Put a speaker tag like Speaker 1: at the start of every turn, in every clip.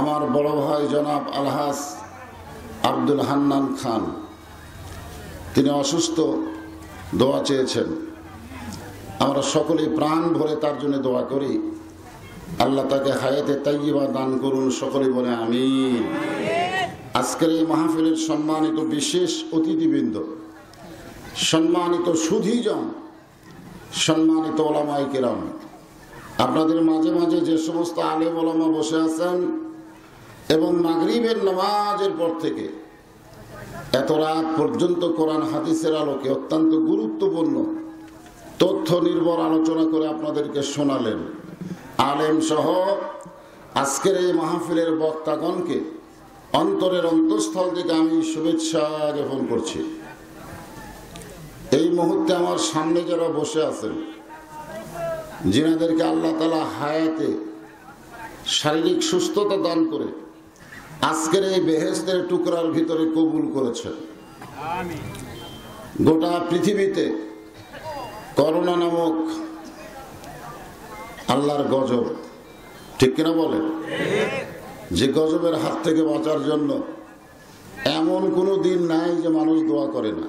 Speaker 1: আমার বড় ভাই জনাব আলহাজ আব্দুল হান্নান খান, তিনি অসুস্থ, দোয়া চেয়েছেন। আমরা সকলেই প্রাণ ভরে তার জন্য দোয়া করি। আল্লাহ তাকে হায়াতে তাইয়্যিবা দান করুন, সকলে বলে আমিন। আজকের এই মাহফিলের সম্মানিত বিশেষ অতিথিবৃন্দ, সম্মানিত সুধীজন, সম্মানিত ওলামায়ে কেরাম, আপনাদের মাঝে মাঝে যে সমস্ত আলেম ওলামা বসে আছেন এবং মাগরিবের নামাজের পর থেকে এত রাত পর্যন্ত কোরআন হাদিসের আলোকে অত্যন্ত গুরুত্বপূর্ণ তথ্য নির্ভর আলোচনা করে আপনাদেরকে শোনালেন, আলেম সহ আজকের এই মাহফিলের বক্তাগণকে অন্তরের অন্তঃস্থল থেকে আমি শুভেচ্ছা জ্ঞাপন করছি। এই মুহূর্তে আমার সামনে যারা বসে আছেন, যিনাদেরকে আল্লাহ তাআলা হায়াতে শারীরিক সুস্থতা দান করে আজকের এই বেহেশতের টুকরার ভিতরে কবুল করেছেন। গোটা পৃথিবীতে করোনা নামক আল্লাহর গজব, ঠিক কিনা বলেন? যে গজবের হাত থেকে বাঁচার জন্য এমন কোনো দিন নাই যে মানুষ দোয়া করে না।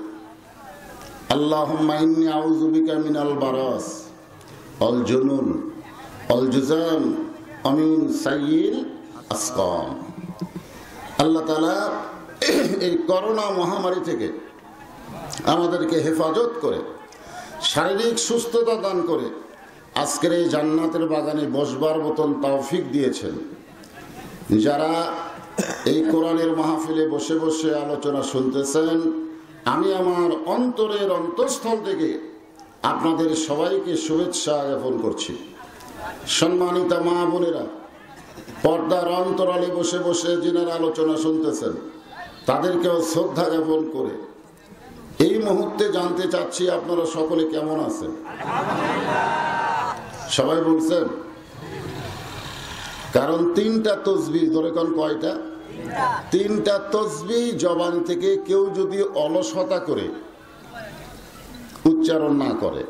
Speaker 1: আল্লাহুম্মা ইন্নী আউযু বিকা মিনাল বারাস অল জুনুন অল জুজাম আমিন সাইয়িল আসকাম। আল্লাহ তাআলা এই করোনা মহামারী থেকে আমাদেরকে হেফাজত করে শারীরিক সুস্থতা দান করে আজকের এই জান্নাতের বাগানে বসবার মতন তৌফিক দিয়েছেন। যারা এই কোরআনের মাহফিলে বসে বসে আলোচনা শুনতেছেন, আমি আমার অন্তরের অন্তঃস্থল থেকে আপনাদের সবাইকে শুভেচ্ছা জ্ঞাপন করছি। সম্মানিত মা বোনেরা, পর্দার অন্তরালে বসে বসে যিনারা আলোচনা শুনতেছেন, তাদেরকেও শ্রদ্ধা জ্ঞাপন করে এই মুহূর্তে জানতে চাচ্ছি আপনারা সকলে কেমন আছেন? সবাই বলছেন? কারণ তিনটা তসবিহ, ধরে কোন কয়টা? তিনটা তসবিহ জবান থেকে কেউ যদি অলসতা করে উচ্চারণ না করে,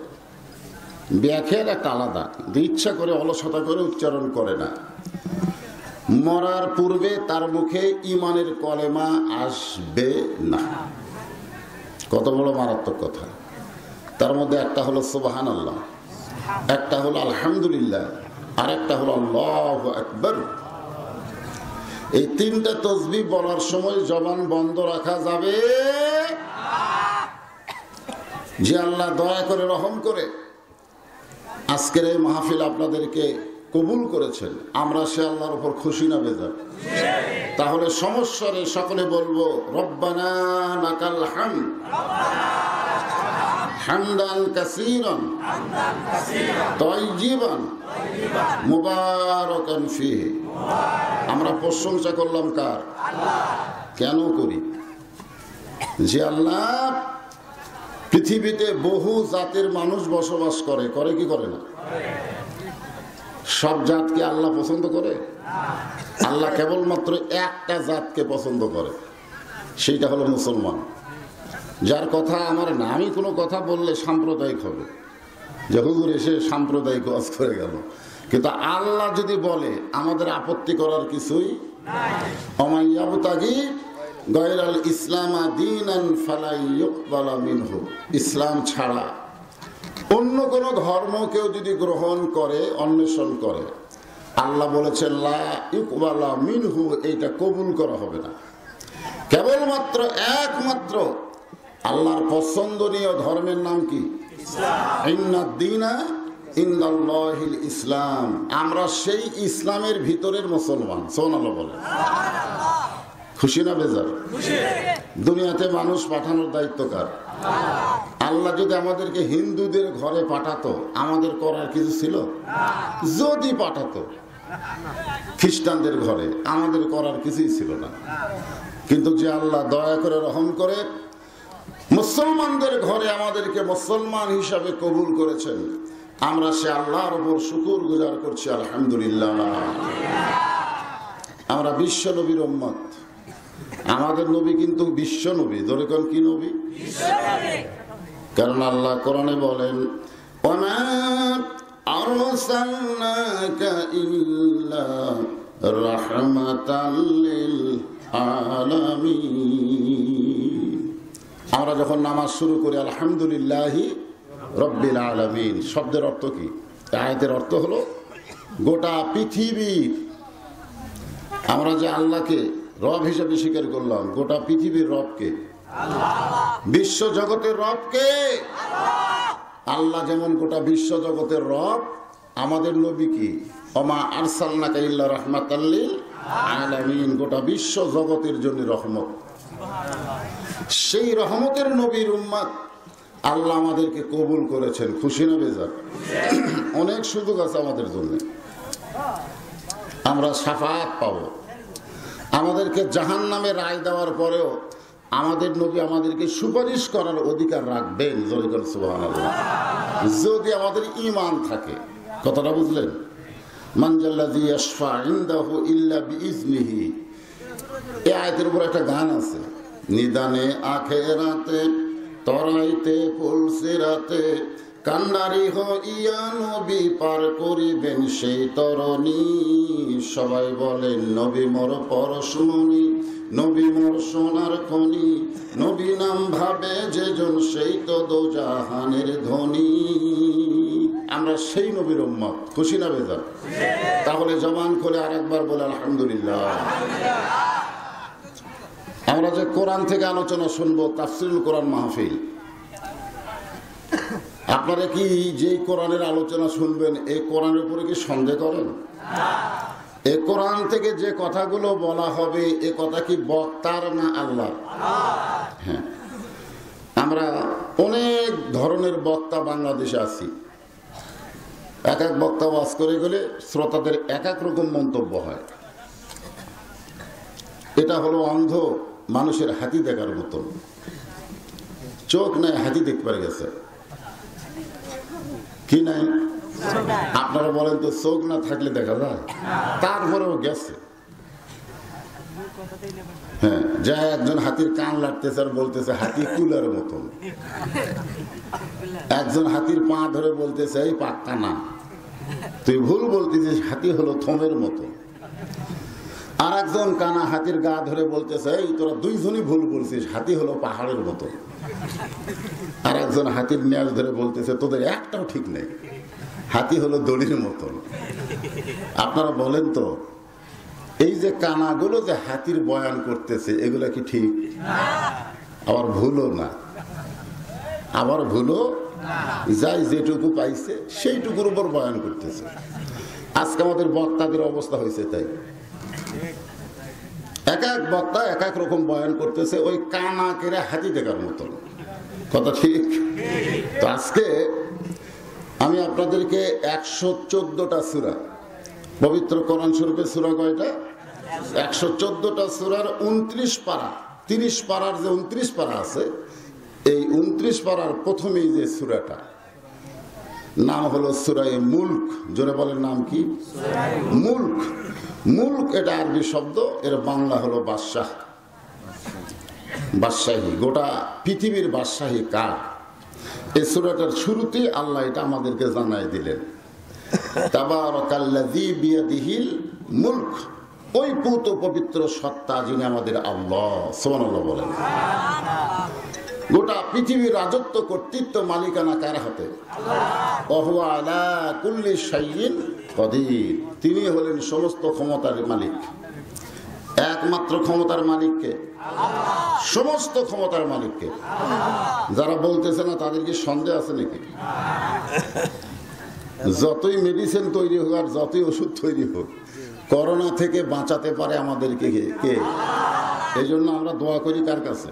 Speaker 1: ব্যাখ্যার একটা আলাদা, ইচ্ছা করে অলসতা করে উচ্চারণ করে না, মরার পূর্বে তার মুখে ঈমানের কলেমা আসবে না। কত বড় মারাত্মক কথা! তার মধ্যে একটা হলো সুবহানাল্লাহ, একটা হলো আলহামদুলিল্লাহ, আর একটা হলো আল্লাহু আকবার। এই তিনটা তাসবিহ বলার সময় জবান বন্ধ রাখা যাবে। যে আল্লাহ দয়া করে রহম করে আজকের এই মাহফিল আপনাদেরকে কবুল করেছেন, আমরা সে আল্লাহর উপর খুশি না বেজার? তাহলে সমস্যারে সকলে বলবো রব্বানা লাকাল হামদ হামদান কাসীরান তাইয়িবান মুবারাকান ফীহি। আমরা প্রশংসা করলাম কার? কেন করি? যে আল্লাহ পৃথিবীতে বহু জাতের মানুষ বসবাস করে, করে কি করে না? সব জাতকে আল্লাহ পছন্দ করে? আল্লাহ কেবলমাত্র একটা জাতকে পছন্দ করে, সেইটা হলো মুসলমান। যার কথা আমার না, আমি কোনো কথা বললে সাম্প্রদায়িক হবে, যে হুজুর এসে সাম্প্রদায়িক ওয়াজ করে গেল। কিন্তু আল্লাহ যদি বলে, আমাদের আপত্তি করার কিছুই নাই। ইয়াবতাগি গায়রাল ইসলাম দীনান ফালা ইউকবালা মিনহু। ইসলাম ছাড়া অন্য কোন ধর্ম কেউ যদি গ্রহণ করে, অন্বেষণ করে, আল্লাহ বলেছেন লা ইউকবালা মিনহু, এইটা কবুল করা হবে না। কেবলমাত্র একমাত্র আল্লাহর পছন্দনীয় ধর্মের নাম কি? ইন্নাদ দীনা ইনদাল্লাহিল ইসলাম। আমরা সেই ইসলামের ভিতরের মুসলমান। সুবহানাল্লাহ বলে। খুশি না বেজার? দুনিয়াতে মানুষ পাঠানোর দায়িত্ব কার? আল্লাহ যদি আমাদেরকে হিন্দুদের ঘরে পাঠাতো, আমাদের করার কিছু ছিল? যদি পাঠাতো খ্রিস্টানদের ঘরে, আমাদের করার কিছুই ছিল না। কিন্তু যে আল্লাহ দয়া করে রহম করে মুসলমানদের ঘরে আমাদেরকে মুসলমান হিসাবে কবুল করেছেন, আমরা সে আল্লাহর উপর শুকর গুজার করছি, আলহামদুলিল্লাহ। আমরা বিশ্ব নবীর উম্মত। আমাদের নবী কিন্তু বিশ্ব নবী। ধরে কোন কি নবী? কারণ আল্লাহ কোরআনে বলেন, ওমা আরসালনাকা ইল্লা রাহমাতাল লিল আলামিন। আমরা যখন নামাজ শুরু করি আলহামদুলিল্লাহি রব্বিল আলামিন, শব্দের অর্থ কি? আয়াতের অর্থ হলো গোটা পৃথিবীর, আমরা যে আল্লাহকে রব হিসেবে স্বীকার করলাম, গোটা পৃথিবীর রবকে, বিশ্ব জগতের রবকে। আল্লাহ যেমন গোটা বিশ্ব জগতের রব, আমাদের নবী কি? ওমা আরসালনাকা ইল্লা রাহমাতাল লিল আলামিন, গোটা বিশ্ব জগতের জন্য রহমত। সেই রহমতের নবীর উম্মত আল্লাহ আমাদেরকে কবুল করেছেন, খুশি না বেজার? অনেক সুযোগ আছে আমাদের জন্য, আমরা শাফাত পাবো। আমাদেরকে জাহান্নামে রায় দেওয়ার পরেও আমাদের নবী আমাদেরকে সুপারিশ করার অধিকার রাখবেন, সুবহানাল্লাহ, যদি আমাদের ঈমান থাকে। কথাটা বুঝলেন? মান জাল্লাযী ইয়াশফা ইনদাহু ইল্লা বিইজনিহি, এই আয়াতের উপর একটা গান আছে। নিদানে আখেরাতে তরাইতে পুলসিরাতে কান্ডারি হইয়া নবী পার করিবেন সেই তরণী। সবাই বলেন নবী মোর পরশমণি, নবী মোর সোনার খনি, নবী নাম ভাবে যেজন সেই তো দোজাহানের ধনী। আমরা সেই নবীর উম্মত, খুশি না বেজার? তাহলে জবান খুলে আরেকবার বলে আলহামদুলিল্লাহ। আমরা যে কোরআন থেকে আলোচনা শুনবো, তাফসিরুল কোরআন মাহফিল, আপনারা কি যে কোরআনের আলোচনা শুনবেন এই কোরআনের উপরে কি সন্দেহ করেন? এই কোরআন থেকে যে কথাগুলো বলা হবে এ কথা কি বক্তার না আল্লাহ? হ্যাঁ, আমরা অনেক ধরনের বক্তা বাংলাদেশে আছি। এক এক বক্তা ওয়াজ করে গেলে শ্রোতাদের এক এক রকম মন্তব্য হয়। এটা হলো অন্ধ মানুষের হাতি দেখার মতন, চোখ নাই হাতি দেখতে পারে গেছে কি নাই? আপনারা বলেন তো, চোখ না থাকলে দেখা যায়? তারপরেও গেছে। হ্যাঁ, যা একজন হাতির কান লাগতেছে আর বলতেছে হাতি কুলার মতন, একজন হাতির পা ধরে বলতেছে এই পাক্কা না, তুই ভুল বলতেছিস, হাতি হলো থমের মতো। আর একজন কানা হাতির গা ধরে বলতেছে এই তোরা দুইজনই ভুল বলছিস, হাতি হলো পাহাড়ের মতো। আর একজন হাতির ন্যাস ধরে বলতেছে তোদের একটাও ঠিক নেই, হাতি হলো দড়ির মতন। আপনারা বলেন তো, এই যে কানাগুলো যে হাতির বয়ান করতেছে এগুলা কি ঠিক? আবার ভুলও না, আবার ভুলও যাই যেটুকু পাইছে সেইটুকুর উপর বয়ান করতেছে। আজকে আমাদের বক্তাদের অবস্থা হয়েছে তাই, এক এক বক্তা এক এক রকম বয়ান করতেছে, ওই কানা কেড়ে হাতি দেখার মতন। কথা ঠিক? তো আজকে আমি আপনাদেরকে 114টা সূরা, পবিত্র কোরআন শরীফের সূরা কয়টা? 114টা সূরার 29 পারা, 30 পারার যে 29 পারা আছে, এই 29 পারার প্রথমেই যে সূরাটা নাম হলো সূরা মুলক। জোরে বলেন নাম কি? মুলক। মুলক এটা আরবি শব্দ, এর বাংলা হলো বাদশাহ, বাদশাহী। গোটা পৃথিবীর বাদশাহী কার? এই সূরাটার শুরুতে আল্লাহ এটা আমাদেরকে জানাই দিলেন, তাবারাকাল্লাযী বিয়াদিহিল মুলক, ওই পুত পবিত্র সত্তা যিনি আমাদের আল্লাহ। সুবহানাল্লাহ বলেন। গোটা পৃথিবীর রাজত্ব কর্তৃত্ব মালিকানা কার হাতে? ওয়া হুয়া আলা কুল্লি শাইইন কাদির, তিনি হলেন সমস্ত ক্ষমতার মালিক। একমাত্র ক্ষমতার মালিককে, সমস্ত ক্ষমতার মালিককে। যারা বলতেছে না তাদের কি সন্দেহ আছে নাকি? যতই মেডিসিন তৈরি হোক আর যতই ওষুধ তৈরি হোক, করোনা থেকে বাঁচাতে পারে আমাদেরকে কে? এই জন্য আমরা দোয়া করি কার কাছে?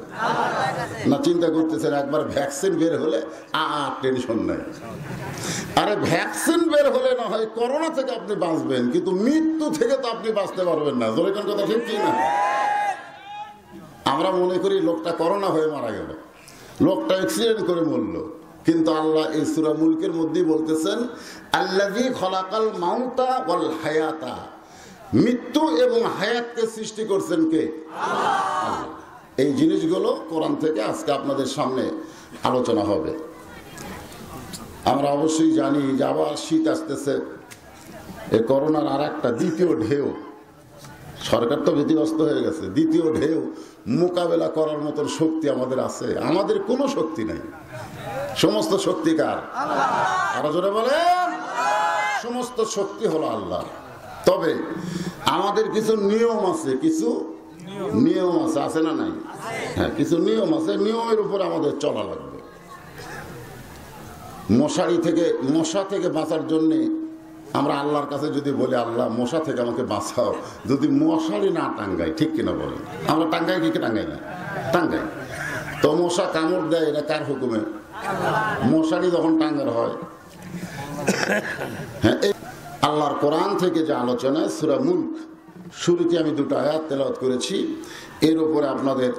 Speaker 1: না চিন্তা করতেছেন একবার ভ্যাকসিন বের হলে টেনশন নাই। আরে ভ্যাকসিন বের হলে না হয় করোনা থেকে আপনি বাঁচবেন, কিন্তু মৃত্যু থেকে তো আপনি বাঁচতে পারবেন না। জোরে কোন কথা ঠিক কি না? আমরা মনে করি লোকটা করোনা হয়ে মারা গেল, লোকটা অ্যাক্সিডেন্ট করে মরল, কিন্তু আল্লাহ এই সূরা মুলকের মধ্যেই বলতেছেন আল্লাযী খলাকাল মাউতা ওয়াল হায়াতা, মৃত্যু এবং হায়াতকে সৃষ্টি করছেন কে? আল্লাহ। এই জিনিসগুলো কোরআন থেকে আজকে আপনাদের সামনে আলোচনা হবে। আমরা অবশ্যই জানি যে আবার শীত আসতেছে, এই করোনার আর একটা দ্বিতীয় ঢেউ সরকার তো ভীতিগ্রস্ত হয়ে গেছে। দ্বিতীয় ঢেউ মোকাবেলা করার মতন শক্তি আমাদের আছে? আমাদের কোনো শক্তি নাই। সমস্ত শক্তি কার? আরো জোরে বলেন। সমস্ত শক্তি হলো আল্লাহ। তবে আমাদের কিছু নিয়ম আছে, কিছু নিয়ম আছে, আছে না নাই? হ্যাঁ, কিছু নিয়ম আছে, নিয়মের উপর আমাদের চলা লাগবে। মশা থেকে বাঁচার জন্যে আমরা আল্লাহর কাছে যদি বলি, আল্লাহ মশা থেকে আমাকে বাঁচাও, যদি মশারি না টাঙ্গাই, ঠিক কিনা বলেন? আমরা টাঙ্গাই কি টাঙ্গাই না? টাঙ্গাই। তো মশা কামড় দেয়, এটা কার হুকুমে? মশারি যখন টাঙ্গার হয়। হ্যাঁ, আল্লাহর কোরআন থেকে যে আলোচনা, সূরা মুলক শুরুতে আমি 2টা আয়াত তেলাওয়াত করেছি, এর উপরে আপনাদের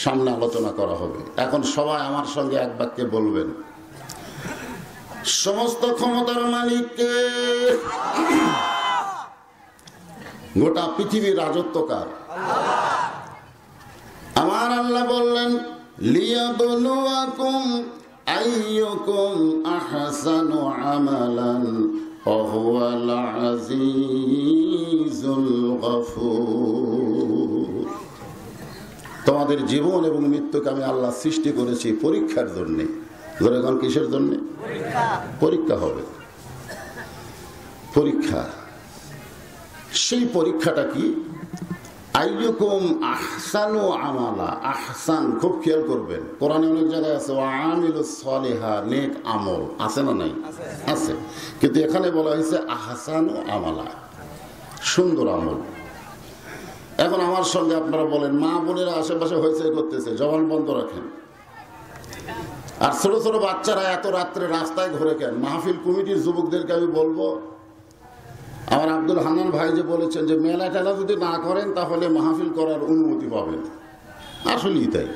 Speaker 1: সামনে আলোচনা করা হবে। এখন সবাই আমার সঙ্গে এক বাক্যে বলবেন, সমস্ত ক্ষমতার মালিককে, গোটা পৃথিবীর রাজত্বকার আমার আল্লাহ বললেন, লিয়াবলুয়াকুম আইয়ুকুম আহসানু আমালান ওয়া হুয়াল আজিজুল গফুর। তোমাদের জীবন এবং মৃত্যুকে আমি আল্লাহ সৃষ্টি করেছি পরীক্ষার জন্য। এখন কিসের জন্য? পরীক্ষা হবে, পরীক্ষা। সেই পরীক্ষাটা কি? আইয়ুকুম আহসানু আমালা। আহসান, খুব খেয়াল করবেন, কোরআনে অনেক জায়গায় আছে ওয়া আমিলুস সলিহা, নেক আমল, আছে না নাই? আছে। কিন্তু এখানে বলা হয়েছে আহসানু আমালা, সুন্দর আমল। এখন আমার সঙ্গে আপনারা বলেন, মা বোনেরা আশেপাশে হয়েছে করতেছে, জবান বন্ধ রাখেন। আর ছোট ছোট বাচ্চারা এত রাত্রে রাস্তায় ঘুরে কেন? মাহফিল কমিটির যুবকদেরকে আমি বলবো, আমার আব্দুল হান্নান ভাই যে বলেছেন যে মেলা টেলা যদি না করেন তাহলে মাহফিল করার অনুমতি পাবেন। আসলেই তাই,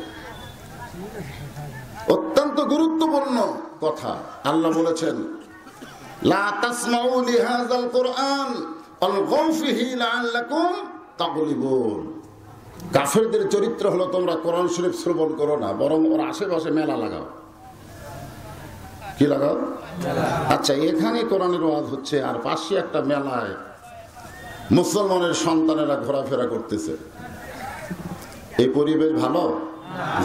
Speaker 1: অত্যন্ত গুরুত্বপূর্ণ কথা। আল্লাহ বলেছেন, লা তাসমাউ লিহাযাল কুরআন আলগাউ ফিহি লাআল্লাকুম তাগলিবুন। কাফেরদের চরিত্র হলো, তোমরা কোরআন শরীফ শ্রবণ করো না, বরং ওর আশেপাশে মেলা লাগাও। কি লাগাও? আচ্ছা, এখানে কোরআনের ওয়াজ হচ্ছে, আর পাশে একটা মেলায় মুসলমানের সন্তানেরা ঘোরাফেরা করতেছে। এই পরিবেশ ভালো?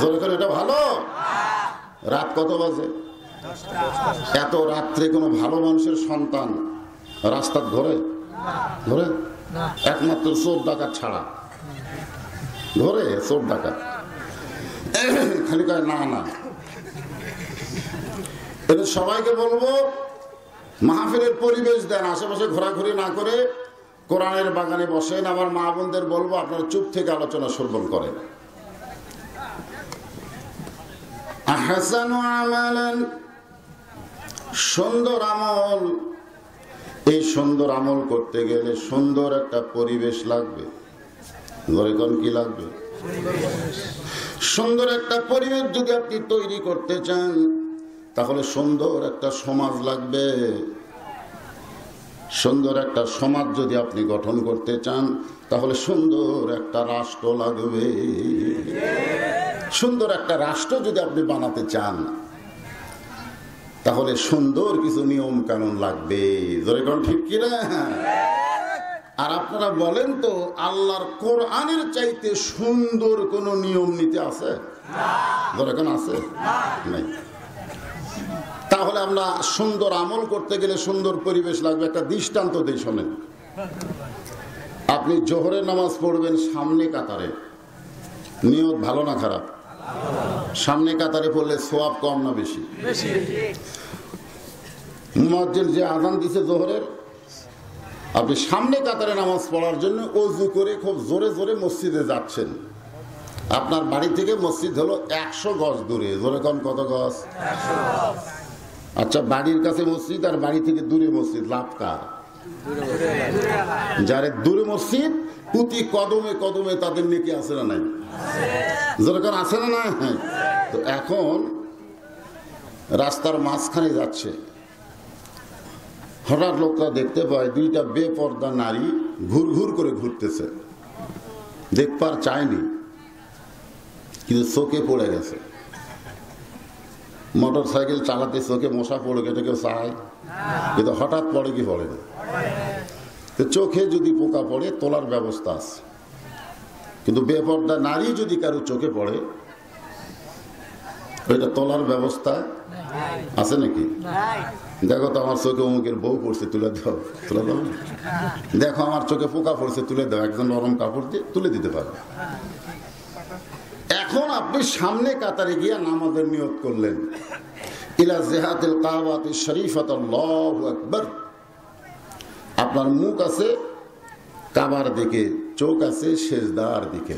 Speaker 1: যখন এটা ভালো। রাত কত বাজে? এত রাত্রে কোনো ভালো মানুষের সন্তান রাস্তায় ঘোরে? ঘোরে? একমাত্র চোর ডাকাত ছাড়া। ঘোরে চোর ডাকাত? খালি কয় না না। এটা সবাইকে বলবো, মাহফিলের পরিবেশ দেন, আশেপাশে ঘোরাঘুরি না করে কোরআনের বাগানে বসেন। আমার মা বোনদের বলবো, আপনারা চুপ থেকে আলোচনা শ্রবণ করেন। আহসানু আমালান, সুন্দর আমল। এই সুন্দর আমল করতে গেলে সুন্দর একটা পরিবেশ লাগবে। কোন কি লাগবে? সুন্দর একটা পরিবেশ যদি আপনি তৈরি করতে চান, তাহলে সুন্দর একটা সমাজ লাগবে। সুন্দর একটা সমাজ যদি আপনি গঠন করতে চান, তাহলে সুন্দর একটা রাষ্ট্র লাগবে। সুন্দর একটা রাষ্ট্র যদি আপনি বানাতে চান, তাহলে সুন্দর কিছু নিয়ম কানুন লাগবে। যেরকম ঠিক কিনা? আর আপনারা বলেন তো, আল্লাহর কোরআনের চাইতে সুন্দর কোন নিয়ম নীতি আছে? যেরকম আছে? নাই। তাহলে আমরা সুন্দর আমল করতে গেলে সুন্দর পরিবেশ লাগবে। একটা দৃষ্টান্ত দিই, শোনেন। আপনি জোহরের নামাজ পড়বেন সামনে কাতারে, নিয়ত ভালো না খারাপ? সামনে কাতারে পড়লে সওয়াব কম না বেশি? মুয়াজ্জিন যে আযান দিছে জোহরের, আপনি সামনে কাতারে নামাজ পড়ার জন্য ওযু করে খুব জোরে জোরে মসজিদে যাচ্ছেন। আপনার বাড়ি থেকে মসজিদ হলো 100 গজ দূরে। জোরে কম, কত গজ? 100 গজ। আচ্ছা, বাড়ির কাছে মসজিদ আর বাড়ি থেকে দূরে মসজিদ, লাভ কার? যারে দূরে মসজিদ, প্রতি কদমে কদমে তাদের নেকি আছে না নাই? যেরকম আছে না না? তো এখন রাস্তার মাঝখানে যাচ্ছে, হঠাৎ লোকটা দেখতে পায় 2টা বেপর্দা নারী ঘুর ঘুর করে ঘুরতেছে। দেখবার চায়নি, কিন্তু চোখে পড়ে গেছে। মোটর সাইকেল চালাতে চোখে মশা পড়ে গেছে, কেউ চায়? কিন্তু হঠাৎ পড়ে কি পড়ে না? তো চোখে যদি পোকা পড়ে তোলার ব্যবস্থা আছে। কিন্তু বেপর্দা নারী যদি কারো চোখে পড়ে, ওইটা তোলার ব্যবস্থা আছে নাকি? দেখো তো আমার চোখে অমুকের বউ পড়ছে, তুলে দাও, তুলে দাও। দেখো আমার চোখে পোকা পড়ছে, তুলে দাও, একজন নরম কাপড় দিয়ে তুলে দিতে পারবে। এখন আপনি সামনে কাতারে গিয়া নামাজের নিয়ত করলেন, ইলা জিহাতিল কাবাতি শরীফাত, আল্লাহু আকবার। আপনার মুখ আছে কাবার দিকে, চোখ আছে সেজদার দিকে।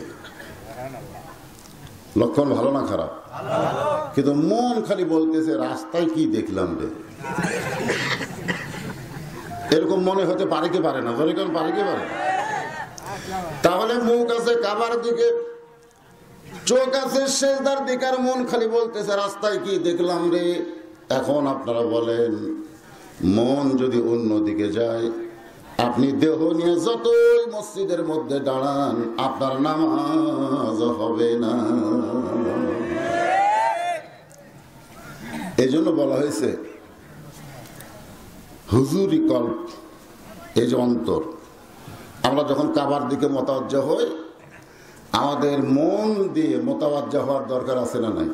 Speaker 1: লক্ষণ ভালো না খারাপ? কিন্তু মন খালি বলতেছে রাস্তায় কি দেখলাম রে। এরকম মনে হতে পারে কি পারে না? যেরকম পারে কি পারে? তাহলে মুখ আছে কাবার দিকে, চোখ আছে সেজদার দিকে, আর মন খালি বলতেছে রাস্তায় কি দেখলাম রে। এখন আপনারা বলেন, মন যদি অন্যদিকে যায়, আপনি দেহ নিয়ে যতই মসজিদের মধ্যে দাঁড়ান, আপনার নামাজ হবে না। এই জন্য বলা হয়েছে হুজুরি কল্প, এই যে অন্তর। আমরা যখন কাবার দিকে মোতাওয়াজ্জা হই, আমাদের মন দিয়ে মোতাওয়াজ্জা হওয়ার দরকার আছে না নাই?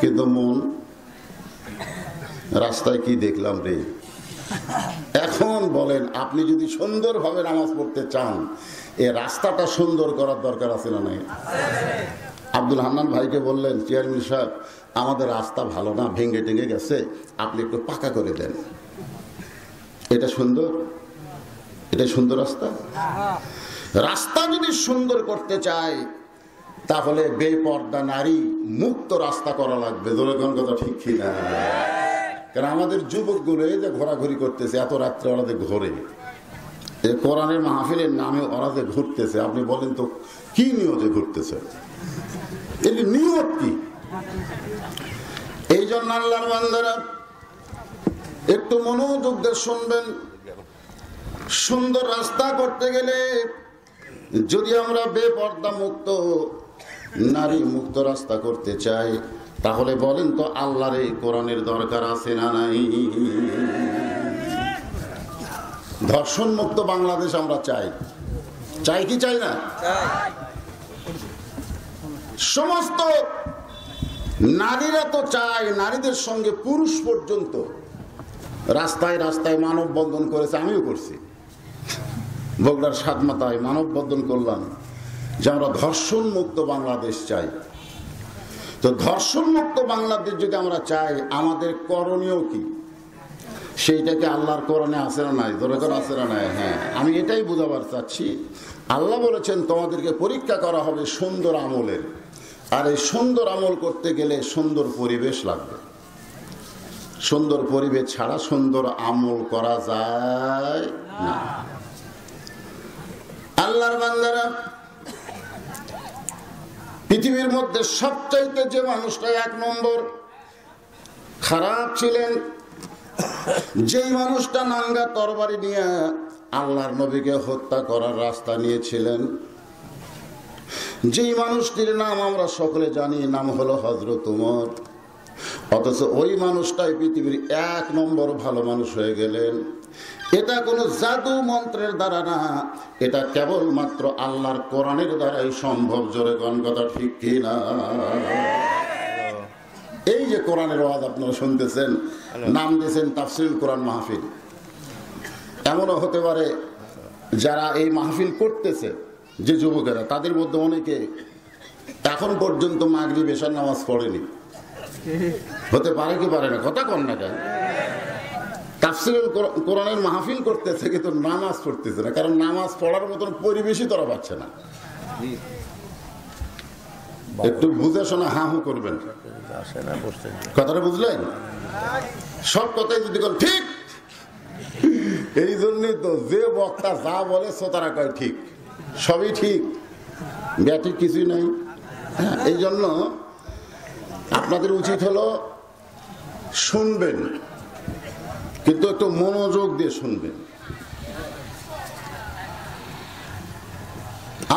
Speaker 1: কিন্তু মন রাস্তায় কি দেখলাম রে। এখন বলেন, আপনি যদি সুন্দরভাবে নামাজ পড়তে চান, এই রাস্তাটা সুন্দর করার দরকার আছে না নাই? আব্দুল হান্নান ভাইকে বললেন, চেয়ারম্যান সাহেব আমাদের রাস্তা ভালো না, ভেঙে টেঙে গেছে, আপনি একটু পাকা করে দেন। এটা সুন্দর? এটা সুন্দর রাস্তা? রাস্তা যদি সুন্দর করতে চাই, তাহলে বেপর্দা নারী মুক্ত রাস্তা করা লাগবে। যেরকম কথা ঠিক কিনা? কারণ আমাদের যুবকগুলো এই যে ঘোরাঘুরি করতেছে, এত রাত্রে ওরা যে ঘোরে, এই কোরআনের মাহফিলের নামে ওরা যে ঘুরতেছে, আপনি বলেন তো কি নিয়তে ঘুরতেছে? এর নিয়ত কি? এই জন্য আল্লাহর বান্দারা একটু মনোযোগ দিয়ে শুনবেন। সুন্দর রাস্তা করতে গেলে যদি আমরা বেপর্দা মুক্ত নারী মুক্ত রাস্তা করতে চাই, তাহলে বলেন তো আল্লাহর এই কোরআনের দরকার আছে না নাই? ধর্ষণ মুক্ত বাংলাদেশ আমরা চাই, চাই কি চাই না? সমস্ত নারীরা তো চায়, নারীদের সঙ্গে পুরুষ পর্যন্ত রাস্তায় রাস্তায় মানববন্ধন করেছে, আমিও করছি। বগুড়ার সাতমাথায় মানববন্ধন করলাম যে আমরা ধর্ষণ মুক্ত বাংলাদেশ চাই। তো ধর্ষণ মুক্ত বাংলাদেশ যদি আমরা চাই, আমাদের করণীয় কি? সেইটাকে আল্লাহর কোরআনে আছে না নাই? দরকার আছে না নাই? হ্যাঁ, আমি এটাই বোঝাবার চাচ্ছি। আল্লাহ বলেছেন তোমাদেরকে পরীক্ষা করা হবে সুন্দর আমলের, আর এই সুন্দর আমল করতে গেলে সুন্দর পরিবেশ লাগবে। সুন্দর পরিবেশ ছাড়া সুন্দর আমল করা যায় না। আল্লাহর বান্দারা, পৃথিবীর মধ্যে সবচাইতে যে মানুষটা এক নম্বর খারাপ ছিলেন, যেই মানুষটা নাঙ্গা তরবারি নিয়ে আল্লাহর নবীকে হত্যা করার রাস্তা নিয়েছিলেন, যেই মানুষটির নাম আমরা সকলে জানি, নাম হলো হযরত ওমর। অথচ ওই মানুষটাই পৃথিবীর এক নম্বর ভালো মানুষ হয়ে গেলেন। এটা কোনো জাদু মন্ত্রের দ্বারা না, এটা কেবলমাত্র আল্লাহর কোরআনের দ্বারাই সম্ভব। জোরে কোন কথা ঠিক কিনা? এই যে কোরআনের ওয়াজ আপনারা শুনতেছেন, নাম দিয়েছেন তাফসীরুল কোরআন মাহফিল। এমনও হতে পারে যারা এই মাহফিল করতেছে, যে যুবকেরা, তাদের মধ্যে অনেকে এখন পর্যন্ত মাগরিব এশার নামাজ পড়েনি। হতে পারে কি পারে না? কথা কন না কেন? তাফসীরুল কোরআনের মাহফিল করতেছে কিন্তু নামাজ পড়তেছে না, কারণ নামাজ পড়ার মতন পরিবেশই তারা পাচ্ছে না। একটু বুঝে শোনা হা হু করবেন, কথাটা বুঝলেন? সব কথাই যদি ঠিক, এই জন্যই তো যে বক্তা যা বলে শ্রোতারা কয় ঠিক, সবই ঠিক, ব্যাঠিক কিছুই নাই। হ্যাঁ, এই জন্য আপনাদের উচিত হলো শুনবেন, কিন্তু একটু মনোযোগ দিয়ে শুনবেন।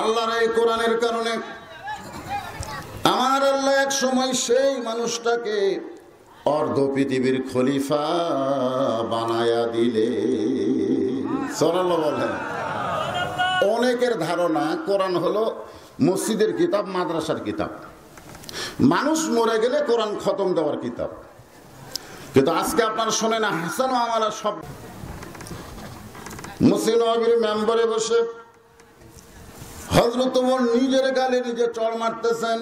Speaker 1: আল্লাহর এই কোরআনের কারণে আমার আল্লাহ এক সময় সেই মানুষটাকে অর্ধ পৃথিবীর খলিফা বানায়া দিলে। সুবহানাল্লাহ বলেন। অনেকের ধারণা কোরআন হলো মসজিদের কিতাব, মাদ্রাসার কিতাব, মানুষ মরে গেলে কোরআন খতম দেওয়ার কিতাব। কিন্তু আজকে আপনারা শোনেন হাসান ও আমালা সব মসজিদ নববীর মেম্বারে বসে হযরত ওমর নিজের গালে নিজে চড় মারতেছেন।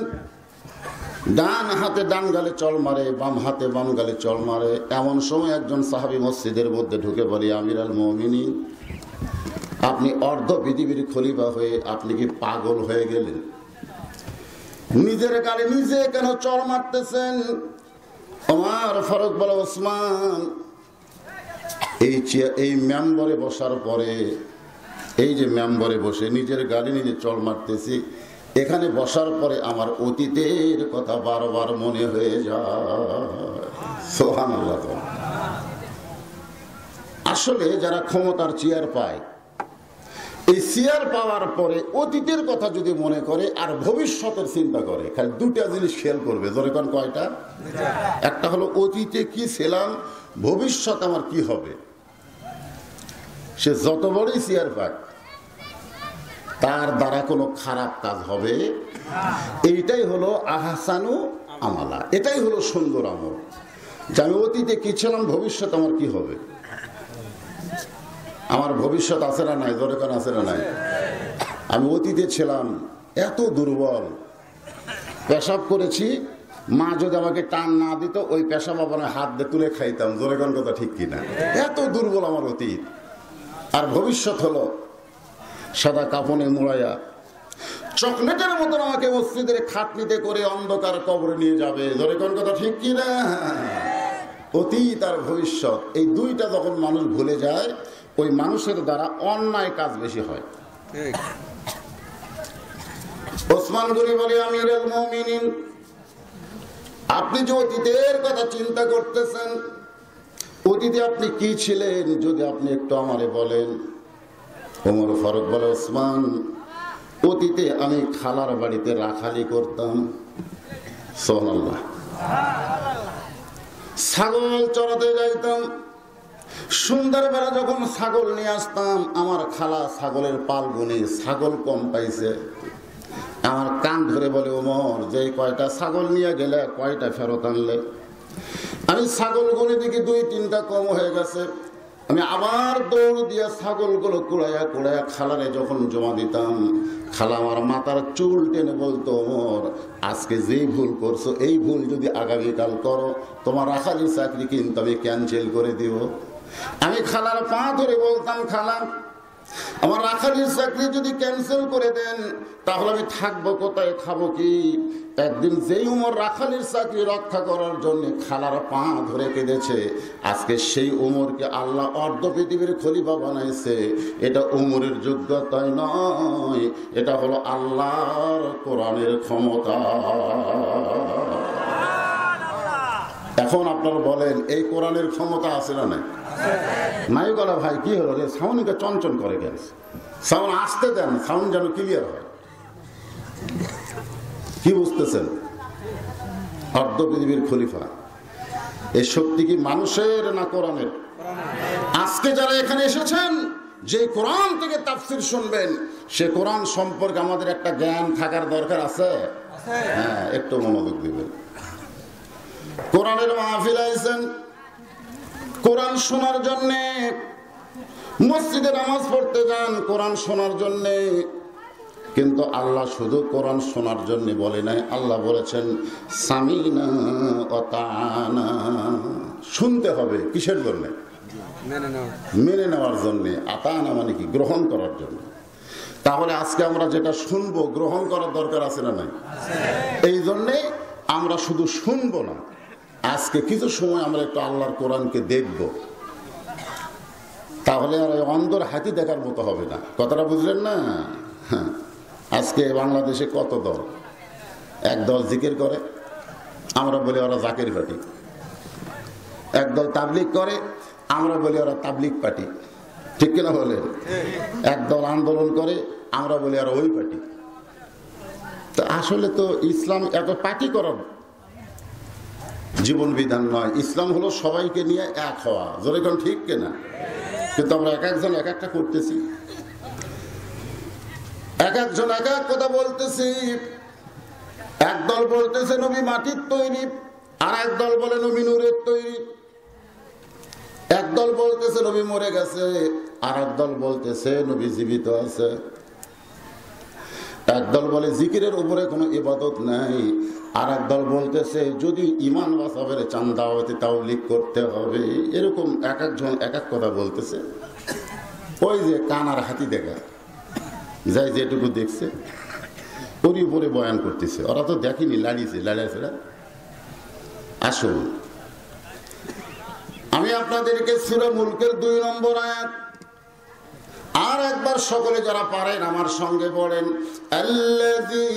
Speaker 1: ডান হাতে ডান গালে চড় মারে, বাম হাতে বাম গালে চড় মারে। এমন সময় একজন সাহাবী মসজিদের মধ্যে ঢুকে বলে, আমিরুল মুমিনিন, আপনি অর্ধ পৃথিবীর খলিফা হয়ে আপনি কি পাগল হয়ে গেলেন? নিজের গালে নিজে কেন চড় মারতেছেন? ওমর ফারুক বলে, ওসমান, এই মেম্বারে বসার পরে, এই যে মেম্বারে বসে নিজের গালে নিজে চড় মারতেছি, এখানে বসার পরে আমার অতীতের কথা বারবার মনে হয়ে যায়। সুবহানাল্লাহ। আসলে যারা ক্ষমতার চেয়ার পায়, এই চেয়ার পাওয়ার পরে অতীতের কথা যদি মনে করে আর ভবিষ্যতের চিন্তা করে, খালি দুটা জিনিস খেয়াল করবে। ধরে কোন কয়টা? একটা হলো অতীতে কি ছিলাম, ভবিষ্যৎ আমার কি হবে। সে যত বড়ই চেয়ার পায় তার দ্বারা কোনো খারাপ কাজ হবে, এইটাই হলো আহসানু আমালা, এটাই হলো সুন্দর আমল। যে আমি অতীতে কি ছিলাম, ভবিষ্যৎ আমার কি হবে। আমার ভবিষ্যৎ আছে না নাই? ধরে কোন আছে না নাই? আমি অতীতে ছিলাম এত দুর্বল, পেশাব করেছি, মা যদি আমাকে টান না দিত ওই পেশাব আবার হাত দিয়ে তুলে খাইতাম। জোরে কোন কথা ঠিক কিনা? এত দুর্বল আমার অতীত। আর ভবিষ্যৎ হলো সাদা কাফনে মুড়াইয়া চকলেটের মতন আমাকে মসজিদের খাটনিতে করে অন্ধকার কবরে নিয়ে যাবে। জোরে কোন কথা ঠিক কিনা? অতীত আর ভবিষ্যৎ এই দুইটা যখন মানুষ ভুলে যায়, ওই মানুষের দ্বারা অন্যায় কাজ বেশি হয়। ওসমান গনি বলে, আমিরুল মুমিনিন, আপনি যে অতীতের কথা চিন্তা করতেছেন, অতীতে আপনি কি ছিলেন যদি আপনি একটু আমারে বলেন। ওমর ফারুক বলে, ওসমান, অতীতে আমি খালার বাড়িতে রাখালি করতাম। সুবহানাল্লাহ। ছাগল চড়াতে যাইতাম, সন্ধ্যাবেলা যখন ছাগল নিয়ে আসতাম, আমার খালা ছাগলের পাল গুনে ছাগল কম পাইছে। আমার কান ধরে বলে, ওমর, যে কয়টা ছাগল নিয়ে গেলে কয়টা ফেরত আনলে? আমি ছাগল গুনে দেখি 2-3টা কম হয়ে গেছে। আমি আবার দৌড় দিয়ে ছাগলগুলো কুড়াইয়া কুড়াইয়া খালারে যখন জমা দিতাম, খালা আমার মাথার চুল টেনে বলতো, ওমর, আজকে যেই ভুল করছো এই ভুল যদি আগামীকাল করো, তোমার রাখালির চাকরি কিন্তু আমি ক্যান্সেল করে দিব। আমি খালার পা ধরে বলতাম, খালা, আমার রাখালির চাকরি যদি ক্যান্সেল করে দেন তাহলে আমি থাকবো কোথায়, খাবো কি? একদিন যেই উমর রাখালির চাকরি রক্ষা করার জন্য খালার পা ধরে কেঁদেছে, আজকে সেই উমরকে আল্লাহ অর্ধ পৃথিবীর খলিফা বানাইছে। এটা উমরের যোগ্যতাই নয়, এটা হলো আল্লাহর কোরআনের ক্ষমতা। এখন আপনারা বলেন, এই কোরআনের ক্ষমতা আছে না নাই? নাই গলা ভাই, কি হলো রে? সাউন্ডকে চঞ্চল করে গেছে, সাউন্ড আসতে দেন, সাউন্ড যেন ক্লিয়ার হয়। কি বুঝতেছেন? অর্ধ পৃথিবীর খলিফা, এই শক্তি কি মানুষের না কোরআনের? আজকে যারা এখানে এসেছেন, যে কোরআন থেকে তাফসীর শুনবেন, সে কোরআন সম্পর্কে আমাদের একটা জ্ঞান থাকার দরকার আছে। হ্যাঁ, একটু মনোযোগ দিবেন। কোরআনের মাহফিল আইছেন কোরআন শোনার জন্যে, মসজিদে নামাজ পড়তে যান কোরআন শোনার জন্যে, কিন্তু আল্লাহ শুধু কোরআন শোনার জন্য বলে নাই, আল্লাহ বলেছেন সামিনা ওয়া তাআনা। শুনতে হবে কিসের জন্য? মেনে নেওয়ার জন্য। আতানা মানে কি? গ্রহণ করার জন্য। তাহলে আজকে আমরা যেটা শুনবো গ্রহণ করার দরকার আছে না নাই? এই জন্যে আমরা শুধু শুনবো না, আজকে কিছু সময় আমরা একটু আল্লাহর কোরআনকে দেখব, তাহলে আর অন্ধর হাতি দেখার মতো হবে না। কথাটা বুঝলেন না? হ্যাঁ, আজকে বাংলাদেশে কত দল, এক দল জিকির করে, আমরা বলি ওরা জাকির পার্টি। একদল তাবলিগ করে, আমরা বলি ওরা তাবলিগ পার্টি। ঠিক কিনা বলে? একদল আন্দোলন করে, আমরা বলি ওরা ওই পার্টি। তো আসলে তো ইসলাম এত পার্টি করার জীবন বিধান নয়। ইসলাম হলো সবাইকে নিয়ে এক হওয়া। জোরে কোন ঠিক কিনা? কিন্তু আমরা এক একজন এক একটা করতেছি। এক একজন এক এক কথা বলতেছি। একদল বলতেছে নবী মাটির তৈরি, আর একদল বলে নবী নূরের তৈরি। একদল বলতেছে নবী মরে গেছে, আর একদল বলতেছে নবী জীবিত আছে। একদল বলে জিকিরের উপরে কোনো ইবাদত নাই, আর একদল বলতেছে যদি ইমান বাঁচাবের চান দাওয়াতে তাওলীগ করতে হবে। এরকম এক একজন এক এক কথা বলতেছে। ওই যে কান আর হাতি দেখা যাই যেটুকু দেখছে ওরই উপরে বয়ান করতেছে। ওরা তো দেখেনি, লাড়িয়েছে। আসুন আমি আপনাদেরকে সূরা মুলকের 2 নম্বর আয়াত আর একবার সকলে যারা পারেন আমার সঙ্গে পড়েন। আল্লাযী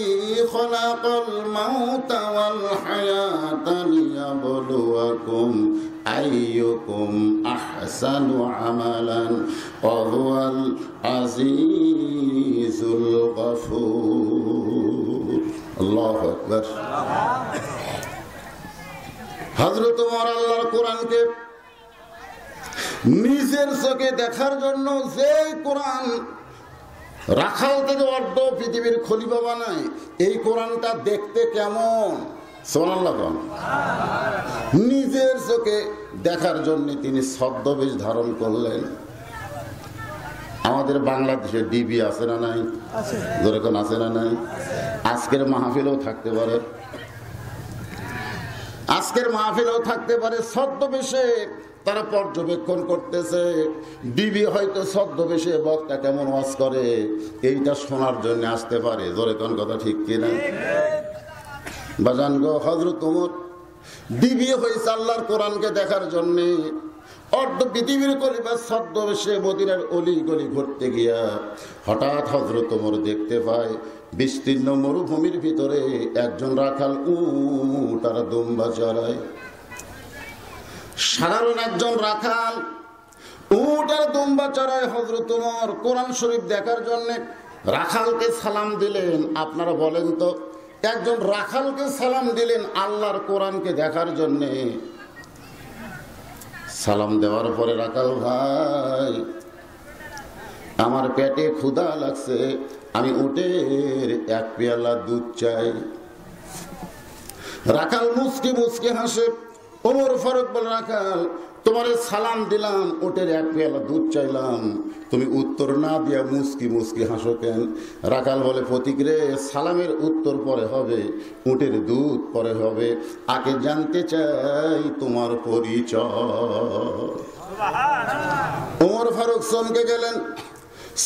Speaker 1: খালাকাল মাউতা ওয়াল হায়াতা লিয়াবলুয়াকুম আইয়ুকুম আহসানু আমালান ওয়া হুয়াল আজিজুল গফুর। আল্লাহু আকবার। হযরত ওমর আল্লাহর কোরআনকে নিজের চোখে দেখার জন্য যে কোরআন রাখাল থেকে অর্ধ পৃথিবীর খলিফা বানায়, এই কোরআনটা দেখতে কেমন সুবহানাল্লাহ, নিজের চোখে দেখার জন্য তিনি ছদ্মবেশ ধারণ করলেন। আমাদের বাংলাদেশে ডিবি আছে না নাই? যেরকম আছে না নাই? আজকের মাহফিলেও থাকতে পারে, আজকের মাহফিলেও থাকতে পারে। ছদ্মবেশে তারা পর্যবেক্ষণ করতেছে। ডিবি হয়তো ছদ্মবেশে বক্তা কেমন ওয়াজ করে এইটা শোনার জন্য আসতে পারে। জোরে কোন কথা ঠিক কিনা? বাজান গো, হযরত ওমর ডিবি হয়েছে আল্লাহর কোরআনকে দেখার জন্য। অর্ধ পৃথিবীর খলিফা ছদ্মবেশে মদিনার অলি গলি ঘুরতে গিয়া হঠাৎ হযরত ওমর দেখতে পায় বিস্তীর্ণ মরুভূমির ভিতরে একজন রাখাল উট আর দুম্বা চড়ায়। সাধারণ একজন রাখাল উট আর দুম্বা চড়ায়। হযরত ওমর কোরআন শরীফ দেখার জন্য রাখালকে সালাম দিলেন। আপনারা বলেন তো, একজন রাখালকে সালাম দিলেন আল্লাহর কোরআনকে দেখার জন্য। সালাম দেওয়ার পরে রাখাল, ভাই আমার পেটে ক্ষুধা লাগছে, আমি উটের এক পেয়ালা দুধ চাই। রাখাল মুচকি মুচকি হাসে। ওমর ফারুক বলে, রাখাল তোমারে সালাম দিলাম, উটের এক পেয়ালা দুধ চাইলাম, তুমি উত্তর না দিয়া মুচকি মুচকি হাসো কেন? রাখাল বলে, ফতিক রে, সালামের উত্তর পরে হবে, উটের দুধ পরে হবে, আগে জানতে চাই তোমার পরিচয়। ওমর ফারুক চমকে গেলেন।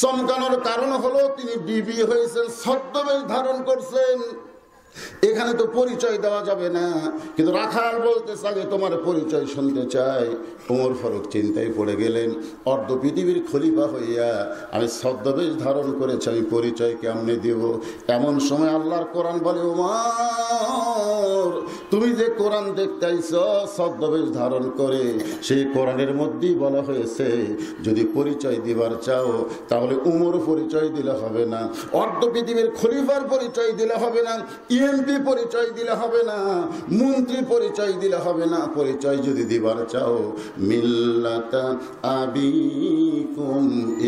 Speaker 1: চমকানোর কারণ হলো তিনি ডিবি হয়েছেন, ছদ্মবেশ ধারণ করছেন। এখানে তো পরিচয় দেওয়া যাবে না, কিন্তু রাখাল বলতে চাই তোমার পরিচয় শুনতে চাই। ওমর ফারুক চিন্তায় পড়ে গেলেন, অর্ধ পৃথিবীর খলিফা হইয়া আমি ছদ্মবেশ ধারণ করেছি, আমি পরিচয় কেমনে দেব? এমন সময় আল্লাহর কোরআন বলে, ওমর তুমি যে কোরআন দেখতে আইছ ছদ্মবেশ ধারণ করে, সেই কোরআনের মধ্যেই বলা হয়েছে যদি পরিচয় দিবার চাও তাহলে উমর পরিচয় দিলে হবে না, অর্ধ পৃথিবীর খলিফার পরিচয় দিলে হবে না, এমপি পরিচয় দিলে হবে না, মন্ত্রী পরিচয় দিলে হবে না। পরিচয় যদি দিবার চাও মিল্লাতা আবিকুম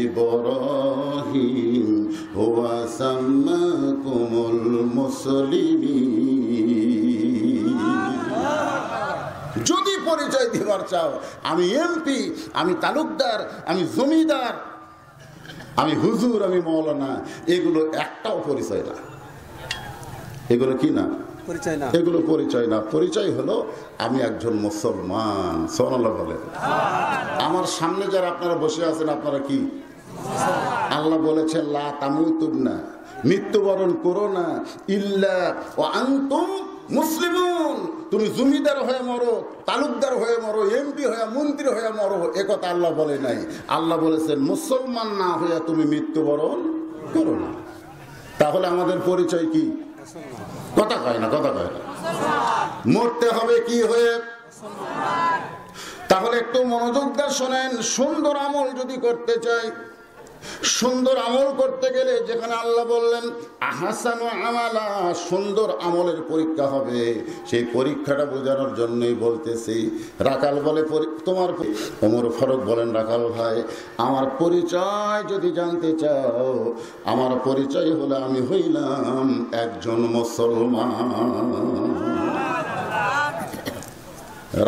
Speaker 1: ইব্রাহিম হুয়া সাম্মাকুমুল মুসলিমিন। যদি পরিচয় দিবার চাও, আমি এমপি, আমি তালুকদার, আমি জমিদার, আমি হুজুর, আমি মৌলানা, এগুলো একটাও পরিচয় না। এগুলো কি না? পরিচয় না। এগুলো পরিচয় না। পরিচয় হলো আমি একজন মুসলমান। সুবহানাল্লাহ বলেন। আমার সামনে যারা আপনারা বসে আছেন, আপনারা কি? আল্লাহ বলেছেন লা তামুতুন্না, মৃত্যুবরণ করো না, ইল্লা ওয়া আনতুম মুসলিমুন। তুমি জমিদার হয়ে মরো, তালুকদার হয়ে মরো, এমপি হয়ে, মন্ত্রী হয়ে মরো, একথা আল্লাহ বলে নাই। আল্লাহ বলেছেন মুসলমান না হয়ে তুমি মৃত্যুবরণ করো না। তাহলে আমাদের পরিচয় কি? কথা কয় না, কথা কয় না। মরতে হবে কি হয়ে? তাহলে একটু মনোযোগ দিয়ে শোনেন। সুন্দর আমল যদি করতে চাই, সুন্দর আমল করতে গেলে যেখানে আল্লাহ বললেন আহসানু আমালা, সুন্দর আমলের পরীক্ষা হবে, সেই পরীক্ষাটা বোঝানোর জন্যই বলতেছি। রাকাল বলে তোমার, ওমর ফারুক বলেন রাকাল ভাই আমার পরিচয় যদি জানতে চাও, আমার পরিচয় হলো আমি হইলাম একজন মুসলমান।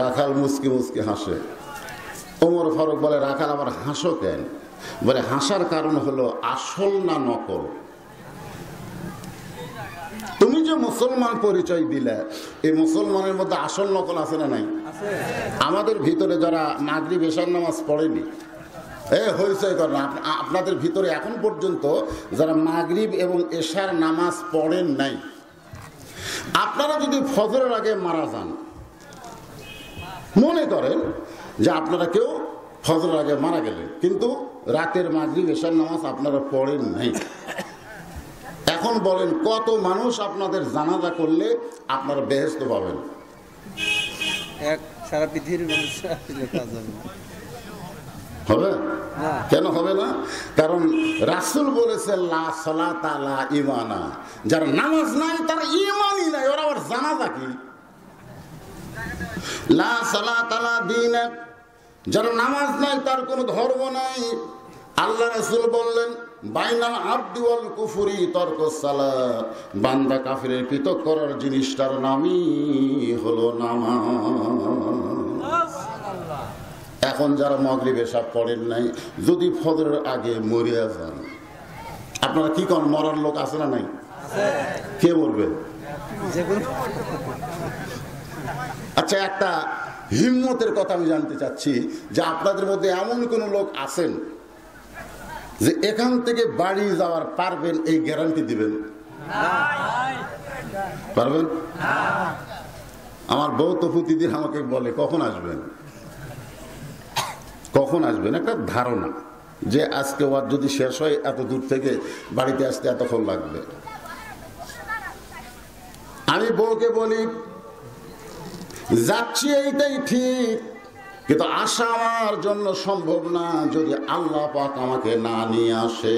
Speaker 1: রাখাল মুসকি মুসকি হাসে। ওমর ফারুক বলে রাখাল আবার হাসো কেন? বলে হাসার কারণ হলো আসল না নকল। তুমি যে মুসলমান পরিচয় দিলে, এই মুসলমানের মধ্যে আসল নকল আছে না নাই? আমাদের ভিতরে যারা মাগরিব এশার নামাজ পড়েনি, হইচই করেন, আপনাদের ভিতরে এখন পর্যন্ত যারা মাগরিব এবং এশার নামাজ পড়েন নাই, আপনারা যদি ফজরের আগে মারা যান, মনে করেন যে আপনারা কেউ ফজরের আগে মারা গেলেন, কিন্তু রাতের মাগরিব এশার নামাজ আপনারা পড়েন নাই, এখন বলেন কত মানুষ আপনাদের জানাজা করলে আপনারা বেহেশত পাবেন?
Speaker 2: সারা পৃথিবীর মানুষ
Speaker 1: হবে? কেন হবে না? কারণ রাসূল বলেছে লা সালাতা লা ঈমানা, যার নামাজ নাই তার ঈমানই নাই, ওরা আবার জানাজা কি? লা সালাতা লা দীন, যার নামাজ নাই তার কোনো ধর্ম নাই। আল্লাহ রাসূল বললেন বাইনাল আবদি ওয়াল কুফরি তারকুস সালাত, বান্দা কাফিরের পৃথক করার জিনিসটার নামই হলো নামাজ। এখন যারা মাগরিব এশা পড়েন নাই, যদি ফজরের আগে মরিয়া যান, আপনারা কি করেন? মরার লোক আছে না নাই? কে মরবে? আচ্ছা, একটা হিম্মতের কথা আমি জানতে চাচ্ছি যে আপনাদের মধ্যে এমন কোন লোক আছেন যে এখান থেকে বাড়ি যাওয়ার পারবেন, এই গ্যারান্টি দিবেন? পারবেন? আমার বউ তো প্রতিদিন আমাকে বলে কখন আসবেন, কখন আসবেন, একটা ধারণা যে আজকে ওয়াজ যদি শেষ হয় এত দূর থেকে বাড়িতে আসতে এতক্ষণ লাগবে। আমি বউকে বলি যাচ্ছি এইটাই ঠিক, কিন্তু আসা আমার জন্য সম্ভব না যদি আল্লাহ পাক আমাকে না নিয়ে আসে।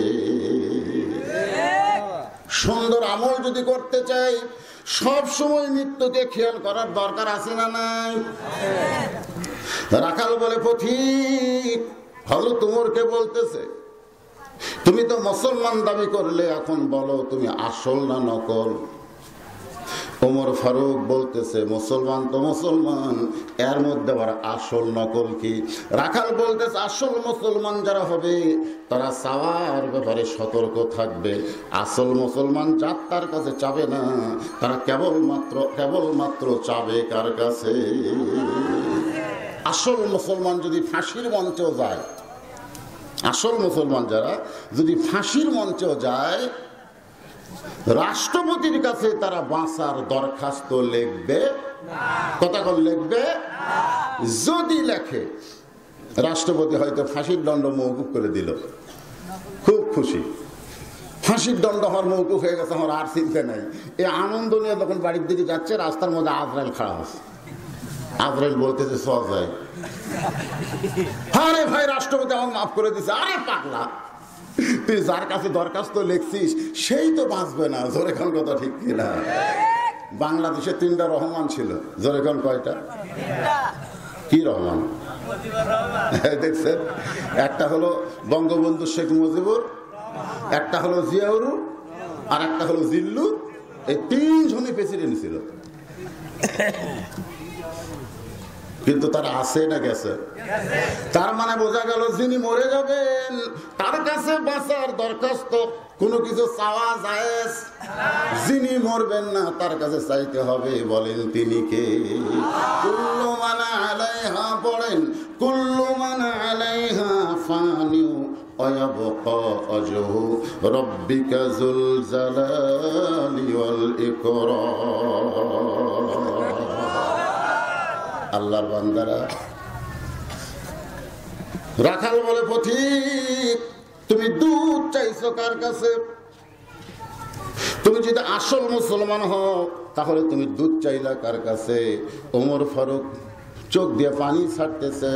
Speaker 1: সুন্দর আমল যদি করতে চাই, সব সময় মৃত্যুকে খেয়াল করার দরকার আছে না নাই? রাখাল বলে পথিক, হযরত ওমরকে বলতেছে তুমি তো মুসলমান দাবি করলে, এখন বলো তুমি আসল না নকল? ওমর ফারুক বলতেছে মুসলমান তো মুসলমান, এর মধ্যে আবার আসল নকল কি? রাখাল বলতেছে আসল মুসলমান যারা হবে তারা চাওয়ার ব্যাপারে সতর্ক থাকবে, আসল মুসলমান যাত্রার কাছে চাবে না, তারা কেবলমাত্র চাবে কার কাছে? আসল মুসলমান যদি ফাঁসির মঞ্চেও যায়, আসল মুসলমান যারা যদি ফাঁসির মঞ্চেও যায়, রাষ্ট্রপতির কাছে তারা বাঁচার দরখাস্ত লিখবে, কথা লিখবে। যদি লেখে, রাষ্ট্রপতি হয়তো ফাঁসির দণ্ড মওকুফ করে দিল, খুব খুশি, ফাঁসির দণ্ড আমার মওকুফ হয়ে গেছে, আমার আর চিন্তা নাই। এই আনন্দ নিয়ে যখন বাড়ির দিকে যাচ্ছে, রাস্তার মধ্যে আজরাইল খাড়া আছে। আজরাইল বলতেছে সওয়া যায়, আরে ভাই রাষ্ট্রপতি আমার মাফ করে দিছে। আরে পাগলা, তুই যার কাছে দরখাস্ত লিখছিস সেই তো বাঁচবে না, জোরে খান কথা ঠিক কিনা? বাংলাদেশে 3টা রহমান ছিল, জোরে খান কয়টা? কি রহমান? দেখছেন, একটা হলো বঙ্গবন্ধু শেখ মুজিবুর, একটা হলো জিয়াউর, আর একটা হলো জিল্লু। এই 3 জনই প্রেসিডেন্ট ছিল, কিন্তু তারা আছে না গেছে? তার মানে বোঝা গেল যিনি মরে যাবেন তার কাছে বাঁচার দরখাস্ত কোনো কিছু চাওয়া জায়েজ, যিনি মরবেন না তার কাছে চাইতে হবে। বলেন তিনি কে? কুল্লু মান আলাইহা, পড়েন কুল্লু মান আলাইহা ফানিউ ওয়া ইয়াবকা ওয়াজহু রাব্বিকা যুল জালালি ওয়াল ইকরাম। আল্লাহর বান্দারা, রাখাল বলে পথিক তুমি দুধ চাইছো কার কাছে? তুমি যদি আসল মুসলমান হও তাহলে তুমি দুধ চাইলা কার কাছে? ওমর ফারুক চোখ দিয়ে পানি ছাড়তেছে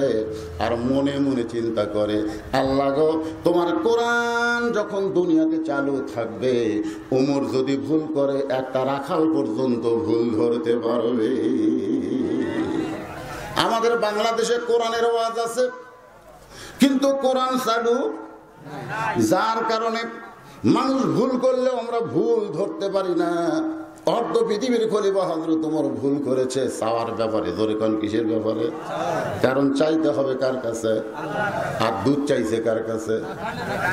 Speaker 1: আর মনে মনে চিন্তা করে, আল্লাহ গো, তোমার কোরআন যখন দুনিয়াতে চালু থাকবে, ওমর যদি ভুল করে একটা রাখাল পর্যন্ত ভুল ধরতে পারবে। আমাদের বাংলাদেশে কোরআনের ওয়াজ আছে, কিন্তু কোরআন চালু, যার কারণে মানুষ ভুল করলেও আমরা ভুল ধরতে পারি না। অর্ধ পৃথিবীর খলিফা হযরত ওমর ভুল করেছে চাওয়ার ব্যাপারে। ধরে কোন কিসের ব্যাপারে? কারণ চাইতে হবে কার কাছে? আর দুধ চাইছে কার কাছে?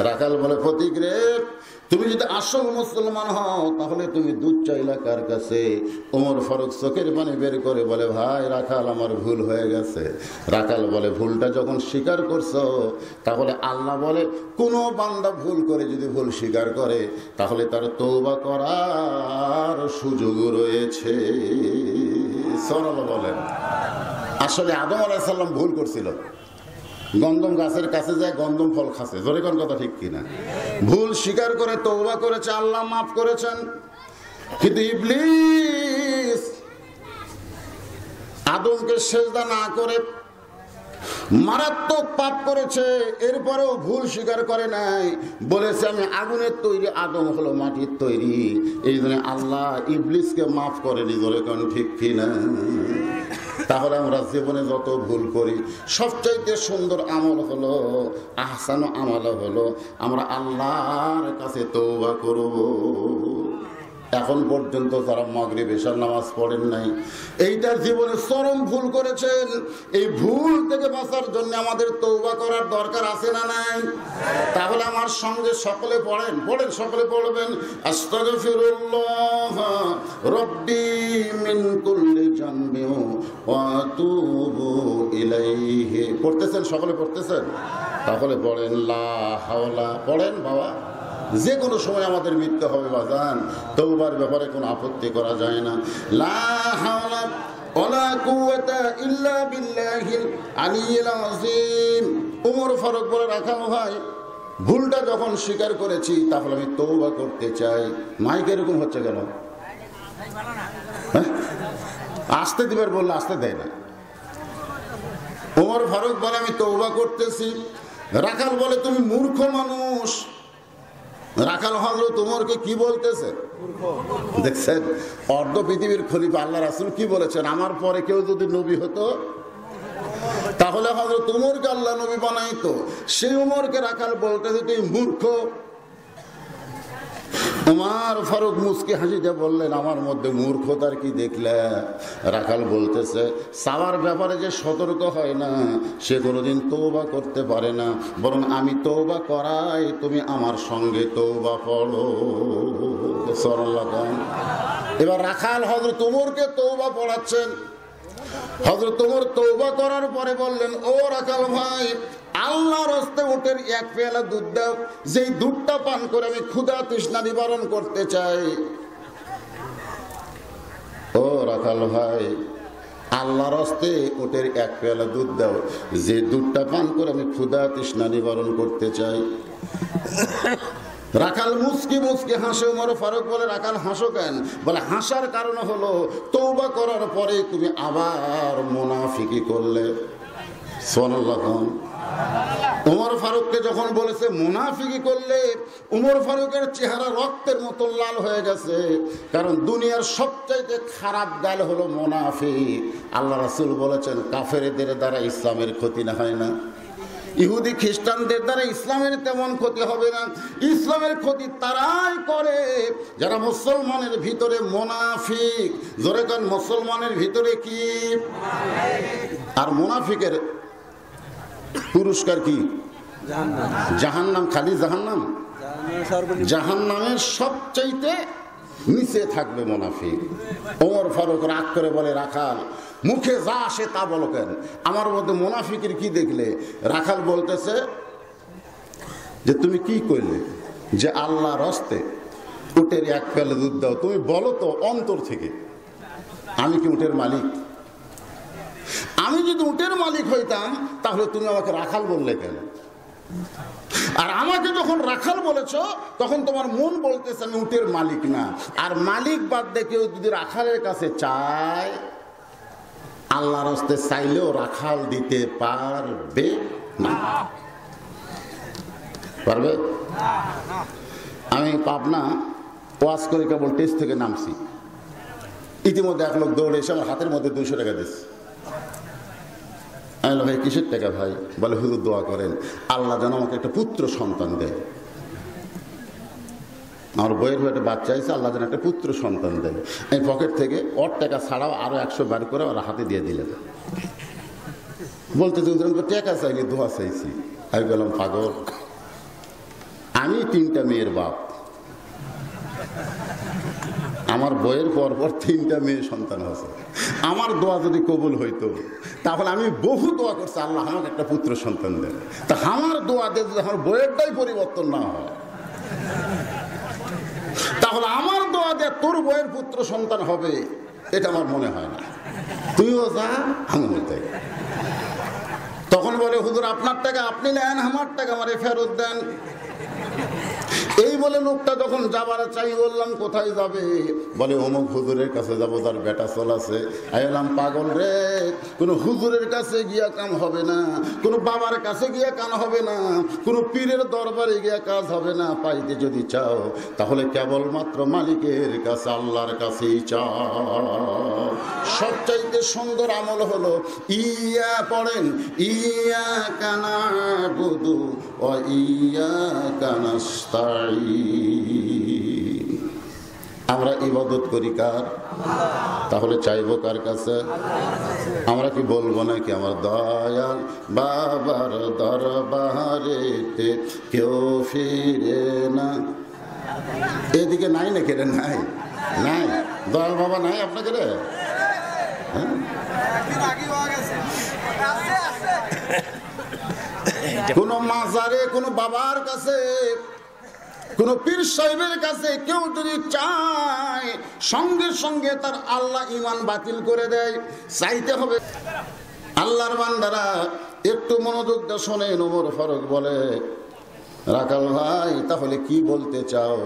Speaker 1: রাখাল বলে, ফতিক রে, তুমি যদি আসল মুসলমান হও তাহলে তুমি দুধ চাইলা কার কাছে? ওমর ফারুক চোখের পানি বের করে বলে, ভাই রাখাল, আমার ভুল হয়ে গেছে। রাখাল বলে, ভুলটা যখন স্বীকার করছো, তাহলে আল্লাহ বলে কোনো বান্দা ভুল করে যদি ভুল স্বীকার করে তাহলে তার তওবা করার সুযোগ রয়েছে। সুবহানাল্লাহ বলেন। আসলে আদম আলাইহিস সালাম ভুল করছিল, গন্ধম গাছের কাছে যায় গন্ধম ফল খাচ্ছে। জোরে কোন কথা ঠিক কিনা? ভুল স্বীকার করে তওবা করেছে, আল্লাহ মাফ করেছেন। কিন্তু ইবলিস আদমকে সেজদা না করে মারাত্মক পাপ করেছে, এরপরেও ভুল স্বীকার করে নাই। বলেছে আমি আগুনের তৈরি, আদম হলো মাটির তৈরি। এই জন্য আল্লাহ ইবলিসকে মাফ করেনি। জোরে কোন ঠিক কিনা? তাহলে আমরা জীবনে যত ভুল করি, সবচাইতে সুন্দর আমল হলো, আহসান আমল হলো, আমরা আল্লাহর কাছে তওবা করব। এখন পর্যন্ত যারা মাগরিব এশার নামাজ পড়েন নাই, এইটার জীবনে চরম ভুল করেছেন। এই ভুল থেকে বাঁচার জন্য আমাদের তওবা করার দরকার আছে না নাই? তাহলে আমার সঙ্গে সকলে পড়েন, সকলে পড়বেন, আস্তাগফিরুল্লাহ রাব্বি মিন কুল্লি জামবি ওয়া আতুবু ইলাইহি। পড়তেছেন? সকলে পড়তেছেন? তাহলে পড়েন লা হাওলা। পড়েন বাবা, যে কোনো সময় আমাদের মৃত্যু হবে বাজান, তওবার ব্যাপারে কোনো আপত্তি করা যায় না। লা হাওলা ওয়ালা কুওয়াতা ইল্লা বিল্লাহিল আলিয়্যিল আযীম। ওমর ফারুক বলে, রাখাল ভাই, ভুলটা যখন স্বীকার করেছি তাহলে আমি তওবা করতে চাই। মাইক এরকম হচ্ছে কেন? আসতে দিবার বললে আসতে দেয় না। ওমর ফারুক বলে, আমি তওবা করতেছি। রাখাল বলে, তুমি মূর্খ মানুষ। রাখাল হযরত ওমরকে কি বলতেছে দেখছেন? অর্ধ পৃথিবীর খলিফা আল্লাহ রাসূল কি বলেছেন? আমার পরে কেউ যদি নবী হতো তাহলে হযরত ওমরকে আল্লাহ নবী বানাইতো। সেই ওমরকে রাখাল বলতেছে তুই মূর্খ। ওমর ফারুক মুস্কি হাসিতে বললেন, আমার মধ্যে মূর্খতার কি দেখলে? রাখাল বলতেছে, চাওয়ার ব্যাপারে যে সতর্ক হয় না সে কোনোদিন তওবা করতে পারে না, বরং আমি তওবা করাই তুমি আমার সঙ্গে তওবা পড়ো। সুবহানাল্লাহ। এবার রাখাল হযরত ওমরকে তওবা পড়াচ্ছেন। হযরত ওমর তওবা করার পরে বললেন, ও রাখাল ভাই, আল্লাহর রাস্তে উটের এক পেয়ালা দুধ দাও, যেই দুধটা পান করে আমি ক্ষুধা তৃষ্ণা নিবারণ করতে চাই। ও রাখাল ভাই, আল্লাহর রাস্তে উটের এক পেয়ালা দুধ দাও, যে দুধটা পান করে আমি ক্ষুধা তৃষ্ণা নিবারণ করতে চাই। রাখাল মুস্কি মুস্কি হাসে। ওমর ফারুক বলে, রাখাল হাসো কেন? বলে, হাসার কারণ হলো তওবা করার পরে তুমি আবার মুনাফিকি করলে। সুবহানাল্লাহ। ওমর ফারুককে যখন বলেছে মুনাফিকি করলে, ওমর ফারুকের চেহারা রক্তের মতো লাল হয়ে গেছে। কারণ দুনিয়ার সবচাইতে খারাপ গাল হলো মুনাফিক। আল্লাহ রাসূল বলেছেন, কাফেরদের দ্বারা ইসলামের ক্ষতি না হয় না, ইহুদি খ্রিস্টানদের দ্বারা ইসলামের তেমন ক্ষতি হবে না। ইসলামের ক্ষতি তারাই করে যারা মুসলমানের ভিতরে মুনাফিক। জোরে কান, মুসলমানের ভিতরে কি? আর মুনাফিকের পুরস্কার কি? জাহান্নাম। খালি জাহান্নাম? জাহান্নামের সবচাইতে নিচে থাকবে মুনাফিক। ওমর ফারুক রাগ করে বলে, রাখাল, মুখে যা আসে তা বলো কেন? আমার মধ্যে মুনাফিকের কি দেখলে? রাখাল বলতেছে যে তুমি কি করলে যে আল্লাহর রাস্তে উটের এক পেয়ালা দুধ দাও? তুমি বলো তো অন্তর থেকে, আমি কি উটের মালিক? আমি যদি উটের মালিক হইতাম তাহলে তুমি আমাকে রাখাল বললে কেন? আর আমাকে যখন রাখাল বলেছ তখন তোমার মন বলতেছে আমি উটের মালিক না। আর মালিক বাদ দিয়ে কেউ যদি রাখালের কাছে চায় আল্লাহর হস্তে চাইলেও রাখাল দিতে পারবে না। পারবে? আমি পাবনা ওয়াজ করে কেবল টেস্ট থেকে নামছি, ইতিমধ্যে এক লোক দৌড়ে এসে আমার হাতের মধ্যে 200 টাকা দিচ্ছে। আমি বললাম, ভাই কিসের টাকা ভাই? বলে, হুজুর দোয়া করেন আল্লাহ যেন আমাকে একটা পুত্র সন্তান দেয়। আমার বইয়ের একটা বাচ্চা হয়েছে, আল্লাহ যেন একটা পুত্র সন্তান দেয়। এই পকেট থেকে ওর টাকা ছাড়াও আরো 100 বার করে ওরা হাতে দিয়ে দিলেন। বলতে টাকা চাইনি, দোয়া চাইছি। আমি বললাম, পাগল, আমি 3টা মেয়ের বাপ, আমার বইয়ের পর 3টা মেয়ে সন্তান আছে। আমার দোয়া যদি কবুল হইতো তাহলে আমি বহু দোয়া করছি, আল্লাহ আমাকে একটা পুত্র সন্তান দেন। তা আমার দোয়া দিয়ে যদি আমার বইয়েরটাই পরিবর্তন না হয়, তাহলে আমার দোয়া দিয়ে তোর বইয়ের পুত্র সন্তান হবে এটা আমার মনে হয় না। তুইও যা, আমিও তাই। তখন বলে, হুজুর আপনার টাকা আপনি নেন, আমার টাকা আমারে ফেরত দেন। এই বলে লোকটা যখন যাবার চাই, বললাম কোথায় যাবে? বলে, অমুক হুজুরের কাছে যাবো, তার বেটা চলাছে। আমি বললাম, পাগল রে, কোনো হুজুরের কাছে গিয়া কাম হবে না, কোনো বাবার কাছে গিয়া কান হবে না, কোনো পীরের দরবারে গিয়া কাজ হবে না। পাইতে যদি চাও তাহলে কেবলমাত্র মালিকের কাছে, আল্লাহর কাছেই চাও। সবচাইতে সুন্দর আমল হলো ইয়া পড়েন, ইয়া কানা বুদু ও ইয়া কানাস্তাইন। আমরা ইবাদত করি কার? তাহলে চাইবো কার কাছে? আমরা কি বলবো নাকি আমার দয়াল বাবার দরবারেতে কেউ ফিরে না? এদিকে নাই নাকি রে? নাই, নাই, দয়াল বাবা নাই আপনাকে রে? কোন মাজারে, কোন বাবার কাছে, কোন পীর সাহেবের কাছে কেউ যদি চায়, সঙ্গে সঙ্গে তার আল্লাহ ঈমান বাতিল করে দেয়। চাইতে হবে। আল্লাহর বান্দারা একটু মনোযোগ দিয়ে শোনেন। ওমর ফারুক বলে, রাখাল ভাই তাহলে কি বলতে চাও?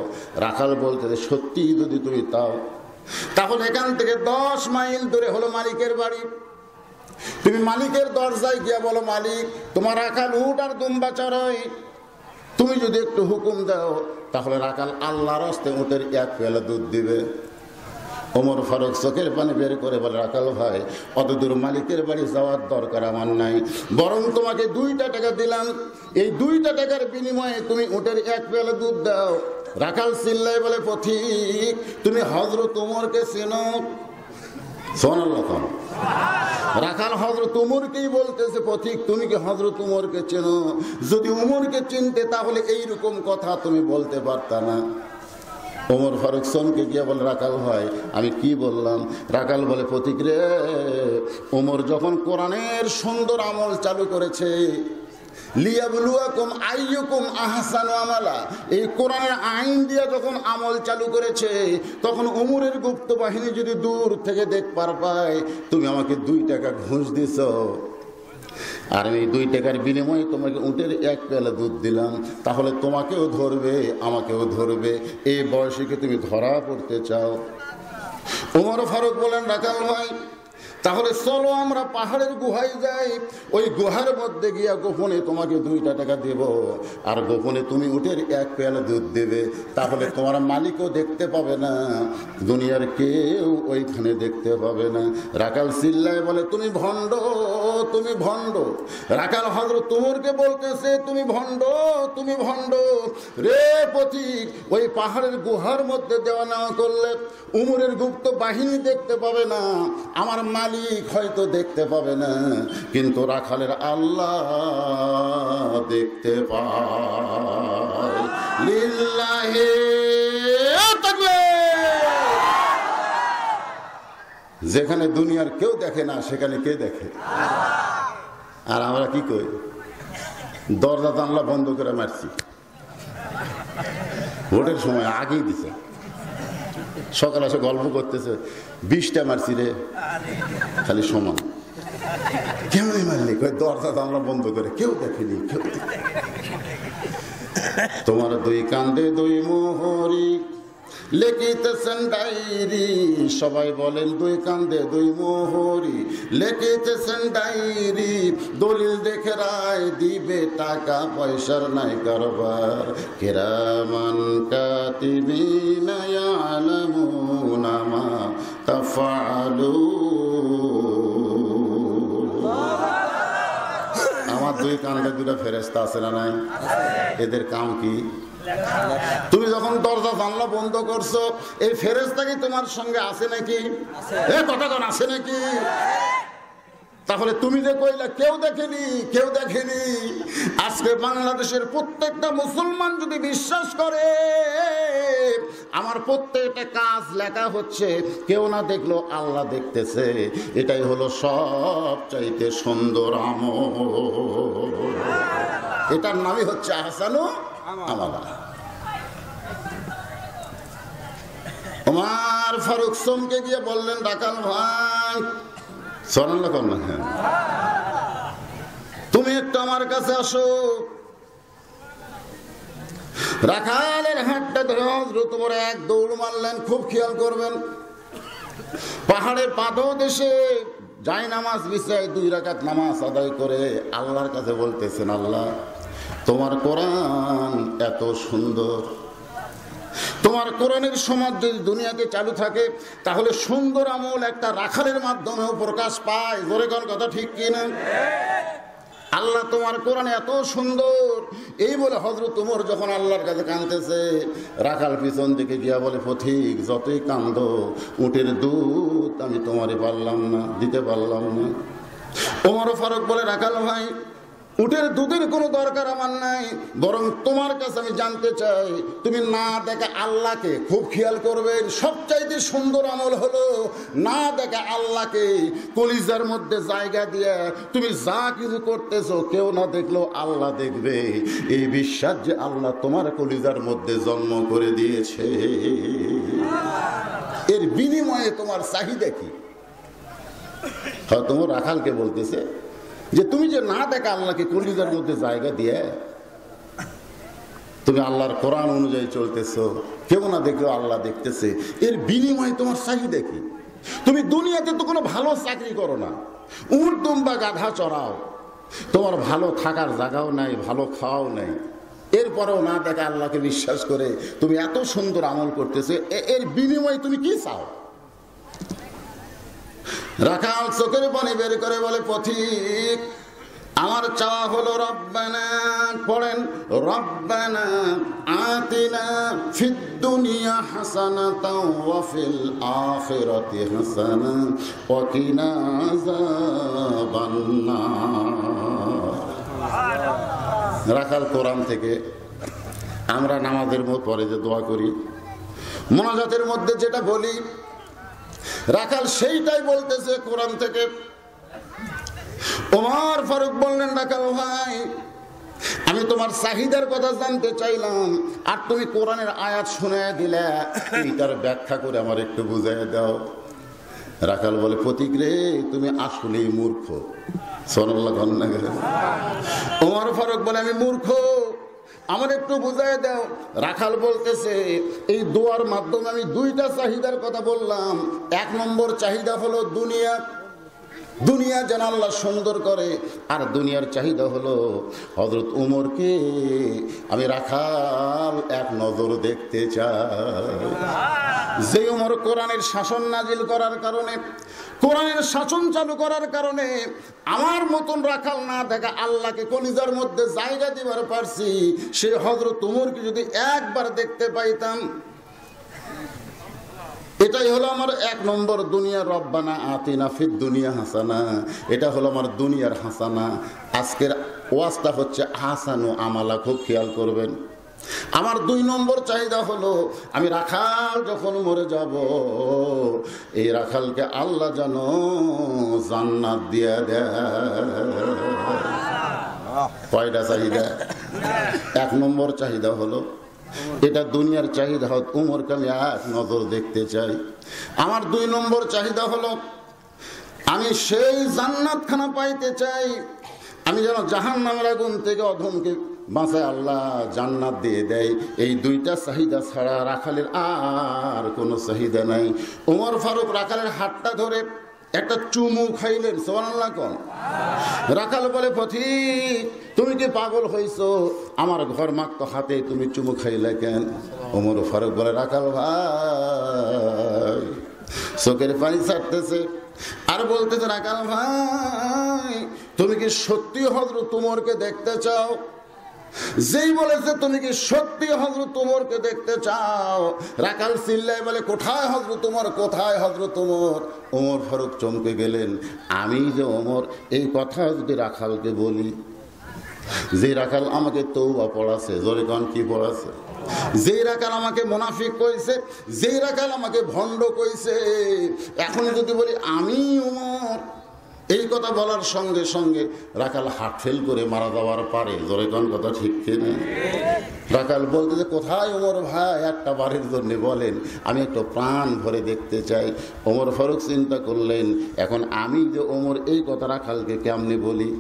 Speaker 1: রাখাল বলতে, সত্যি যদি তুমি তাও তাহলে এখান থেকে 10 মাইল দূরে হলো মালিকের বাড়ি। তুমি মালিকের দরজায় গিয়া বলো, মালিক তোমার রাখাল উট আর দুম্বা চড়াই, তুমি যদি একটু হুকুম দাও তাহলে রাখাল আল্লাহর হস্তে উটের 1 পেয়ালা দুধ দিবে। ওমর ফারুক চোখের পানি বের করে বলে, রাখাল ভাই অত দূর মালিকের বাড়ি যাওয়ার দরকার আমার নাই, বরং তোমাকে 2টা টাকা দিলাম, এই 2টা টাকার বিনিময়ে তুমি উটের 1 পেয়ালা দুধ দাও। রাখাল চিল্লাই বলে, পথিক তুমি হযরত ওমরকে চেনো? সুবহানাল্লাহ। রাখাল হযরত ওমরকেই বলতেছে, পথিক তুমি কি হযরত ওমরকে চেনো? যদি ওমরকে চিনতে তাহলে এইরকম কথা তুমি বলতে পারতা না। ওমর ফারুক সনকে গিয়ে বলে, রাখাল ভাই আমি কি বললাম? রাখাল বলে, পথিক রে, ওমর যখন কোরআনের সুন্দর আমল চালু করেছে, লিয়াবলুয়াকুম আইয়ুকুম আহসানু আমালা, এই কোরআনের আইন দিয়ে যখন আমল চালু করেছে, তখন ওমরের গুপ্ত বাহিনী যদি দূর থেকে দেখবার পায় তুমি আমাকে 2 টাকা ঘুষ দিছ, আর আমি 2 টাকার বিনিময়ে তোমাকে উটের 1 পেয়ালা দুধ দিলাম, তাহলে তোমাকেও ধরবে আমাকেও ধরবে। এই বয়সে কি তুমি ধরা পড়তে চাও? ওমর ফারুক বলেন, রাখাল ভাই তাহলে চলো আমরা পাহাড়ের গুহায় যাই, ওই গুহার মধ্যে গিয়া গোপনে তোমাকে 2টা টাকা দেব, আর গোপনে তুমি উটের 1 পেয়ালা দুধ দেবে, তাহলে তোমার মালিকও দেখতে পাবে না, দুনিয়ার কেউ ওইখানে দেখতে পাবে না। রাখাল চিল্লায় বলে, তুমি ভণ্ড, তুমি ভণ্ড। রাখাল হযরত ওমরকে বলতেছে, তুমি ভণ্ড, তুমি ভণ্ড রে পথিক, ওই পাহাড়ের গুহার মধ্যে দেওয়া নেওয়া করলে উমরের গুপ্ত বাহিনী দেখতে পাবে না, আমার মালিক হয়তো দেখতে পাবে না, কিন্তু রাখালের আল্লাহ দেখতে পায়। লিল্লাহি তাকবীর। যেখানে দুনিয়ার কেউ দেখে না সেখানে কে দেখে? আর আমরা কি কই? দরজা জানলা বন্ধ করে মারছি, ভোটের সময় আগেই দিছে। সকালে এসে গল্প করতেছে, 20টা মারছি রে, খালি সমান। কেমনি মারলি? দরজা জানলা বন্ধ করে, কেউ দেখেনি, কেউ দেখেনি। তোমার 2 কান্দে 2 মোহরি, লিখিতেছেন ডায়েরি, সবাই বলেন দুই কান্দে দুই মোহরি। লিখিতেছেন ডায়েরি, দলিল দেখে রায় দিবে, টাকা পয়সার নাই কারবার। কিরামান কাতিবিনা ইয়ালামুনা মা তাফআলুন। আমার দুই কান্দে দুটা ফেরেশতা আছে না নাই? এদের কাম কি? তুমি যখন দরজা জানলা বন্ধ করছো, এই ফেরেশতা কি তোমার সঙ্গে আছে নাকি? কতক্ষণ আছে নাকি? তাহলে তুমি যে কইলা কেউ দেখেনি, কেউ দেখেনি, আজকে বাংলাদেশের প্রত্যেকটা মুসলমান যদি বিশ্বাস করে আমার প্রত্যেকটা কাজ লেখা হচ্ছে, কেউ না দেখলো আল্লাহ দেখতেছে, এটাই হলো সবচাইতে সুন্দর আমল। এটার নামই হচ্ছে আহসানু আমালা। ওমর ফারুক চমকে গিয়ে বললেন, রাখাল ভাই, শোনাল না, তুমি একটু আমার কাছে আসো। রাখালের হাতটা ধরে হযরত ওমর এক দৌড় মারলেন। খুব খেয়াল করবেন, পাহাড়ের পাদদেশে যাই নামাজ বিছায় 2 রাকাত নামাজ আদায় করে আল্লাহর কাছে বলতেছেন, আল্লাহ তোমার কোরআন এত সুন্দর, তোমার কোরআনের সমাজ যদি দুনিয়াতে চালু থাকে তাহলে সুন্দর আমল একটা রাখালের মাধ্যমেও প্রকাশ পায়। জোরে কোন কথা ঠিক কিনা? আল্লাহ তোমার কোরআন এত সুন্দর। এই বলে হযরত ওমর যখন আল্লাহর কাছে কাঁদতেছে, রাখাল পিছন দিকে গিয়া বলে, পথিক যতই কান্দো, উটের দুধ আমি তোমারে পারলাম না, দিতে পারলাম না। ওমর ফারুক বলে, রাখাল ভাই, উটের দুধের কোনো দরকার আমার নাই, বরং তোমার কাছে আমি জানতে চাই, তুমি না দেখা আল্লাহকে, খুব খেয়াল করবেন, সবচাইতে সুন্দর আমল হলো না দেখা আল্লাহকে কলিজার মধ্যে জায়গা দিয়ে তুমি যা কিছু করতেছো কেউ না দেখলেও আল্লাহ দেখবে, এই বিশ্বাস যে আল্লাহ তোমার কলিজার মধ্যে জন্ম করে দিয়েছে, এর বিনিময়ে তোমার চাহিদা কি? তোমার রাখালকে বলতেছে যে তুমি যে না দেখা আল্লাহকে কলিজার মধ্যে জায়গা দিয়ে তুমি আল্লাহর কোরআন অনুযায়ী চলতেছো, কেউ না দেখলেও আল্লাহ দেখতেছে, এর বিনিময়ে তোমার চাহিদা কি? তুমি দুনিয়াতে তো কোনো ভালো চাকরি করো না, উট দুম্বা গাধা চড়াও, তোমার ভালো থাকার জায়গাও নাই, ভালো খাওয়াও নাই, এরপরেও না দেখা আল্লাহকে বিশ্বাস করে তুমি এত সুন্দর আমল করতেছো, এর বিনিময়ে তুমি কি চাও? রাখাল চোখের পানি বের করে বলে, পথিক আমার চাওয়া হলো রব্বানা, পড়েন, রব্বানা আতিনা ফিদ দুনিয়া হাসানাতাও ওয়া ফিল আখিরাতি হাসানা ওয়া কিনা আযাবান নার। রাখাল কোরআন থেকে আমরা নামাজের পরে যে দোয়া করি, মোনাজাতের মধ্যে যেটা বলি, রাখাল সেইটাই বলতেছে কোরআন থেকে। ওমর ফারুক বললেন, রাখাল ভাই, আমি তোমার চাহিদার কথা জানতে চাইলাম, আর তুমি কোরআনের আয়াত শুনাইয়া দিলে, এইটার ব্যাখ্যা করে আমার একটু বুঝাইয়া দাও। রাখাল বলে, পথিক রে, তুমি আসলেই মূর্খ। সুবহানাল্লাহ। ওমর ফারুক বলে, আমি মূর্খ, আমার একটু বুঝাই দাও। রাখাল বলতেছে, এই দোয়ার মাধ্যমে আমি 2টা চাহিদার কথা বললাম। 1 নম্বর চাহিদা হলো দুনিয়া, দুনিয়া যেন আল্লাহ সুন্দর করে, আর দুনিয়ার চাহিদা হলো হযরত উমরকে আমি রাখাল এক নজর দেখতে চাই। যে উমর কোরআনের শাসন নাজিল করার কারণে, কোরআনের শাসন চালু করার কারণে আমার মতন রাখাল না দেখা আল্লাহকে কলিজার মধ্যে জায়গা দিবার পারছি, সে হযরত উমরকে যদি একবার দেখতে পাইতাম, এটাই হলো আমার 1 নম্বর দুনিয়া। রব্বানা আতিনা ফিদ দুনিয়া হাসানা, এটা হলো আমার দুনিয়ার হাসানা। আজকের ওয়াজটা হচ্ছে হাসানু আমালা, খুব খেয়াল করবেন। আমার 2 নম্বর চাহিদা হলো, আমি রাখাল যখন মরে যাব, এই রাখালকে আল্লাহ যেন জান্নাত দিয়ে দেয়। কয়টা চাহিদা? 1 নম্বর চাহিদা হলো, এটা দুনিয়ার চাহিদা, উমরকে আমি এক নজর দেখতে চাই। আমার 2 নম্বর চাহিদা হলো, আমি সেই জান্নাতখানা পাইতে চাই, আমি যেন জাহান্নামের আগুন থেকে অধমকে বাঁচায় আল্লাহ জান্নাত দিয়ে দেয়। এই দুইটা চাহিদা ছাড়া রাখালের আর কোনো চাহিদা নাই। ওমর ফারুক রাখালের হাতটা ধরে একটা চুমু খাইলেন, সুবহানাল্লাহ কোন। রাখাল বলে, পথিক তুমি কি পাগল হইছো? আমার ঘর মাক্ত হাতে তুমি চুমু খাইলে কেন? ওমর ফারুক বলে, রাখাল ভাই, চোখের পানি ছাড়তেছে আর বলতেছে, রাখাল ভাই তুমি কি সত্যি হযরত ওমরকে দেখতে চাও? যেই বলেছে তুমি কি সত্যি হযরত ওমরকে দেখতে চাও, রাখাল চিল্লায় বলে, কোথায় হযরত ওমর, কোথায় হযরত ওমর? ওমর ফারুক চমকে গেলেন। আমি যে ওমর, এই কথা যদি রাখালকে বলি, যে রাখাল আমাকে তওবা পড়াছে, জোরে কোন কি পড়াছে? যে রাখাল আমাকে মুনাফিক কইছে, যে রাখাল আমাকে ভণ্ড কইছে, এখন যদি বলি আমি ওমর, এই কথা বলার সঙ্গে সঙ্গে রাখাল হার্ট ফেল করে মারা যাওয়ার পারে। জোরে কোন কথা ঠিক কিনা? রাখাল বলতে যে, কোথায় ওমর ভাই, একটা বাড়ির জন্য বলেন, আমি একটু প্রাণ ভরে দেখতে চাই। ওমর ফারুক চিন্তা করলেন, এখন আমি যে ওমর, এই কথা রাখালকে কেমনে বলি?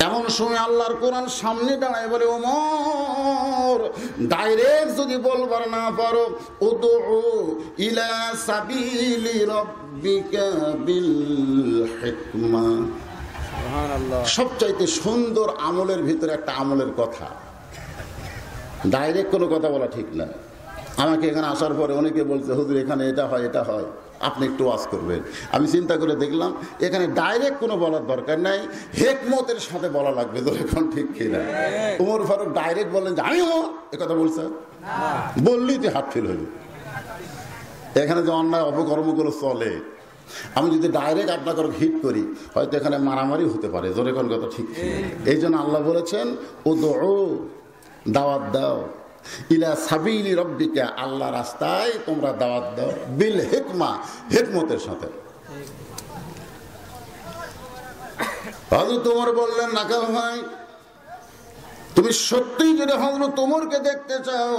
Speaker 1: এমন সময় আল্লাহর কোরআন সামনে দাঁড়ায় বলে, ওমর ডাইরেক্ট যদি বলবার না পারো, উদউ ইলা সাবিলি রাব্বিকা বিল হিকমা। সুবহানাল্লাহ। সবচাইতে সুন্দর আমলের ভিতরে একটা আমলের কথা। ডাইরেক্ট কোনো কথা বলা ঠিক না। আমাকে এখানে আসার পরে অনেকে বলছে, হুজুর এখানে এটা হয়, এটা হয়, আপনি একটু ওয়াজ করবেন। আমি চিন্তা করে দেখলাম এখানে ডাইরেক্ট কোনো বলার দরকার নাই, হেকমতের সাথে বলা লাগবে। তো এখন ঠিক কিনা? ওমর ফারুক ডাইরেক্ট বললেন যে আমি ওমর, একথা বলছে? বললেই তো হাত ফেল হইল। এখানে যে অন্যায় অপকর্মগুলো চলে, আমি যদি ডাইরেক্ট আপনাকে হিট করি, হয়তো এখানে মারামারি হতে পারে। জোরে কোন কথা ঠিক? এই জন্য আল্লাহ বলেছেন, উদউ, দাওয়াত দাও, ইলা সাবিলি রাব্বিকা, আল্লাহ রাস্তায় তোমরা দাওয়াত দাও, বিল হিকমা, হিকমতের সাথে। হযরত ওমর বললেন, রাখাল ভাই তুমি সত্যিই যদি হযরত ওমরকে দেখতে চাও,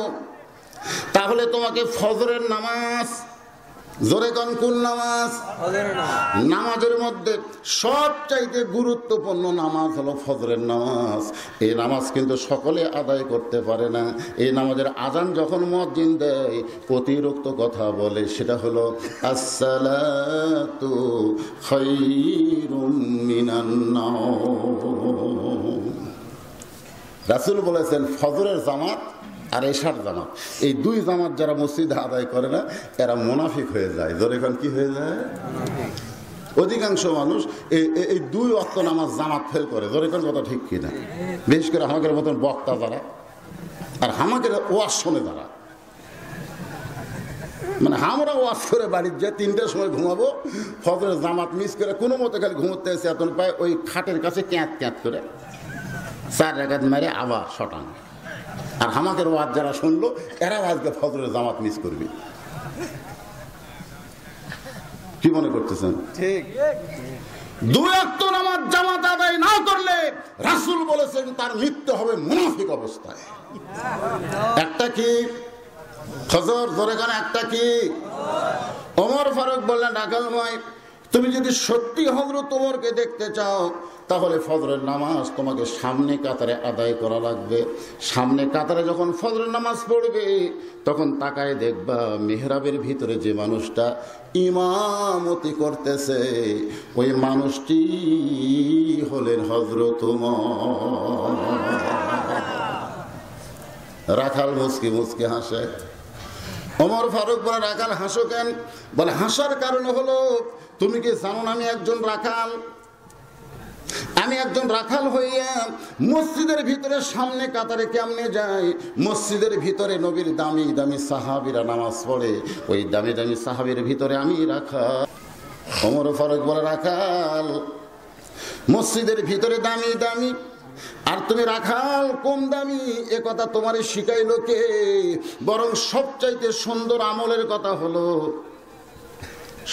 Speaker 1: তাহলে তোমাকে ফজরের নামাজ, জোরে কোন কোন নামাজ? নামাজের মধ্যে সবচাইতে গুরুত্বপূর্ণ নামাজ হলো ফজরের নামাজ। এই নামাজ কিন্তু সকলে আদায় করতে পারে না। এই নামাজের আজান যখন মুয়াজ্জিন দেয়, অতিরিক্ত কথা বলে, সেটা হলো আসসালাতু খায়রুম মিনান নাওম। রাসূল বলেছেন, ফজরের জামাত আর এশার জামাত, এই দুই জামাত যারা মসজিদে আদায় করে না, এরা মুনাফিক হয়ে যায়। ধরে এখন কি হয়ে যায়? অধিকাংশ মানুষ এই দুই ওয়াক্ত নামাজ জামাত ফেল করে। ধরে এখন কথা ঠিক কিনা? বিশেষ করে আমাদের মতন বক্তা যারা, আর আমাদের ওয়াজ শোনে যারা, মানে আমরা ওয়াজ করে বাড়ির যে 3টার সময় ঘুমাবো, ফজরের জামাত মিস করে কোনো মতো খালি ঘুমোতে এসে এত পায়, ওই খাটের কাছে ক্যাঁত ক্যাঁত করে 4 রাকাত মেরে আবার শটান। আর আমাদের ওয়াজ যারা শুনলো, এরা আজকে ফজরের জামাত মিস করবে। কি মনে করতেছেন? ঠিক। 2 ওয়াক্ত নামাজ জামাত আদায় না করলে রাসূল বলেছেন তার মৃত্যু হবে মুনাফিক অবস্থায়। একটা কি ফজর, ধরে গান একটা কি? ওমর ফারুক বললেন, রাখাল ভাই তুমি যদি সত্যি হযরত ওমরকে দেখতে চাও, তাহলে ফজরের নামাজ তোমাকে সামনে কাতারে আদায় করা লাগবে। সামনে কাতারে যখন ফজরের নামাজ পড়বে, তখন তাকায় দেখবা মিহরাবের ভিতরে যে মানুষটা ইমামতি করতেছে, ওই মানুষটি হলেন হযরত ওমর। রাখাল মুচকি মুচকি হাসে। ওমর ফারুক বলে, রাখাল হাসো কেন? বলে, হাসার কারণ হলো, তুমি কি জানো না আমি একজন রাখাল? আমি একজন রাখাল হইয়া মসজিদের ভিতরে সামনে কাতারে কেমনে যাই? মসজিদের ভিতরে নবীর দামি দামি সাহাবীরা নামাজ পড়ে, ওই দামি দামি সাহাবীর ভিতরে আমি রাখাল। ওমর ফারুক বলে, রাখাল মসজিদের ভিতরে দামি দামি, আর তুমি রাখাল কম দামি, এ কথা তোমারে শিখাইলো কে? বরং সবচাইতে সুন্দর আমলের কথা হলো,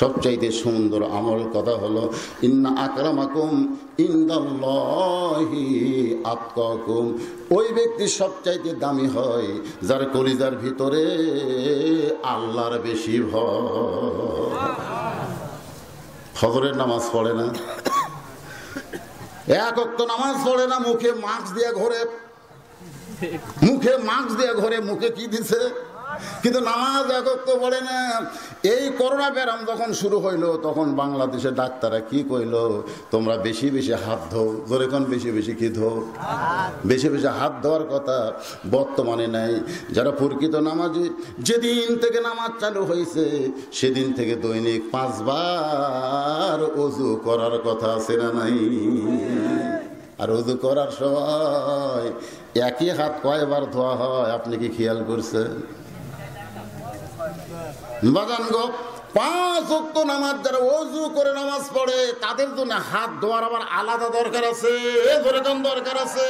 Speaker 1: সবচাইতে সুন্দর আমল কথা হলো, ইন্না আকরামাকুম ইনদাল্লাহি আতকাকুম। ওই ব্যক্তি সবচাইতে দামি হয় যার কলিজার ভিতরে আল্লাহর বেশি ভয়। ফজরের নামাজ পড়ে না, 1 ওয়াক্ত নামাজ পড়ে না, মুখে মাস্ক দিয়ে ঘোরে, মুখে মাস্ক দিয়ে ঘরে মুখে কি দিছে, কিন্তু নামাজ একক তো পড়ে না। এই করোনা ব্যারাম যখন শুরু হইলো তখন বাংলাদেশের ডাক্তাররা কি কইলো, তোমরা বেশি বেশি হাত ধোও। ধরে কোন বেশি বেশি কি ধোও, বেশি বেশি হাত ধোয়ার কথা বর্তমানে নাই। যারা প্রকৃত নামাজি, যেদিন থেকে নামাজ চালু হয়েছে সেদিন থেকে দৈনিক 5 বার ওযু করার কথা আছে না নাই? আর ওযু করার সময় একই হাত কয়বার ধোয়া হয় আপনি কি খেয়াল করছেন? বাজান গো, 5 ওয়াক্ত নামাজ যারা ওযু করে নামাজ পড়ে তাদের জন্য হাত ধোয়ার আবার আলাদা দরকার আছে, দরকার আছে।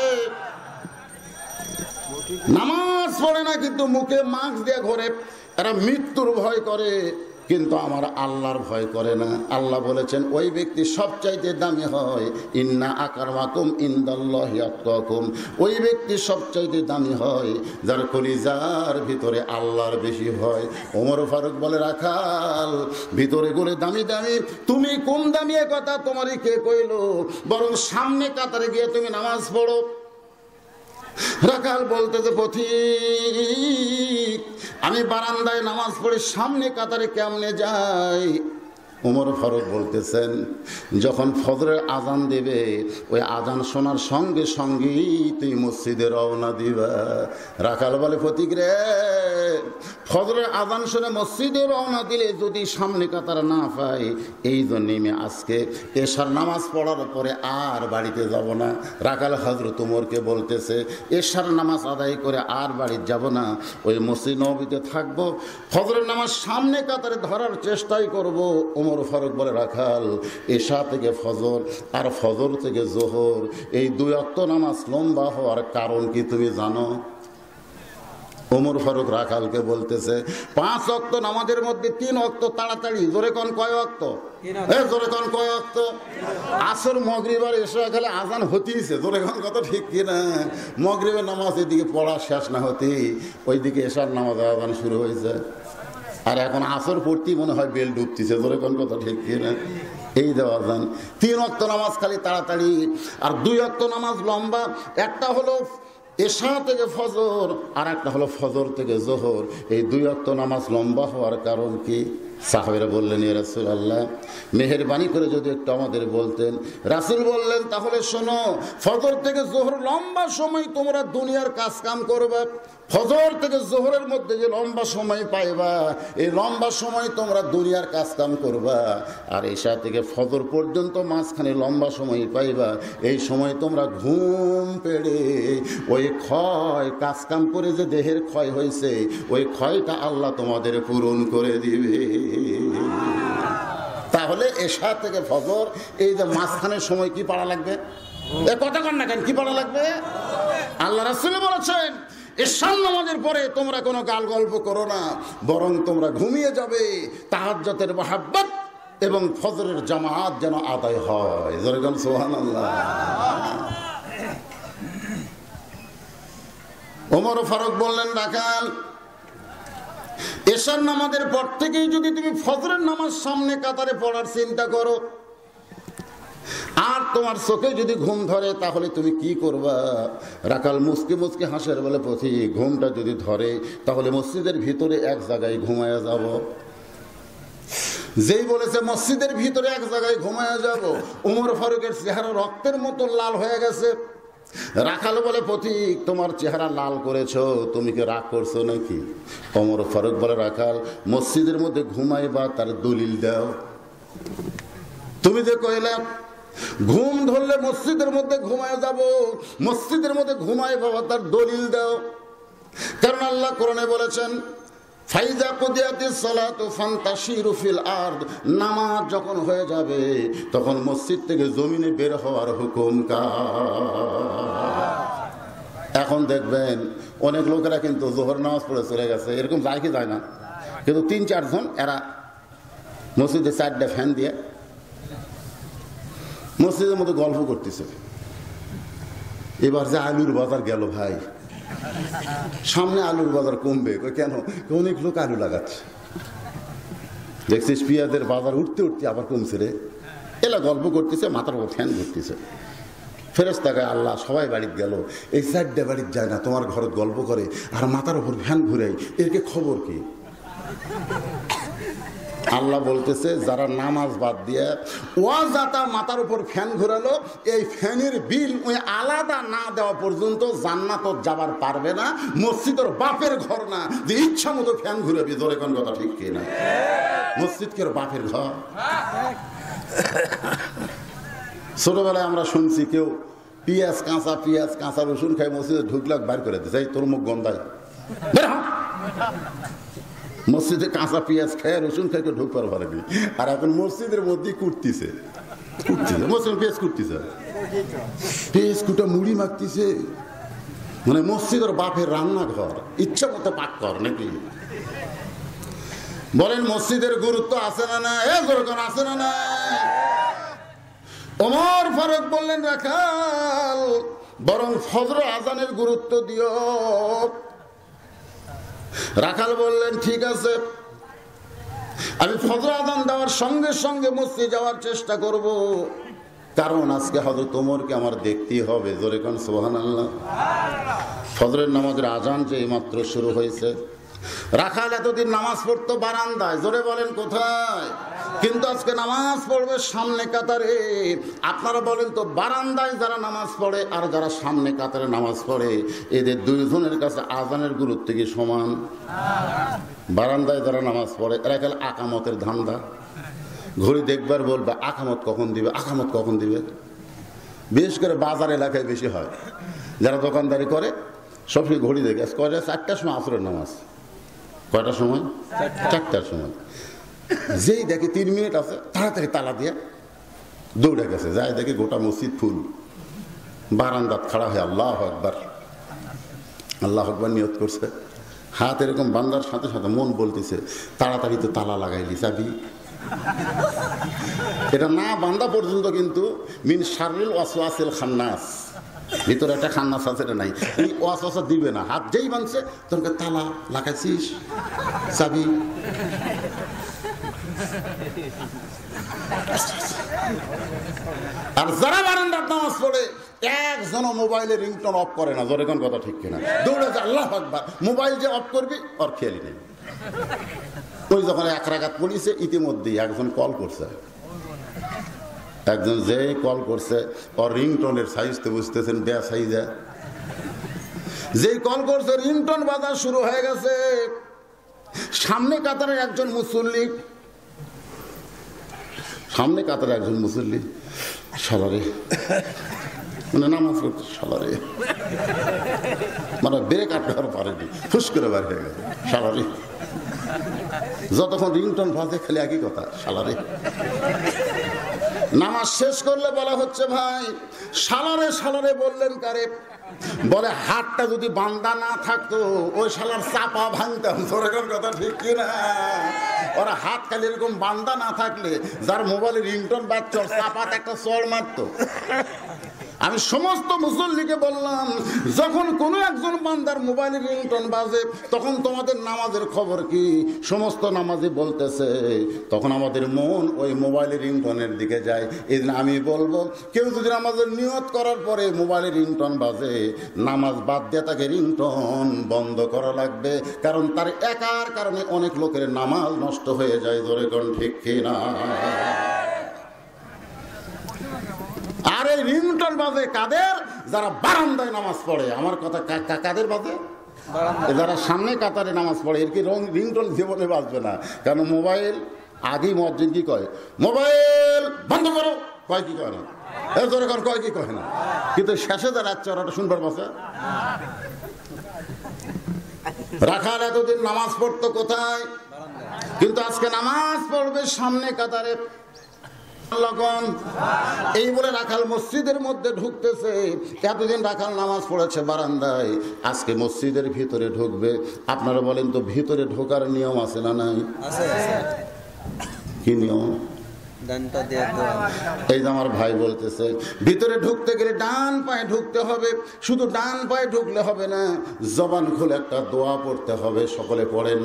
Speaker 1: নামাজ পড়ে না কিন্তু মুখে মাস্ক দিয়ে ঘরে, এরা মৃত্যুর ভয় করে কিন্তু আমার আল্লাহর ভয় করে না। আল্লাহ বলেছেন ওই ব্যক্তি সবচাইতে দামি হয়, ইন্না আকরামাকুম ইনদাল্লাহি আতকাকুম। ওই ব্যক্তি সবচাইতে দামি হয় যার কলিজার ভিতরে আল্লাহর বেশি ভয়। ওমর ফারুক বলে, রাখাল ভিতরে গুলো দামি দামি, তুমি কোন দামি এ কথা তোমারই কে কইলো? বরং সামনে কাতারে গিয়ে তুমি নামাজ পড়ো। রাখাল বলতেছে, পথিক আমি বারান্দায় নামাজ পড়ে সামনে কাতারে কেমনে যাই? ওমর ফারুক বলতেছেন, যখন ফজরের আজান দেবে ওই আজান শোনার সঙ্গে সঙ্গেই তুই মসজিদে রওনা দিবা। রাখাল বলে, ফতিক রে, ফজরের আজান শুনে মসজিদে রওনা দিলে যদি সামনে কাতার না পাই, এই জন্যে আমি আজকে এশার নামাজ পড়ার পরে আর বাড়িতে যাব না। রাখাল হযরত ওমরকে বলতেছে, এশার নামাজ আদায় করে আর বাড়ি যাব না, ওই মসজিদ নববীতে থাকবো, ফজরের নামাজ সামনে কাতারে ধরার চেষ্টাই করব। ওমর ফারুক বলে, রাখাল এশা থেকে ফজর আর ফজর থেকে জোহর এই 2 ওয়াক্ত নামাজ লম্বা হওয়ার কারণ কি তুমি জানো? ওমর ফারুক রাখালকে বলতেছে, 5 ওয়াক্ত নামাজের মধ্যে 3 ওয়াক্ত তাড়াতাড়ি। জোরে কোন কয় ওয়াক্ত? জোরে কোন কয় ওয়াক্ত? আসর মাগরিব আর এশা খালি আজান হতেইছে। জোরে কোন কথা ঠিক কিনা? মাগরিবের নামাজ এদিকে পড়া শেষ না হতেই ওইদিকে এশার নামাজ আজান শুরু হয়েছে। আর এখন আসর পড়তি মনে হয় বেল ডুবতিছে। ধরে কোন কথা ঠিক কিনা? এই দেওয়া যান 3 ওয়াক্ত নামাজ খালি তাড়াতাড়ি আর 2 ওয়াক্ত নামাজ লম্বা। একটা হলো এশা থেকে ফজর আর একটা হলো ফজর থেকে জোহর। এই 2 ওয়াক্ত নামাজ লম্বা হওয়ার কারণ কি? সাহাবীরা বললেন, ইয়া রাসূলুল্লাহ, মেহেরবানি করে যদি একটু আমাদের বলতেন। রাসূল বললেন, তাহলে শোনো, ফজর থেকে জোহর লম্বা সময় তোমরা দুনিয়ার কাজ কাম করবে। ফজর থেকে জোহরের মধ্যে যে লম্বা সময় পাইবা, এই লম্বা সময় তোমরা দুনিয়ার কাজ কাম করবা। আর এশা থেকে ফজর পর্যন্ত মাঝখানে লম্বা সময় পাইবা। এই সময় তোমরা ঘুম পেড়ে ওই ক্ষয় কাজ কাম করে যে দেহের ক্ষয় হয়েছে ওই ক্ষয়টা আল্লাহ তোমাদের পূরণ করে দিবে। তাহলে এশা থেকে ফজর এই যে মাঝখানের সময় কি পড়া লাগবে? এ কথা কন না কেন, কি পড়া লাগবে? আল্লাহ রাসূল বলেছেন, এশার নামাজের পরে তোমরা কোনো গাল গল্প করো না, বরং তোমরা ঘুমিয়ে যাবে। তাহাজ্জুদের মহব্বত এবং ফজরের জামাত যেন আদায় হয়। জোরে বলেন সুবহানাল্লাহ। ওমর ফারুক বললেন, রাখাল এশার নামাজের পর থেকেই যদি তুমি ফজরের নামাজ সামনে কাতারে পড়ার চিন্তা করো আর তোমার চোখে যদি ঘুম ধরে তাহলে তুমি কি করবা? রাখাল মুসকে মুসকে হাসের বলে, পথিক ঘুমটা যদি ধরে তাহলে মসজিদের ভিতরে এক জায়গায় ঘুমায়া যাব। যেই বলেছে মসজিদের ভিতরে এক জায়গায় ঘুমায়া যাব, ওমর ফারুকের চেহারা রক্তের মতো লাল হয়ে গেছে। রাখাল বলে, পথিক তোমার চেহারা লাল করেছো, তুমি কি রাগ করছো নাকি? ওমর ফারুক বলে, রাখাল মসজিদের মধ্যে ঘুমাইবা তার দলিল দাও। তুমি যে কইলা ঘুম ধরলে মসজিদের মধ্যে ঘুমায় যাব, মসজিদের মধ্যে ঘুমায় বাবা, তার দলিল দাও। কারণ আল্লাহ কোরআনে বলেছেন, ফাইজা কুদিয়াতিস সালাতু ফান্তাশিরু ফিল আরদ, নামাজ যখন হয়ে যাবে তখন মসজিদ থেকে জমিনে বের হওয়ার হুকুম কার? এখন দেখবেন অনেক লোকেরা কিন্তু জোহর নামাজ পড়ে চলে গেছে, এরকম যায় কি যায় না, কিন্তু 3-4 জন এরা মসজিদে 4টা ফ্যান দিয়ে মসজিদের মধ্যে গল্প করতেছে। এবার যে আলুর বাজার গেল ভাই, সামনে আলুর বাজার কমবে কেন? অনেক লোক আলু লাগাচ্ছে, দেখছিস পেঁয়াজের বাজার উঠতে উঠতে আবার কমছে রে। এলা গল্প করতেছে, মাথার উপর ফ্যান ঘুরতেছে। ফেরেশতাকে আল্লাহ সবাই বাড়িতে গেল, এই চারটে বাড়িতে যায় না, তোমার ঘরে গল্প করে আর মাথার উপর ফ্যান ঘুরাই, এরকে খবর কি? আল্লাহ বলতেছে যারা নামাজ বাদ দিয়ে ওয়াজাতা মাথার উপর ফ্যান ঘুরালো, এই ফ্যানের বিল ওই আলাদা না দেওয়া পর্যন্ত জান্নাত যাবার পারবে না। মসজিদের বাপের ঘর না যে ইচ্ছা মতো ফ্যান ঘুরাবি, জোরে কোন কথা ঠিক কি না? মসজিদ কে বাপের ঘর? ছোটবেলায় আমরা শুনছি কেউ পেঁয়াজ কাঁচা রসুন খাই মসজিদে ঢুকলে বাইর করে দিতে, তোর মুখ গন্ধায়, মসজিদে কাঁচা পেঁয়াজ খায় রসুন খাই কেউ ঢুকবার পারেনি। আর এখন মসজিদের মধ্যে কুটতিছে, মসজিদ পেঁয়াজ কুটতিছে, পেঁয়াজ কুটা মুড়ি মাখতিছে, মানে মসজিদের বাপের রান্নাঘর, ইচ্ছা মতো পাক কর নাকি? বলেন মসজিদের গুরুত্ব আছে না না? আছে না না? ওমর ফারুক বললেন রাখাল বরং ফজর আজানের গুরুত্ব দিও। রাখাল বললেন ঠিক আছে, আমি ফজর আজান দেওয়ার সঙ্গে সঙ্গে মসজিদে যাওয়ার চেষ্টা করব, কারণ আজকে হযরত ওমরকে আমার দেখতেই হবে। জোরে কোন সুবহানাল্লাহ। ফজরের নামাজের আজান যে মাত্র শুরু হয়েছে, রাখাল এতদিন নামাজ পড়তো বারান্দায়, জোরে বলেন কোথায়? কিন্তু আজকে নামাজ পড়বে সামনে কাতারে। আপনারা বলেন তো, বারান্দায় যারা নামাজ পড়ে আর যারা সামনে কাতারে নামাজ পড়ে, এদের দুইজনের কাছে আজানের গুরুত্ব কি সমান? বারান্দায় যারা নামাজ পড়ে এরা খেলে আকামতের ধান্দা, ঘড়ি দেখবার বলবে আকামত কখন দিবে, আকামত কখন দিবে। বিশেষ করে বাজার এলাকায় বেশি হয়, যারা দোকানদারি করে সবসময় ঘড়ি দেখে, করে 4টার সময় আসরের নামাজ, কয়টার সময়? 4টার সময়। যেই দেখে 3 মিনিট আছে, তাড়াতাড়ি তালা দিয়ে দৌড়ে গেছে, যাই দেখে গোটা মসজিদ ফুল, বারান্দাত খাড়া হয়ে আল্লাহু আকবার আল্লাহু আকবার নিয়ত করছে। হাত এরকম বান্দার সাথে সাথে মন বলতেছে তাড়াতাড়ি তো তালা লাগাইলি, চাবি। এটা না বান্দা পর্যন্ত কিন্তু মিন শাররিল ওয়াসওয়াসিল খান্নাস, ভিতরে একটা খান্নাস আছে, এটা নাই, এই ওয়াসওয়াসা দিবে না। হাত যেই বানছে তোর তালা লাগাইছিস, চাবি। আর যারা বারান্দার নামাজ পড়ে একজনও মোবাইলের রিংটোন অফ করে না, জোরে কোন কথা ঠিক কিনা? দৌড়ে যা আল্লাহু আকবার, মোবাইল যে অফ করবি ওর খেয়ালই নেই। ওই যখন 1 রাকাত পড়িছে, ইতিমধ্যেই একজন কল করছে, একজন যে কল করছে ওর রিংটোনের সাইজ তো বুঝতেছেন, বেয়া সাইজে যেই কল করছে রিংটোন বাজা শুরু হয়ে গেছে। সামনে কাতারের একজন মুসল্লি, সামনে কাতারে একজন মুসল্লি, শালারে মানে নামাজ পড়তে, শালারে মানে ব্রেক আটকার পারেনি, ফুস করে বার হয়ে গেছে, শালারে। যতক্ষণ রিংটোন বাজে খালি একই কথা, শালারে। নামাজ শেষ করলে বলা হচ্ছে ভাই শালারে শালারে বললেন কারে? বলে হাতটা যদি বান্দা না থাকতো ওই শালার চাপা ভাঙতাম, সরকার কথা ঠিক কিনা? ওরা হাত খালি এরকম বান্দা না থাকলে যার মোবাইলে রিংটোন বাজছে ওর চাপাতে একটা চড় মারতো। আমি সমস্ত মুসল্লিকে বললাম, যখন কোনো একজন বান্দার মোবাইলের রিংটোন বাজে তখন তোমাদের নামাজের খবর কি? সমস্ত নামাজি বলতেছে তখন আমাদের মন ওই মোবাইলের রিংটোনের দিকে যায়। এই জন্য আমি বলবো, কেউ যদি নামাজের নিয়ত করার পরে মোবাইলের রিংটোন বাজে, নামাজ বাদ দিয়ে তাকে রিংটোন বন্ধ করা লাগবে, কারণ তার একার কারণে অনেক লোকের নামাজ নষ্ট হয়ে যায়। ধরে কোন ঠিক কিনা? আর এই রিংটোন বাজে কাদের? যারা বারান্দায় নামাজ পড়ে। আমার কথা কাদের বাজে? যারা সামনে কাতারে নামাজ পড়ে। এর কি রিংটোন জীবনে বাজবে না, কারণ মোবাইল আগেই মুয়াজ্জিন কি কয়, মোবাইল বন্ধ করো, কয় কি কয় না? এর জোরে কয় কি কয় না? কিন্তু শেষে যারা রাখছে ওরা শুনবার বাসে। রাখাল এতদিন নামাজ পড়তো কোথায়? কিন্তু আজকে নামাজ পড়বে সামনে কাতারে। এই বলে রাখাল মসজিদের মধ্যে ঢুকতেছে। এতদিন রাখাল নামাজ পড়েছে বারান্দায়, আজকে মসজিদের ভিতরে ঢুকবে। আপনারা বলেন তো ভিতরে ঢোকার নিয়ম আছে না নাই? কি নিয়ম? এই যে আমার ভাই বলতেছে ভিতরে ঢুকতে গেলে ডান পায়ে ঢুকতে হবে, শুধু ডান পায়ে ঢুকলে হবে না, জবান খুলে একটা দোয়া পড়তে হবে। সকলে পড়েন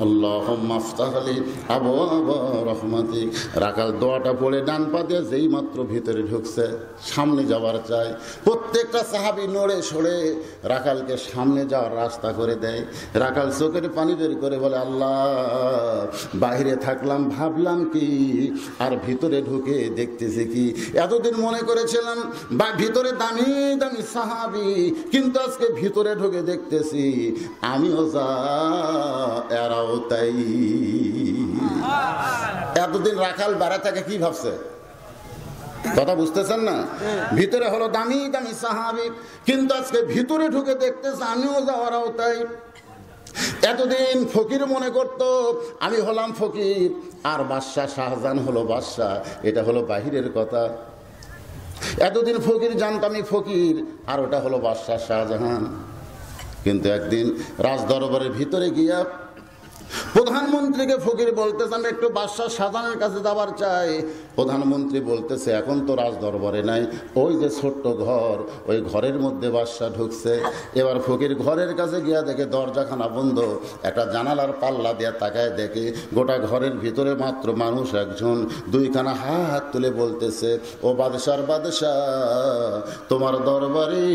Speaker 1: আল্লাহুম্মা আফতাহ লি আবওয়াবা রাহমাতিক। রাখাল দোয়াটা পড়ে ডান পা দিয়ে যেই মাত্র ভিতরে ঢুকছে সামনে যাওয়ার চায়, প্রত্যেকটা সাহাবী নড়ে সরে রাখালকে সামনে যাওয়ার রাস্তা করে দেয়। রাখাল চোখের পানি বের করে বলে আল্লাহ, বাইরে থাকলাম ভাবলাম কি, আর ভিতরে ঢুকে দেখতেছি কি। এতদিন মনে করেছিলাম বা ভিতরে দামি দামি সাহাবী, কিন্তু আজকে ভিতরে ঢুকে দেখতেছি আমিও যা এরাও তাই। এতদিন রাখাল বাড়া থাকে কি ভাবছে, কথা বুঝতেছেন না? ভিতরে হলো দামি দামি সাহাবী, কিন্তু আজকে ভিতরে ঢুকে দেখতেছে আমিও যা ওরাও তাই। এতদিন ফকির মনে করত আমি হলাম ফকির, আর বাদশাহ শাহজাহান হলো বাদশাহ, এটা হলো বাহিরের কথা। এতদিন ফকির জানতাম আমি ফকির, আর ওটা হলো বাদশাহ শাহজাহান। কিন্তু একদিন রাজদরবারের ভিতরে গিয়া প্রধানমন্ত্রীকে ফকির বলতেছে আমি একটু বাদশাহ শাহজাহানের কাছে যাবার চাই। প্রধানমন্ত্রী বলতেছে এখন তো রাজ দরবারে নাই, ওই যে ছোট্ট ঘর, ওই ঘরের মধ্যে বাদশাহ ঢুকছে। এবার ফকির ঘরের কাছে গিয়া দেখে দরজাখানা বন্ধ, একটা জানালার পাল্লা দিয়ে তাকায় দেখে গোটা ঘরের ভিতরে মাত্র মানুষ একজন। দুইখানা হাত তুলে বলতেছে ও বাদশার বাদশাহ, তোমার দরবারে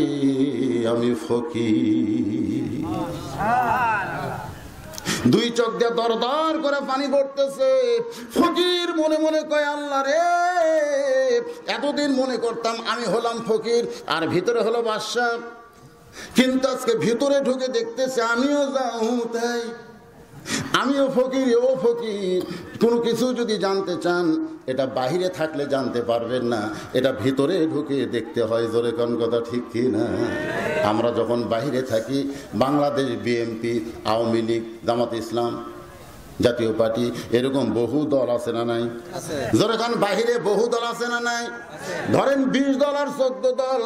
Speaker 1: আমি ফকির। দুই চোখ দিয়ে দরদর করে পানি পড়তেছে। ফকির মনে মনে কয় আল্লাহ রে, এতদিন মনে করতাম আমি হলাম ফকির আর ভিতরে হলো বাদশা, কিন্তু আজকে ভিতরে ঢুকে দেখতেছে আমিও যাও তাই, আমিও ফকির ও ফকির। কোনো কিছু যদি জানতে চান এটা বাহিরে থাকলে জানতে পারবেন না, এটা ভিতরে ঢুকে দেখতে হয়। জোরে কোন কথা ঠিক কি না? আমরা যখন বাহিরে থাকি, বাংলাদেশ বিএনপি, আওয়ামী লীগ, জামাত ইসলাম, জাতীয় পার্টি, এরকম বহু দল আছে না নাই? জোরে কোন বাহিরে বহু দল আছে না নাই? ধরেন 20 দল আর 14 দল,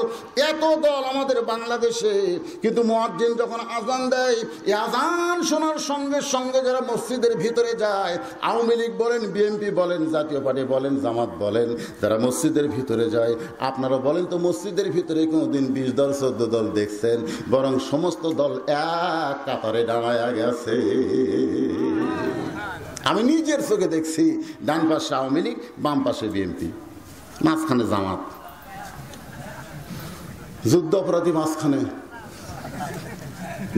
Speaker 1: এত দল আমাদের বাংলাদেশে। কিন্তু মুয়াজ্জিন যখন আজান দেয়, এই আজান শোনার সঙ্গে সঙ্গে যারা মসজিদের ভিতরে যায়, আওয়ামী লীগ বলেন, বিএনপি বলেন, জাতীয় পার্টি বলেন, জামাত বলেন, যারা মসজিদের ভিতরে যায়, আপনারা বলেন তো মসজিদের ভিতরে কোনোদিন 20 দল 14 দল দেখছেন? বরং সমস্ত দল এক কাতারে দাঁড়ায় গেছে। আমি নিজের চোখে দেখছি, ডান পাশে আওয়ামী লীগ, বাম পাশে বিএনপি, মাঝখানে জামাত। যুদ্ধ অপরাধী মাঝখানে,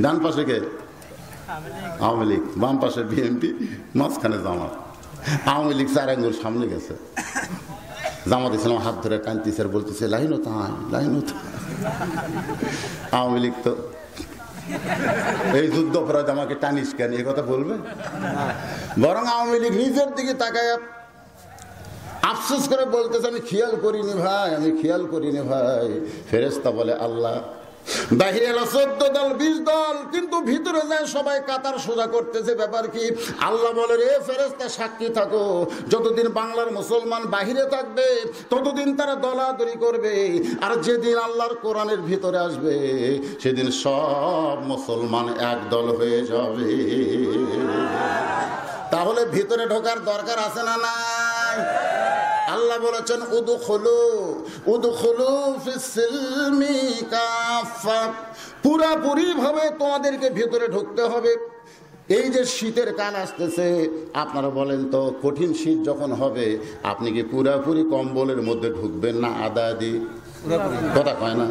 Speaker 1: ডান পাশে কে? আওয়ামী লীগ, বাম পাশে বিএনপি, মাঝখানে জামাত। আওয়ামী লীগ 4 আঙ্গুল সামনে গেছে, জামাত ইসলাম হাত ধরে টানতেছে আর বলতেছে লাইনও তাই লাইনও তাই। আওয়ামী লীগ তো এই যুদ্ধ অপরাধ আমাকে টানিস কেন এ কথা বলবে? বরং আওয়ামী লীগ নিজের দিকে তাকায় আফসোস করে বলতেছে আমি খেয়াল করিনি ভাই, আমি খেয়াল করিনি ভাই। ফেরেশতা বলে আল্লাহ, বাহিরে এলো 14 দল 20 দল, কিন্তু ভিতরে যায় সবাই কাতার সোজা করতেছে, ব্যাপার কি? আল্লাহ বলে রে ফেরেশতা সাক্ষী থাকো, যতদিন বাংলার মুসলমান বাহিরে থাকবে ততদিন তারা দলাদলি করবে, আর যেদিন আল্লাহর কোরআনের ভিতরে আসবে সেদিন সব মুসলমান এক দল হয়ে যাবে। তাহলে ভিতরে ঢোকার দরকার আছে না নাই? আল্লাহ বলেছেন উদখুলু ফিস-সিলমি কাফা, পুরাপুরি ভাবে তোমাদেরকে ভিতরে ঢুকতে হবে। এই যে শীতের কাল আসতেছে, আপনারা বলেন তো কঠিন শীত যখন হবে আপনি কি পুরাপুরি কম্বলের মধ্যে ঢুকবেন না আদা আদি? কথা কয় না,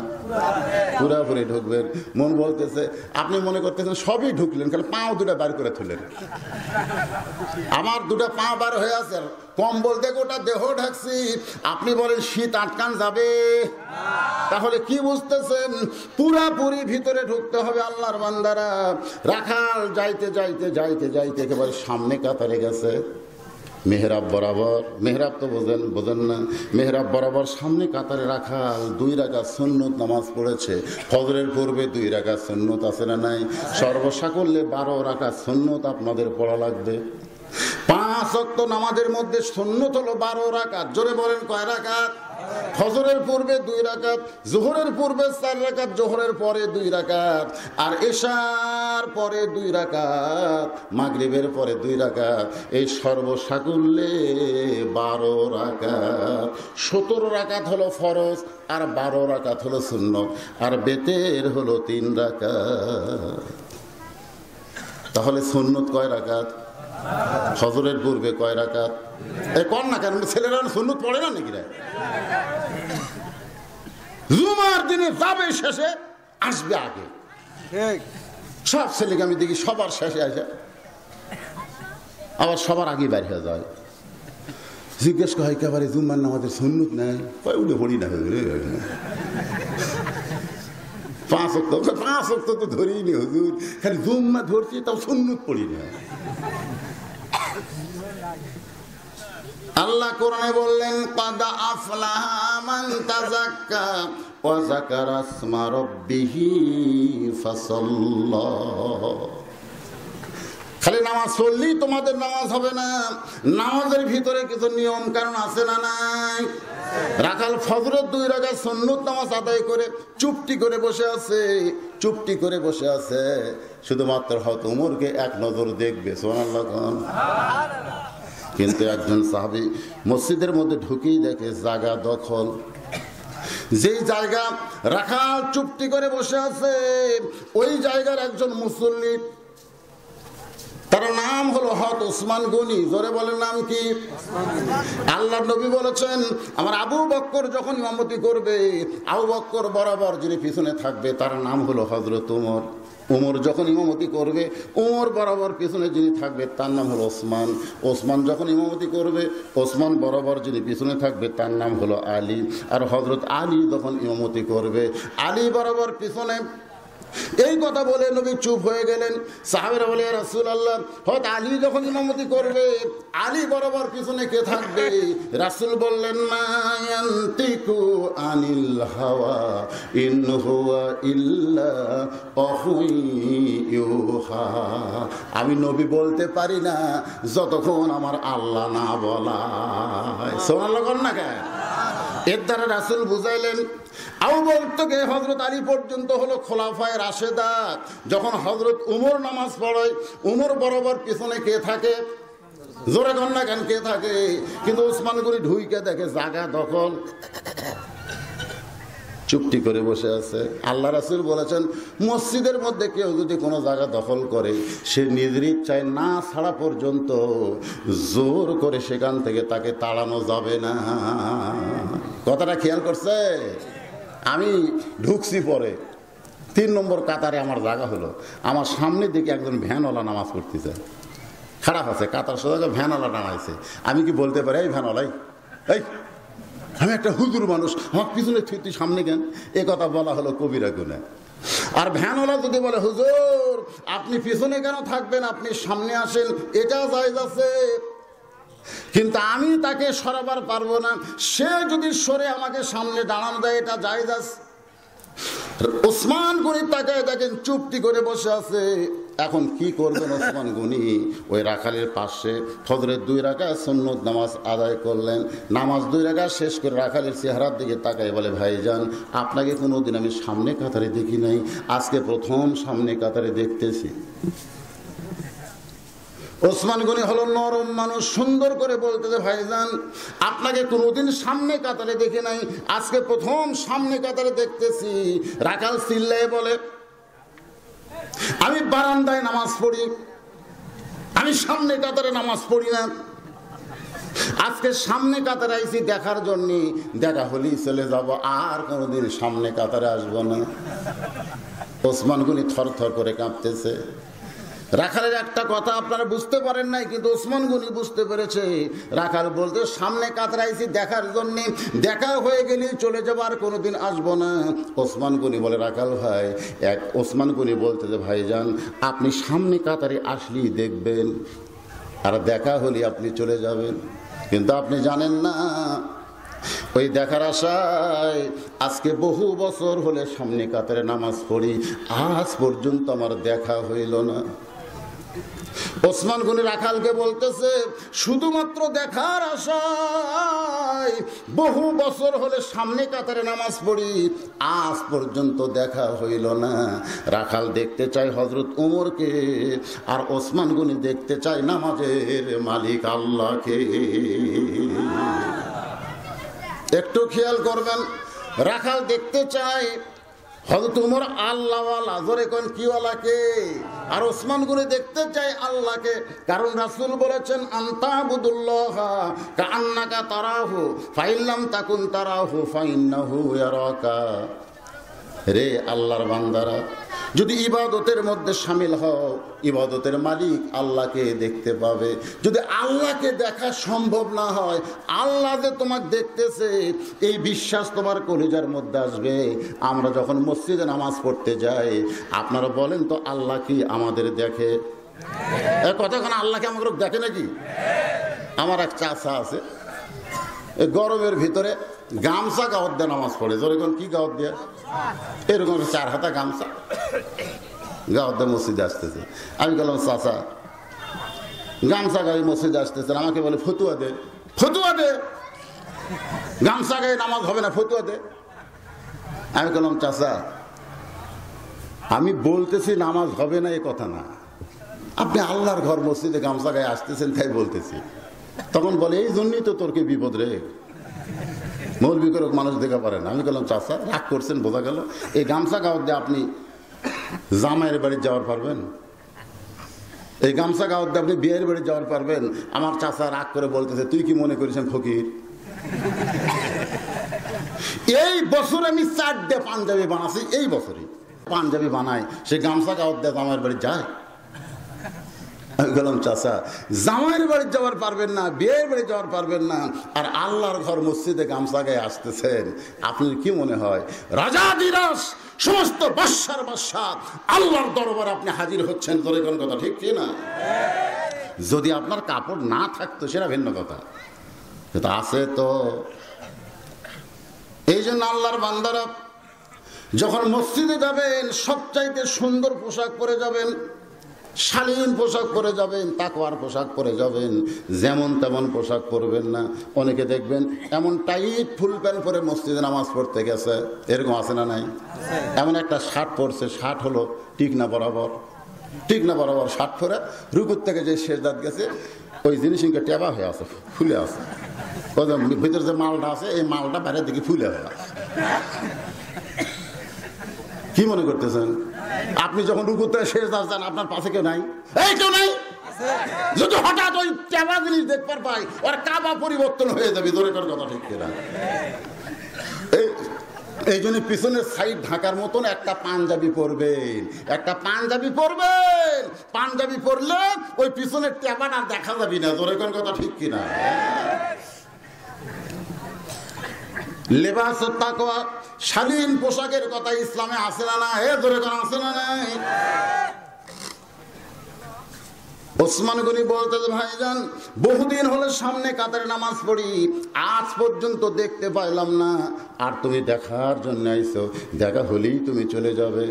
Speaker 1: পুরাপুরি ঢুকবেন। মন বলতেছে, আপনি মনে করতেছেন সবই ঢুকলেন, কারণ পাও দুটা বার করে তুলেন। আমার দুটা পা বার হয়ে আছে, কম্বল দিয়ে গোটা দেহ ঢাকছি, আপনি বলেন শীত আটকান যাবে? তাহলে কি বুঝতেছেন? পুরাপুরি ভিতরে ঢুকতে হবে আল্লাহর বান্দারা। রাখাল যাইতে যাইতে যাইতে যাইতে একেবারে সামনে কাতারে গেছে, মেহরাব বরাবর। মেহরাব তো বোঝেন না? মেহরাব বরাবর সামনে কাতারে রাখাল 2 রাকাত সুন্নত নামাজ পড়েছে। ফজরের পূর্বে 2 রাকাত সুন্নত আছে না নাই? সর্বসাকল্যে 12 রাকাত সুন্নত আপনাদের পড়া লাগবে। 5 ওয়াক্ত নামাজের মধ্যে সুন্নত হলো 12 রাকাত। জোরে বলেন কয় রাকাত? ফজরের পূর্বে 2 রাকাত, যোহরের পূর্বে 4 রাকাত, যোহরের পরে 2 রাকাত, আর এশার পরে 2 রাকাত, মাগরিবের পরে 2 রাকাত। এই সর্বসাকুল্যে 12 রাকাত। 17 রাকাত হলো ফরজ, আর 12 রাকাত হলো সুন্নত, আর বেতের হলো 3 রাকাত। তাহলে সুন্নত কয় রাকাত? ফজরের পূর্বে কয় রাকাত? কর না কেন? ছেলেরা সুন্নত পড়ে না নাকি? জুমার দিনে যাবে শেষে, আসবে আগে। সব ছেলেকে আমি দেখি সবার শেষে আসে, আবার সবার আগে বাইর হয়ে যায়। জিজ্ঞেস করে একেবারে জুম্মার নামাজের সুন্নত নাই? উঠে পড়ি না, 5 ওয়াক্ত তো ধরিনি হুজুর, খালি জুম্মা ধরছি, তাও সুন্নত পড়ি না। আল্লাহ কোরআনে বললেন قد أفلح من تزكى وذكر اسم ربه فصلى। খালি নামাজ পড়লেই তোমাদের নামাজ হবে না, নামাজের ভিতরে কিছু নিয়ম কারণ আছে না নাই? রাখাল ফজরের 2 রাকাত সুন্নত নামাজ আদায় করে চুপটি করে বসে আছে, চুপটি করে বসে আছে, শুধুমাত্র হয়তো উমরকে এক নজর দেখবে। সুবহানাল্লাহ। কিন্তু একজন সাহাবী মসজিদের মধ্যে ঢুকেই দেখে জায়গা দখল। যেই জায়গা রাখাল চুপটি করে বসে আছে, ওই জায়গার একজন মুসল্লি, তার নাম হলো হযরত ওসমান গনি। জোরে বলেন নাম কি? আল্লাহর নবী বলেছেন, আমার আবু বকর যখন ইমামতি করবে, আবু বকর বরাবর যিনি পিছনে থাকবে তার নাম হলো হযরত ওমর। ওমর যখন ইমামতি করবে, ওমর বরাবর পিছনে যিনি থাকবে তার নাম হলো ওসমান। ওসমান যখন ইমামতি করবে, ওসমান বরাবর যিনি পিছনে থাকবে তার নাম হলো আলী। আর হযরত আলী যখন ইমামতি করবে, আলী বরাবর পিছনে। এই কথা বলে নবী চুপ হয়ে গেলেন। সাহাবারা বলে, ইয়া রাসূলুল্লাহ, হযরত আলী যখন ইমামতি করবে, আলী বরাবর পিছনে কে থাকবে? রাসূল বললেন, মা ইয়ানতিকু আনিল হাওয়া ইন হুয়া ইল্লা ওয়াহয়ুন ইউহা। আমি নবী বলতে পারি না যতক্ষণ আমার আল্লাহ না বলায়। সুবহানাল্লাহ না কে? এর দ্বারা রাসূল বুঝাইলেন, আবু বকর থেকে হযরত আলী পর্যন্ত হলো খোলাফায়ে রাশেদা। যখন হযরত উমর নামাজ পড়ে, উমর বরাবর পিছনে কে থাকে? জোরে কন না কেন, কে থাকে? কিন্তু ওসমান গনি ঢুইকে দেখে জায়গা দখল, চুপটি করে বসে আছে। আল্লাহ রাসূল বলেছেন, মসজিদের মধ্যে কেউ যদি কোনো জায়গা দখল করে, সে নিজের ইচ্ছায় না ছাড়া পর্যন্ত জোর করে সেখান থেকে তাকে তাড়ানো যাবে না। কথাটা খেয়াল করছে? আমি ঢুকছি পরে 3 নম্বর কাতারে, আমার জায়গা হলো, আমার সামনের দিকে একজন ভ্যানওয়ালা নামাজ পড়তেছে, খারাপ আছে, কাতার সোজা ভ্যানওয়ালা নামাইছে। আমি কি বলতে পারি, এই ভ্যানওয়ালাই, এই আমি একটা হুজুর মানুষ, আমার পিছনে তুই সামনে কেন? এ কথা বলা হলো কবিরা গুনাহ। আর ভ্যানওয়ালা যদি বলে, হুজুর আপনি পিছনে কেন থাকবেন, আপনি সামনে আসেন, এটা জায়েজ আছে। কিন্তু আমি তাকে সরাবার পারবো না, সে যদি সরে আমাকে সামনে দাঁড়ানো দেয়, এটা জায়েজ আছে। ওসমান গনি তাকায় দেখেন চুপটি করে বসে আছে। এখন কি করবেন ওসমান গনি? ওই রাখালের পাশে ফজরের 2 রাকাত সুন্নত নামাজ আদায় করলেন। নামাজ 2 রাকাত শেষ করে রাখালের চেহারার দিকে তাকায় বলে, ভাইজান আপনাকে কোনোদিন আমি সামনে কাতারে দেখি নাই, আজকে প্রথম সামনে কাতারে দেখতেছি। ওসমান গনি হলো নরম মানুষ, সুন্দর করে বলতেছে, ভাইজান আপনাকে কোনোদিন সামনে কাতারে দেখে নাই, আজকে প্রথম সামনে কাতারে দেখতেছি। রাখাল চিল্লায়ে বলে, আমি বারান্দায় নামাজ পড়ি, আমি সামনে কাতারে নামাজ পড়ি না। আজকে সামনে কাতারে আইছি দেখার জন্য, দেখা হলেই চলে যাব, আর কোনোদিন সামনে কাতারে আসবো না। ওসমান গনি থর থর করে কাঁপতেছে। রাখালের একটা কথা আপনারা বুঝতে পারেন নাই, কিন্তু ওসমান গনি বুঝতে পেরেছে। রাখাল বলতে, সামনে কাতরাইছি দেখার জন্য, দেখা হয়ে গেলেই চলে যাবো, আর কোনোদিন আসবো না। ওসমান গনি বলে, রাখাল ভাই, ওসমান গনি বলতে যে, ভাইজান আপনি সামনে কাতারে আসলেই দেখবেন, আর দেখা হলে আপনি চলে যাবেন। কিন্তু আপনি জানেন না, ওই দেখার আশায় আজকে বহু বছর হলে সামনে কাতারে নামাজ পড়ি, আজ পর্যন্ত আমার দেখা হইল না। ওসমান গনি রাখালকে বলতেছে, শুধুমাত্র দেখার আশায় বহু বছর হলে সামনে কাতারে নামাজ পড়ি, আজ পর্যন্ত দেখা হইল না। রাখাল দেখতে চাই হযরত ওমরকে, আর ওসমান গনি দেখতে চাই নামাজের মালিক আল্লাহকে। একটু খেয়াল করবেন, রাখাল দেখতে চায় হযরত ওমর আল্লাহওয়ালা, জোরে কোন কিওয়ালাকে, আর ওসমান গনি দেখতে চাই আল্লাহকে। কারণ রাসূল বলেছেন, আনতাবুদুল্লাহা কাআন্নাকা তারাহু ফাইল্লাম তাকুন তারাহু ফাইন্নাহু ইয়ারাকা। রে আল্লাহর বান্দারা, যদি ইবাদতের মধ্যে শামিল হও, ইবাদতের মালিক আল্লাহকে দেখতে পাবে। যদি আল্লাহকে দেখা সম্ভব না হয়, আল্লাহ যে তোমাকে দেখতেছে এই বিশ্বাস তোমার কলিজার মধ্যে আসবে। আমরা যখন মসজিদে নামাজ পড়তে যাই, আপনারা বলেন তো আল্লাহ কি আমাদের দেখে? কতক্ষণ আল্লাহকে আমাকে দেখে নাকি? আমার এক চাচা আছে, গরমের ভিতরে গামছা গাওয়াত দিয়ে নামাজ পড়ে। যেরকম কি গাওয়াত দিয়ে, এরকম 4 হাতা গামছা গাওয়াত দিয়ে মসজিদে আসতেছে। আমি বললাম, চাচা গামছা গায়ে মসজিদে আসতেছেন, আমাকে বলে ফতুয়া দে, ফতুয়া দে, গামছা গায়ে নামাজ হবে না, ফতুয়া দে। আমি বললাম, চাচা আমি বলতেছি নামাজ হবে না এ কথা না, আপনি আল্লাহর ঘর মসজিদে গামছা গায়ে আসতেছেন তাই বলতেছি। তখন বলে, এই জন্যই তো তোরকে বিপদ রে, মৌলবি করে মানুষ দেখা পারে না। আমি বললাম, চাচা রাগ করছেন বোঝা গেল, এই গামছা গাওয়াত দিয়ে আপনি জামাইয়ের বাড়ি যাওয়ার পারবেন? এই গামছা গাওয়াত দিয়ে আপনি বিয়ের বাড়ি যাওয়ার পারবেন? আমার চাচা রাগ করে বলতেছে, তুই কি মনে করিস ফকির? এই বছর আমি 4টে পাঞ্জাবি বানাচ্ছি, এই বছরই পাঞ্জাবি বানাই, সে গামছা গাওয়াত দিয়ে জামাইয়ের বাড়ি যায়? আমি বললাম, চাচা জামাইয়ের বাড়ি যাওয়ার পারবেন না, বিয়ের বাড়ি যাওয়ার পারবেন না, আর আল্লাহর ঘর মসজিদে গামছা গায়ে আসতেছেন, আপনার কি মনে হয় রাজাদিরাজ সমস্ত বাদশার বাদশা আল্লাহর দরবারে আপনি হাজির হচ্ছেন? তোর কোন কথা ঠিক কি না? যদি আপনার কাপড় না থাকতো সেটা ভিন্ন কথা, সেটা আছে তো। এই জন্য আল্লাহর বান্দারা যখন মসজিদে যাবেন, সবচাইতে সুন্দর পোশাক পরে যাবেন, শালীন পোশাক পরে যাবেন, তাকওয়ার পোশাক পরে যাবেন, যেমন তেমন পোশাক পরবেন না। অনেকে দেখবেন এমন টাইট ফুল প্যান্ট পরে মসজিদে নামাজ পড়তে গেছে, এরকম আছে না নাই? এমন একটা শার্ট পরছে, শার্ট হলো ঠিক না বরাবর, ঠিক না বরাবর শার্ট পরে রুকুর থেকে যে শেষদাত গেছে ওই জিনিস ইনকে টেবা হয়ে আছে, ফুলে আছে, ওই ভিতরে যে মালটা আছে এই মালটা বাইরের দিকে ফুলে হয়ে আছে। কি মনে করতেছেন আপনি যখন রুকুতে শেষ যান, আপনার পাশে কেউ নাই? এই কেউ নাই? যদি হঠাৎ ওই টেবা জিনিস দেখবার পাই, ওর কাবা পরিবর্তন হয়ে যাবে। ধরে কর কথা ঠিক কিনা? এই জন্য পিছনের সাইড ঢাকার মতন একটা পাঞ্জাবি পরবেন, একটা পাঞ্জাবি পরবেন। পাঞ্জাবি পরলে ওই পিছনের টেবাটা দেখা যাবি না। ধরে কর কথা ঠিক কিনা? লেবাস তাকওয়া, শালীন পোশাকের কথা ইসলামে আছে না নাই? ধরে কোন আছে না নাই? ওসমান গনি বলতেছে, ভাইজান বহুদিন হলে সামনে কাতারে নামাজ পড়ি, আজ পর্যন্ত দেখতে পাইলাম না, আর তুমি দেখার জন্য আইছো, দেখা হলেই তুমি চলে যাবে।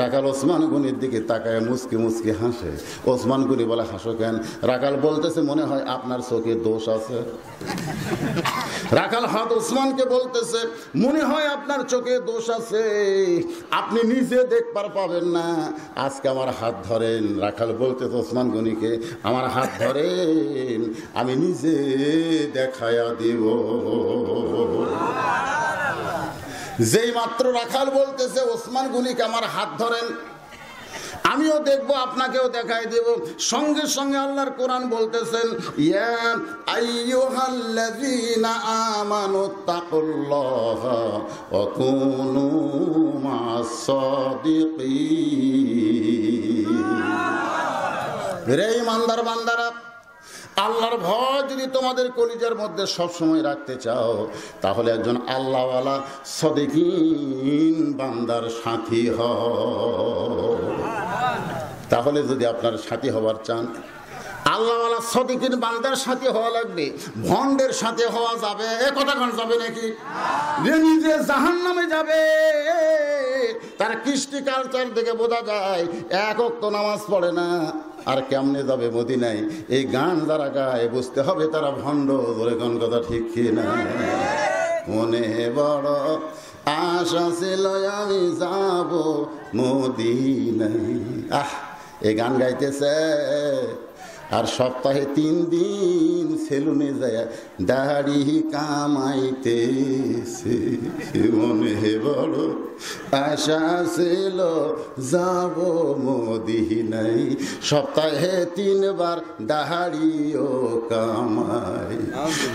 Speaker 1: রাখাল ওসমান গনির দিকে তাকায় মুচকি মুচকি হাসে। ওসমান গনি বলে, হাসো কেন? রাখাল বলতেছে, মনে হয় আপনার চোখে দোষ আছে। রাখাল হাত ওসমানকে বলতেছে, মনে হয় আপনার চোখে দোষ আছে, আপনি নিজে দেখবার পাবেন না, আজকে আমার হাত ধরেন। রাখাল বলতেছে ওসমান গনিকে, আমার হাত ধরেন, আমি নিজে দেখায়া দিব। যেই মাত্র রাখাল বলতেছে ওসমান গনিকে আমার হাত ধরেন, আমিও দেখব, আপনাকেও দেখাই দেব, সঙ্গে সঙ্গে আল্লাহর কোরআন বলতেছেন, ইয়া আইয়ুহাল্লাযীনা আমানুত্তাকুল্লাহা ওয়া কুনু মা'আস সাদিকিন। রে ঈমানদার বান্দারা, আল্লাহর ভয় যদি তোমাদের কলিজার মধ্যে সবসময় রাখতে চাও, তাহলে একজন আল্লাহওয়ালা সাদিকিন বান্দার সাথী হও। তাহলে যদি আপনার সাথী হবার চান, আল্লাহওয়ালা সদিকিন বান্দার সাথে হওয়া লাগবে, ভন্ডের সাথে হওয়া যাবে? কথা কোন যাবে নাকি? যে নিজে জাহান্নামে যাবে, তার কৃষ্টি কালচার দেখে বোঝা যায় এক ওয়াক্ত নামাজ পড়ে না, আর কেমনে যাবে মদিনায়? এই গান যারা গায় বুঝতে হবে তারা ভণ্ড। ধরে কোন কথা ঠিক কি না? মনে বড় আশা ছিল আমি যাব মদিনায়। এই গান গাইতেছে আর সপ্তাহে 3 দিন সেলুনে যায় দাড়ি কামাইতেছে। মনে বড় আশা ছিল যাব মদিনায়, সপ্তাহে 3 বার দাড়িও কামাই।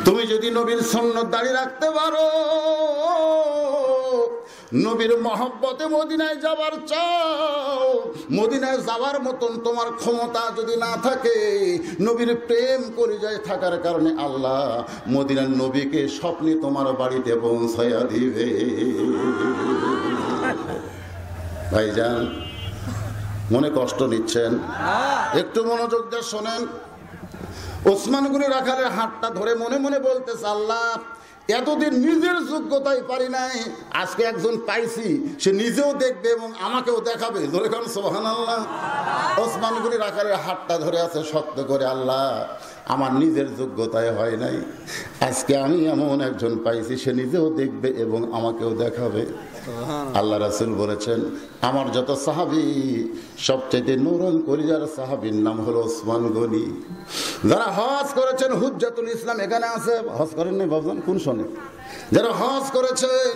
Speaker 1: তুমি যদি নবীর সুন্নাত দাড়ি রাখতে পারো, নবীর মহব্বতে মদিনায় যাবার চাও, মদিনায় যাওয়ার মতন তোমার ক্ষমতা যদি না থাকে, নবীর প্রেম কলিজায় থাকার কারণে আল্লাহ মদিনার নবীকে স্বপ্নে তোমার বাড়িতে পৌঁছায়া দিবে। ভাইজান মনে কষ্ট নিচ্ছেন? একটু মনোযোগ দিয়ে শোনেন। ওসমান গনি রাখালের হাতটা ধরে মনে মনে বলতেছে, আল্লাহ এতদিন নিজের যোগ্যতায় পারি নাই, আজকে একজন পাইছি, সে নিজেও দেখবে এবং আমাকেও দেখাবে। ধরে কারণ সুবহানাল্লাহ। ওসমান গনি রাখালের হাতটা ধরে আছে শক্ত করে, আল্লাহ আমার নিজের যোগ্যতায় হয় নাই, আজকে আমি এমন একজন পাইছি, সে নিজেও দেখবে এবং আমাকেও দেখাবে। আল্লাহ রাসূল বলেছেন, আমার যত সাহাবী সবচেয়ে নরম কলিজার সাহাবীর নাম হলো ওসমান গনি। যারা হজ করেছেন, হুজ্জাতুল ইসলাম এখানে আছে, হজ করেন নাই বাবজান? কোন শোনে? যারা হজ করেছেন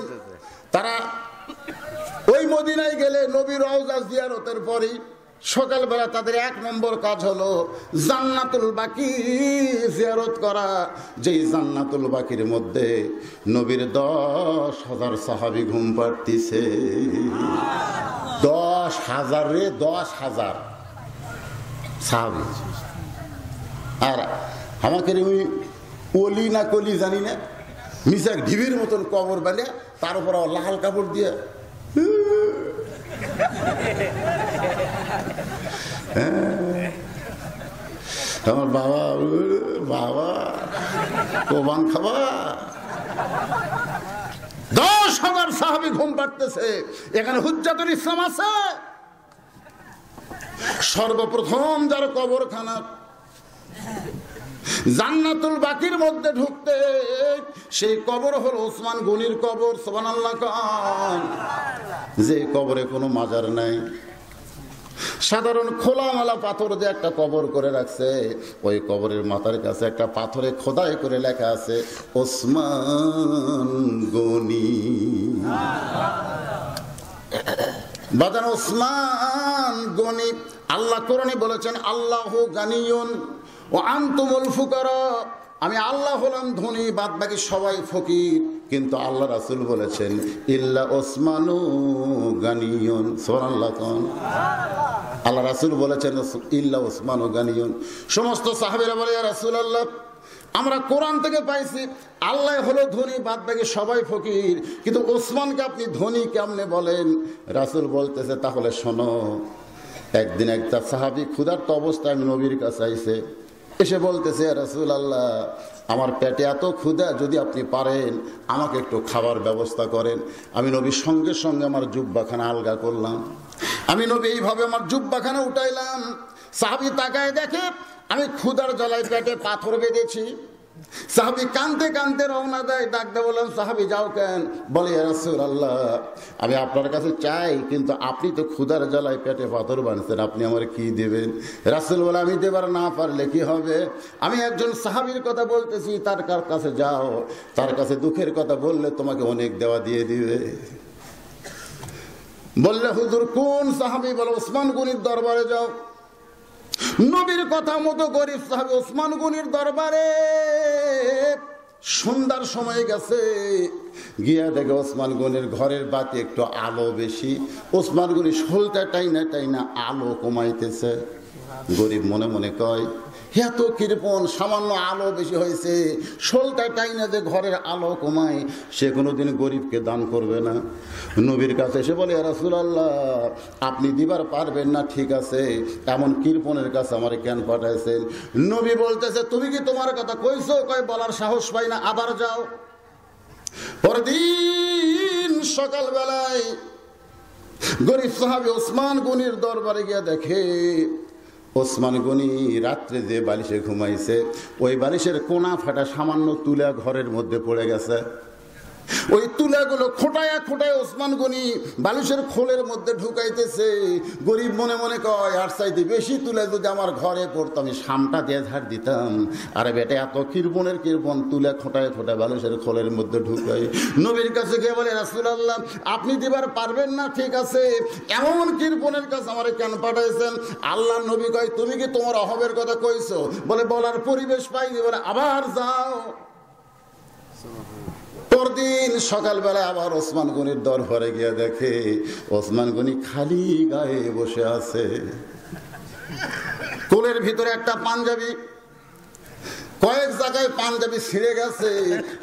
Speaker 1: তারা ওই মদিনায় গেলে নবীর রওজা জিয়ারতের পরই সকালবেলা তাদের 1 নম্বর কাজ হলো জান্নাতুল বাকি জিয়ারত করা। যেই জান্নাতুল বাকির মধ্যে নবীর 10,000 সাহাবী ঘুম পাড়তিছে। 10,000 রে, 10,000 সাহাবী। আর আমাকে ওই অলি না কলি জানি না, মিশাক ঢিবির মতন কবর বানিয়ে তার উপর লাল কাপড় দিয়ে আমার বাবা বাবা কোবান খাবা। 10,000 সাহাবী ঘুম পাড়তেছে। এখানে হুজ্জাতুল ইসলাম আছে। সর্বপ্রথম যার কবরখানা জান্নাতুল বাকির মধ্যে ঢুকতে, সেই কবর হলো ওসমান গনির কবর। সুবহানাল্লাহ। যে কবরে কোনো মাজার নাই, সাধারণ খোলামেলা পাথর দিয়ে একটা কবর করে রাখছে। ওই কবরের মাথার কাছে একটা পাথরে খোদাই করে লেখা আছে ওসমান গনি। বাজান ওসমান গনি। আল্লাহ কোরআনে বলেছেন, আল্লাহু গানিয়ুন ও আনতুমুল ফুকারা। আমি আল্লাহ হলাম ধনী, বাদ বাকি সবাই ফকির। কিন্তু আল্লাহ রাসূল বলেছেন ইল্লা ওসমানু গানিয়ুন। সুবহানাল্লাহ। আল্লাহ রাসূল বলেছেন ইল্লা ওসমানু গানিয়ুন। সমস্ত সাহাবীরা বলে, ইয়া রাসূলুল্লাহ, আমরা কোরআন থেকে পাইছি আল্লাহ হলো ধনী, বাদ বাকি সবাই ফকির, কিন্তু ওসমানকে আপনি ধনী কেমনে বলেন? রাসূল বলতেছে, তাহলে শোনো। একদিন একটা সাহাবী ক্ষুধার্ত অবস্থায় নবীর কাছে আইছে, এসে বলতেছে, রাসূলুল্লাহ, আমার পেটে এত ক্ষুধা, যদি আপনি পারেন আমাকে একটু খাবার ব্যবস্থা করেন। আমি নবীর সঙ্গে সঙ্গে আমার জুব্বাখানা আলগা করলাম। আমি নবী এইভাবে আমার জুব্বাখানা উঠাইলাম। সাহাবী তাকায় দেখে আমি ক্ষুধার জ্বালায় পেটে পাথর বেঁধেছি। সাহাবী কাঁদতে কাঁদতে রওনা দেয়। ডাকতে বললাম, সাহাবী যাও কেন? বলে, ইয়া রাসূলুল্লাহ, আমি আপনার কাছে চাই, কিন্তু আপনি তো ক্ষুধার জ্বালায় পেটে পাথর বাঁধছেন, আপনি আমার কি দেবেন? রাসূল বলে, আমি দেবার না পারলে কি হবে? আমি একজন সাহাবীর কথা বলতেছি, তার কাছে যাও, তার কাছে দুঃখের কথা বললে তোমাকে অনেক দেওয়া দিয়ে দিবে। বললে, হুজুর কোন সাহাবী? বলে, ওসমান গনির দরবারে যাও। নবীর কথা মতো গরিব সাহাবী ওসমান গনির দরবারে। সন্ধ্যার সময় গেছে, গিয়া দেখে ওসমান গনির ঘরের বাতি একটু আলো বেশি। ওসমান গনি সলটা টাইনা টাইনা আলো কমাইতেছে। গরিব মনে মনে কয়, এত কৃপণ, সামান্য আলো বেশি হয়েছে, শোলটা টাইনা যে ঘরের আলো কমায়, সে কোনোদিন গরিবকে দান করবে না। নবীর কাছে এসে বলে, ইয়া রাসূলুল্লাহ, আপনি দিবার পারবেন না, ঠিক আছে, এমন কৃপণের কাছে আমার কেন পাঠাইছেন? নবী বলতেছে, তুমি কি তোমার কথা কইছো? কয় বলার সাহস পাই না, আবার যাও। পরদিন সকালবেলায় গরিব সাহাবী ওসমান গনির দরবারে গিয়ে দেখে ওসমান গনি রাত্রে যে বালিশে ঘুমাইছে, ওই বালিশের কোনা ফাটা সামান্য তুলা ঘরের মধ্যে পড়ে গেছে। ওই তুলাগুলো খোটায়া খোটায় ওসমান গনি বালিশের খোলের মধ্যে ঢুকাইতেছে। গরিব মনে মনে কয়, আর চাইতে বেশি তুলে যদি আমার ঘরে পড়তো, আমি সামটা দিয়ে ঝাড় দিতাম। আরে বেটা, এত কৃপণের কৃপণ, তুলা খোটায় খোটায় বালিশের খোলের মধ্যে ঢুকাই। নবীর কাছে গিয়ে বলে, রাসূলুল্লাহ, আপনি দিবার পারবেন না, ঠিক আছে, এমন কৃপণের কাছে আমার কেন পাঠাইছেন? আল্লাহ নবী কয়, তুমি কি তোমার অভাবের কথা কইছো? বলে বলার পরিবেশ পাইনি। বলে আবার যাও। পরদিন সকালবেলা আবার ওসমান গনির দরবারে গিয়ে দেখে ওসমান গনি খালি গায়ে বসে আছে। কোলের ভিতরে একটা পাঞ্জাবি, কয়েক জায়গায় পাঞ্জাবি ছিঁড়ে গেছে।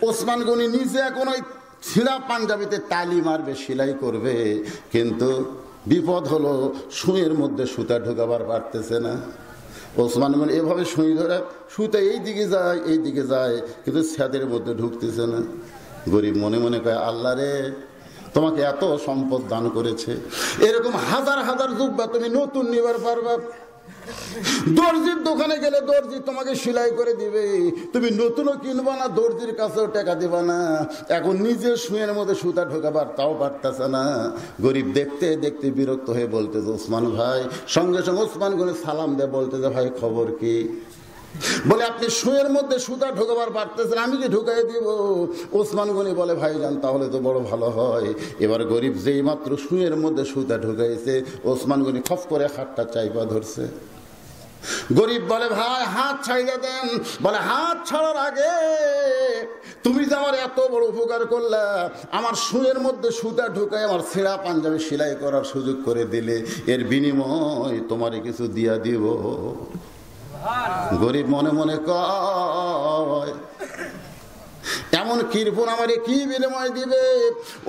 Speaker 1: ওসমান গনি নিজে এখন ওই ছিঁড়া পাঞ্জাবিতে তালি মারবে, সেলাই করবে, কিন্তু বিপদ হলো সুঁয়ের মধ্যে সুতা ঢোকাবার পারতেছে না। ওসমান গনি এভাবে সুঁই ধরে সুতা এই দিকে যায় এই দিকে যায়, কিন্তু ছাদের মধ্যে ঢুকতেছে না। গরিব মনে মনে কয়, আল্লাহ রে, তোমাকে এত সম্পদ দান করেছে, এরকম হাজার হাজার জুব্বা তুমি নতুন নিবার পারবা। দর্জির দোকানে গেলে দর্জি তোমাকে সেলাই করে দিবে, তুমি নতুনও কিনবা না, দর্জির কাছেও টাকা দিবা না। এখন নিজের সুঁয়ের মধ্যে সুতা ঢোকাবার তাও পারতেছে না। গরিব দেখতে দেখতে বিরক্ত হয়ে বলতেছে, ওসমান ভাই, সঙ্গে সঙ্গে ওসমান গনি সালাম দেয়, বলতেছে, ভাই খবর কি? বলে, আপনি সুঁয়ের মধ্যে সুতা ঢোকাবার পারতেছেন, আমি কি ঢুকাই দিব? ওসমান গনি বলে, ভাইজান, তাহলে তো বড় ভালো হয়। এবার গরিব যেই মাত্র সুঁয়ের মধ্যে সুতা ঢুকাইছে, ওসমান গনি খপ করে হাতটা চাইপা ধরছে। গরিব বলে, ভাই হাত ছাইড়ে দেন। বলে, হাত ছাড়ার আগে তুমি যে আমার এত বড় উপকার করলা, আমার সুঁয়ের মধ্যে সুতা ঢুকাই আমার ছেঁড়া পাঞ্জাবি সেলাই করার সুযোগ করে দিলে, এর বিনিময় তোমারে কিছু দিয়া দিব। গরিব মনে মনে কয়, এমন কৃপণ আমারে কি বিনিময় দিবে?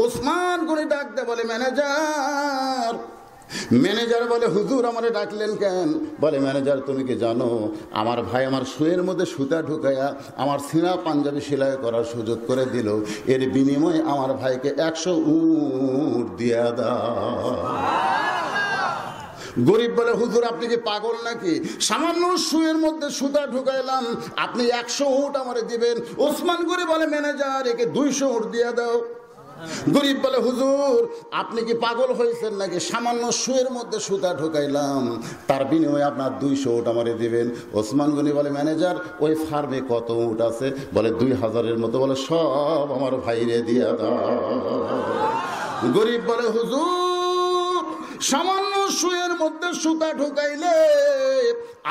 Speaker 1: ওসমান গনি ডাকতে বলে, ম্যানেজার। ম্যানেজার বলে, হুজুর আমারে ডাকলেন কেন? বলে, ম্যানেজার, তুমি কি জানো আমার ভাই আমার সুঁয়ের মধ্যে সুতা ঢুকাইয়া আমার ছিঁড়া পাঞ্জাবি সেলাই করার সুযোগ করে দিল, এর বিনিময়ে আমার ভাইকে 100 উট দিয়া দাও। গরিব বলে, হুজুর আপনি কি পাগল নাকি? সামান্য সুঁয়ের মধ্যে সুতা ঢুকাইলাম, আপনি 100 উট আমারে দিবেন? ওসমান গনি বলে, ম্যানেজার, একে 200 উট দিয়ে দাও। গরিব বলে, হুজুর আপনি কি পাগল হয়েছেন নাকি? সামান্য সুঁয়ের মধ্যে সুতা ঢুকাইলাম, তার বিনিময়ে আপনার 200 উট আমারে দিবেন। ওসমান গনি বলে, ম্যানেজার, ওই ফার্মে কত উট আছে? বলে, 2000-এর মতো। বলে, সব আমার ভাইরে দিয়া দাও। গরিব বলে, হুজুর সামান্য সুঁয়ের মধ্যে সুতা ঢুকাইলে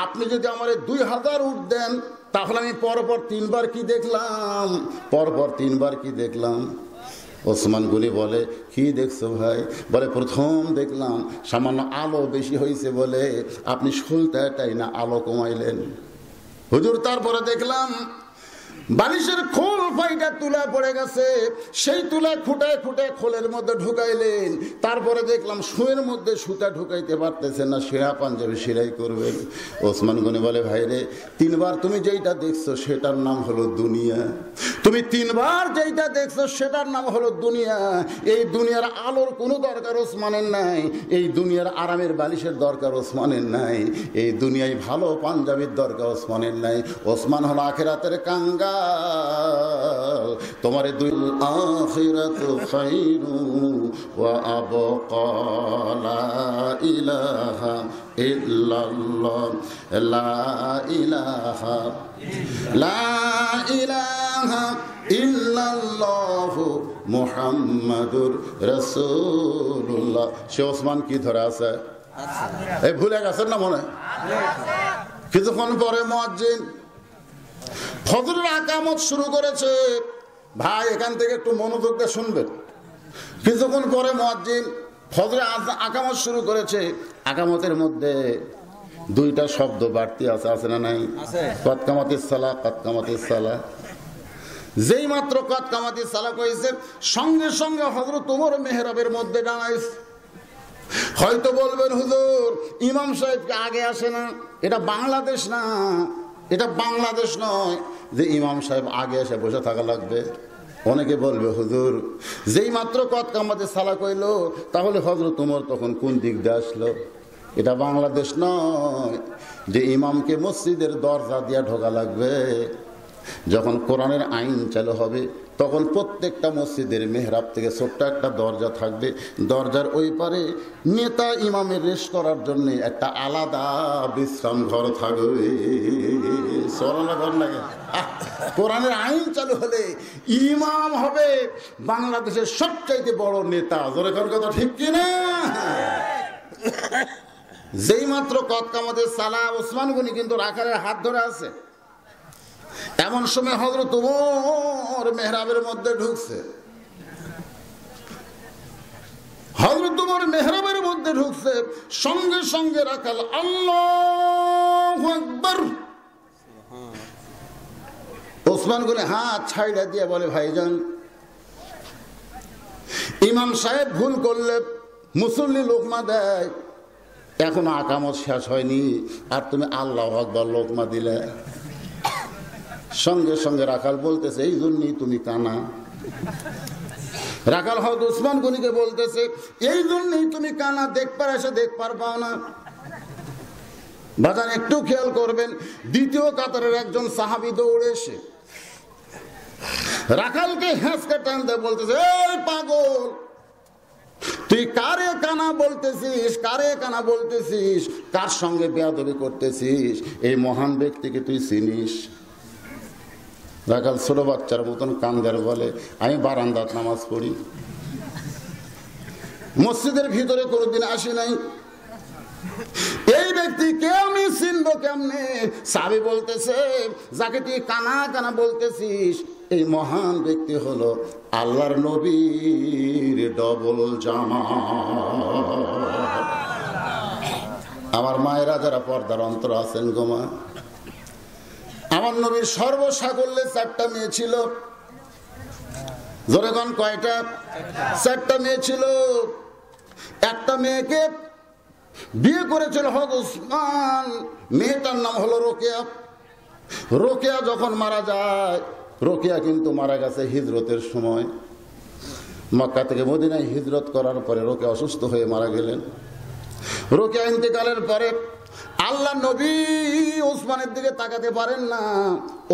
Speaker 1: আপনি যদি আমার 2000 উট দেন, তাহলে আমি পরপর 3বার কি দেখলাম? পরপর 3বার কি দেখলাম? ওসমান গনি বলে, কি দেখছো ভাই? বলে, প্রথম দেখলাম সামান্য আলো বেশি হয়েছে বলে আপনি শোলটাই না আলো কমাইলেন। হুজুর তারপরে দেখলাম বালিশের খোল ফাইটা তুলা পড়ে গেছে, সেই তুলা খুঁটায় খুঁটায় খোলের মধ্যে ঢুকাইলেন। তারপরে দেখলাম সুঁয়ের মধ্যে সুতা ঢুকাইতে পারতেছেন না, সেরা পাঞ্জাবি সেলাই করবেন। ওসমান গনি বলে, ভাইরে, 3বার তুমি যেইটা দেখছো সেটার নাম হলো দুনিয়া। তুমি 3বার যেইটা দেখছো সেটার নাম হলো দুনিয়া। এই দুনিয়ার আলোর কোনো দরকার ওসমানের নাই, এই দুনিয়ার আরামের বালিশের দরকার ওসমানের নাই, এই দুনিয়ায় ভালো পাঞ্জাবির দরকার ওসমানের নাই। ওসমান হলো আখিরাতের কাঙ্গাল। তোমার দুই আখিরাতু খায়রু ওয়া আবকা, লা ইলাহা ইল্লাল্লাহ, লা ইলাহা ইল্লাল্লাহু মুহাম্মাদুর রাসূলুল্লাহ। সে ওসমান কি ধরে আছে? এই ভুলে গেছেন না মনে? কিছুক্ষণ পরে মুয়াজ্জিন ফজরের আকামত শুরু করেছে। ভাই এখান থেকে একটু মনোযোগ দিয়ে শুনবেন। কিছুক্ষণ পরে মুয়াজ্জিন ফজরের আকামত শুরু করেছে। আকামতের মধ্যে দুইটা শব্দ বাড়তি আছে, আছে না নাই? কদ কামাতিস সালাহ, কদ কামাতিস সালাহ। যেই মাত্র কদ কামাতিস সালাহ কইছে, সঙ্গে সঙ্গে হযরত ওমর মেহরাবের মধ্যে দাঁড়াইছে। হয়তো বলবেন হুজুর ইমাম সাহেবকে আগে আসে না, এটা বাংলাদেশ না, এটা বাংলাদেশ নয় যে ইমাম সাহেব আগে এসে বসে থাকা লাগবে। অনেকে বলবে হুজুর যেই মাত্র কদ কামাতিস সালাহ কইলো, তাহলে হযরত ওমর তখন কোন দিক দিয়ে আসলো? এটা বাংলাদেশ নয় যে ইমামকে মসজিদের দরজা দিয়ে ঢোকা লাগবে। যখন কোরআনের আইন চালু হবে, তখন প্রত্যেকটা মসজিদের মেহরাব থেকে ছোট্ট একটা দরজা থাকবে। দরজার ওই পারে নেতা ইমামের রেস্ট করার জন্য একটা আলাদা বিশ্রাম ঘর থাকবে। কোরআনের আইন চালু হলে ইমাম হবে বাংলাদেশের সবচাইতে বড় নেতা। জোরে কথা ঠিক কিনা? যেই মাত্র কদ কামাতিস সালাহ, ওসমান গনি কিন্তু রাখালের হাত ধরে আছে। এমন সময় হযরত ওমর মেহরাবের মধ্যে ঢুকছে। হযরত ওমর মেহরাবের মধ্যে ঢুকছে, সঙ্গে সঙ্গে রাখাল আল্লাহু আকবার। ওসমান গনি হাত ছাইড়া দিয়ে বলে, ভাইজান ইমাম সাহেব ভুল করলে মুসল্লি লোকমা দেয়, এখনো আকামত শেষ হয়নি, আর তুমি আল্লাহু আকবার লোকমা দিলে। সঙ্গে সঙ্গে রাখাল বলতেছে, এই জন্যই তুমি কানা। রাখাল হযরত ওসমান গনিকে বলতেছে, এই জন্যই তুমি কানা, দেখবার এসে দেখবার পাও না। বাজান একটু খেয়াল করবেন, দ্বিতীয় কাতারের একজন সাহাবী দৌড়ে এসে রাখালকে হ্যাঁচকে টান দিয়ে বলতেছে, এই পাগল, তুই কারে কানা বলতেছিস, কারে কানা বলতেছিস, কার সঙ্গে বেয়াদবি করতেছিস? এই মহান ব্যক্তিকে তুই চিনিস? রাখাল ছোট বাচ্চার মতন কান্দার বলে, আমি বারান্দাত নামাজ পড়ি, মসজিদের ভিতরে কোনোদিন আসি নাই, এই ব্যক্তিকে আমি চিনবো কেমনে? সাহাবী বলতেছে, যাকে তুই কানা কানা বলতেছিস, এই মহান ব্যক্তি হলো আল্লাহর নবীর ডবল জামা। আমার মায়েরা যারা পর্দার অন্তর আছেন গো মা, আমার নবীর সর্বসাকল্যে 4টা মেয়ে ছিল। জোরেগণ কয়টা? 4টা মেয়ে ছিল। একটা মেয়েকে বিয়ে করেছিল হযরত ওসমান, মেয়েটার নাম হলো রোকেয়া। রোকেয়া যখন মারা যায়, রোকেয়া কিন্তু মারা গেছে হিজরতের সময়। মক্কা থেকে মদিনায় হিজরত করার পরে রোকেয়া অসুস্থ হয়ে মারা গেলেন। রোকেয়া ইন্তেকালের পরে আল্লাহ নবী ওসমানের দিকে তাকাতে পারেন না,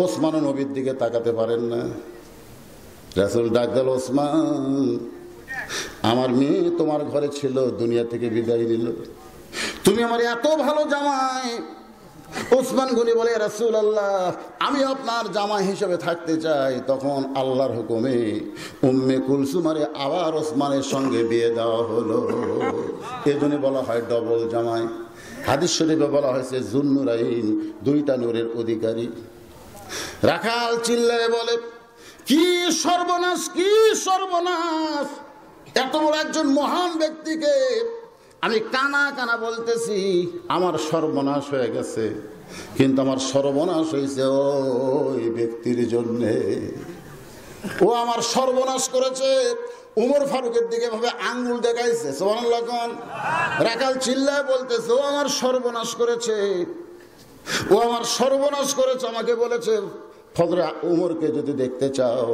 Speaker 1: ওসমানও নবীর দিকে তাকাতে পারেন না। রাসূল ডাক দিল, ওসমান, আমার মেয়ে তোমার ঘরে ছিল, দুনিয়া থেকে বিদায় নিল, তুমি আমার এত ভালো জামাই। ওসমান গনি বলে, রাসূলুল্লাহ, আমি আপনার জামাই হিসেবে থাকতে চাই। তখন আল্লাহর হুকুমে উম্মে কুলসুমারে আবার ওসমানের সঙ্গে বিয়ে দেওয়া হলো। এজন্য বলা হয় ডবল জামাই। হাদিস শরীফে বলা হয়েছে যুন্নুরাইন, 2টা নূরের অধিকারী। রাখাল চিল্লায় বলে, কি সর্বনাশ, কি সর্বনাশ! এত বড় একজন মহান ব্যক্তিকে আমি কানা কানা বলতেছি, আমার সর্বনাশ হয়ে গেছে। কিন্তু আমার সর্বনাশ হয়েছে ওই ব্যক্তির জন্যে। ও আমার সর্বনাশ করেছে। উমর ফারুকের দিকে ভাবে আঙ্গুল দেখাইছে। সুবহানাল্লাহ। রাখাল চিল্লায় বলতেছে, ও আমার সর্বনাশ করেছে, ও আমার সর্বনাশ করেছে। আমাকে বলেছে, ফজরে উমরকে যদি দেখতে চাও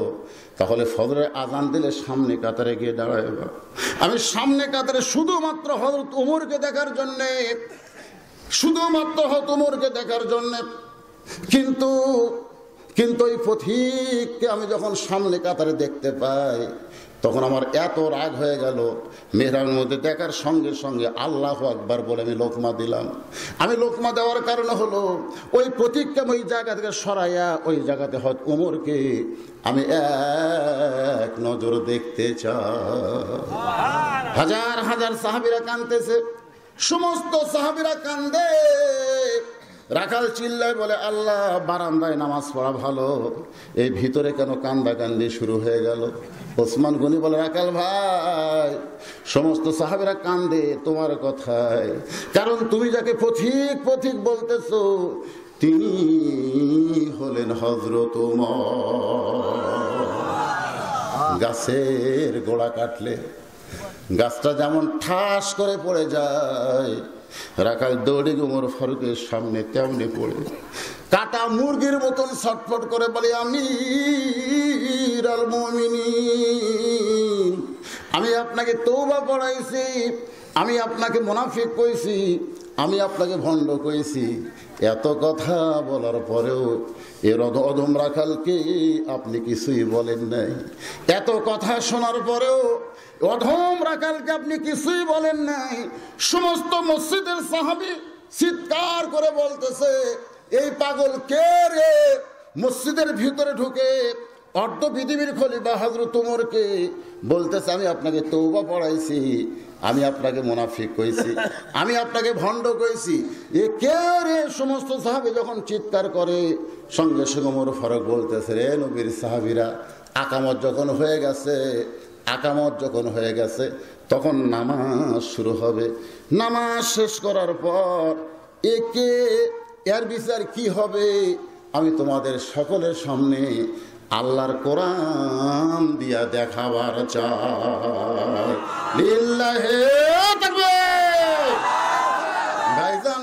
Speaker 1: তাহলে ফজরে আজান দিলে সামনে কাতারে গিয়ে দাঁড়াইবা। আমি সামনে কাতারে শুধুমাত্র হযরত উমরকে দেখার জন্যে, শুধুমাত্র হযরত উমরকে দেখার জন্যে। কিন্তু ওই পথিককে আমি যখন সামনে কাতারে দেখতে পাই, তখন আমার এত রাগ হয়ে গেল, মেহরাবের মধ্যে দেখার সঙ্গে সঙ্গে আল্লাহু আকবার বলে আমি লোকমা দিলাম। আমি লোকমা দেওয়ার কারণে হলো, ওই প্রতীককে ওই জায়গা থেকে সরাইয়া ওই জায়গাতে হয়তো ওমরকে আমি এক নজর দেখতে চাই। হাজার হাজার সাহাবীরা কাঁদতেছে, সমস্ত সাহাবীরা কান্দে। রাখাল চিল্লায় বলে, আল্লাহ, বারান্দায় নামাজ পড়া ভালো, এই ভিতরে কেন কান্দাকান্দি শুরু হয়ে গেল? ওসমান গনি বলে, রাখাল ভাই, সমস্ত সাহাবেরা কান্দে তোমার কথায়, কারণ তুমি যাকে পথিক পথিক বলতেছো তিনি হলেন হযরত ওমর। গাছের গোড়া কাটলে গাছটা যেমন ঠাস করে পড়ে যায়, রাখাল দৌড়ে ওমর ফারুকের সামনে তেমনি পড়ে কাটা মুরগির মতন ছটফট করে বলে, আমিরুল মুমিনিন, আমি আপনাকে তওবা পড়াইছি, আমি আপনাকে মুনাফিক কইছি, আমি আপনাকে ভণ্ড কইছি, এত কথা বলার পরেও এর অধম রাখালকে আপনি কিছুই বলেন নাই। এত কথা শোনার পরেও অধম রাখালকে আপনি কিছুই বলেন নাই। সমস্ত মসজিদের সাহাবী চিৎকার করে বলতেছে, এই পাগল কে রে? মসজিদের ভিতরে ঢুকে অর্ধ পৃথিবীর খলিফা হযরত ওমরকে বলতেছে, আমি আপনাকে তওবা পড়াইছি, আমি আপনাকে মুনাফিক কইছি, আমি আপনাকে ভণ্ড কইছি, এ কে রে? সমস্ত সাহাবী যখন চিৎকার করে, সঙ্গে সঙ্গে ওমর ফারুক বলতেছে, রে নবীর সাহাবীরা, আকামত যখন হয়ে গেছে তখন নামাজ শুরু হবে। নামাজ শেষ করার পর এর বিচার কি হবে আমি তোমাদের সকলের সামনে আল্লাহর কোরআন দিয়া দেখাবার চাই। লিল্লাহি তাকবীর। ভাইজান,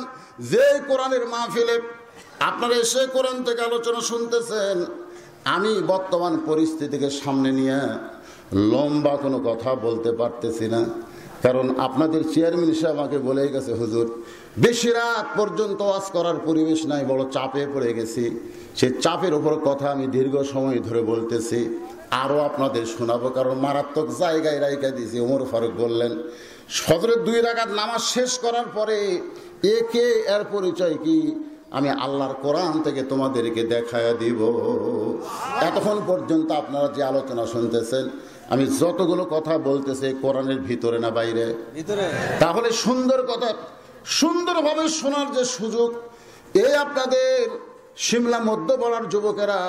Speaker 1: যে কোরআনের মাহফিলে আপনারা এসে কোরআন থেকে আলোচনা শুনতেছেন, আমি বর্তমান পরিস্থিতিকে সামনে নিয়ে লম্বা কোনো কথা বলতে পারতেছি না, কারণ আপনাদের চেয়ারম্যান সাহেব আমাকে বলেই গেছে, হুজুর, বেশি রাত পর্যন্ত ওয়াজ করার পরিবেশ নাই, বড় চাপে পড়ে গেছি। সেই চাপের উপর কথা আমি দীর্ঘ সময় ধরে বলতেছি, আরও আপনাদের শোনাবো, কারণ মারাত্মক জায়গায় রাইখা দিয়েছি। ওমর ফারুক বললেন, ফজরের 2 রাকাত নামাজ শেষ করার পরে এর পরিচয় কি আমি আল্লাহর কোরআন থেকে তোমাদেরকে দেখায়া দিব। এতক্ষণ পর্যন্ত আপনারা যে আলোচনা শুনতেছেন, আমি যতগুলো কথা বলতেছি কোরআনের ভিতরে না বাইরে? তাহলে সুন্দর কথা সুন্দরভাবে শোনার যে সুযোগ, এই আপনাদের সিমলা মধ্যপাড়ার যুবকেরা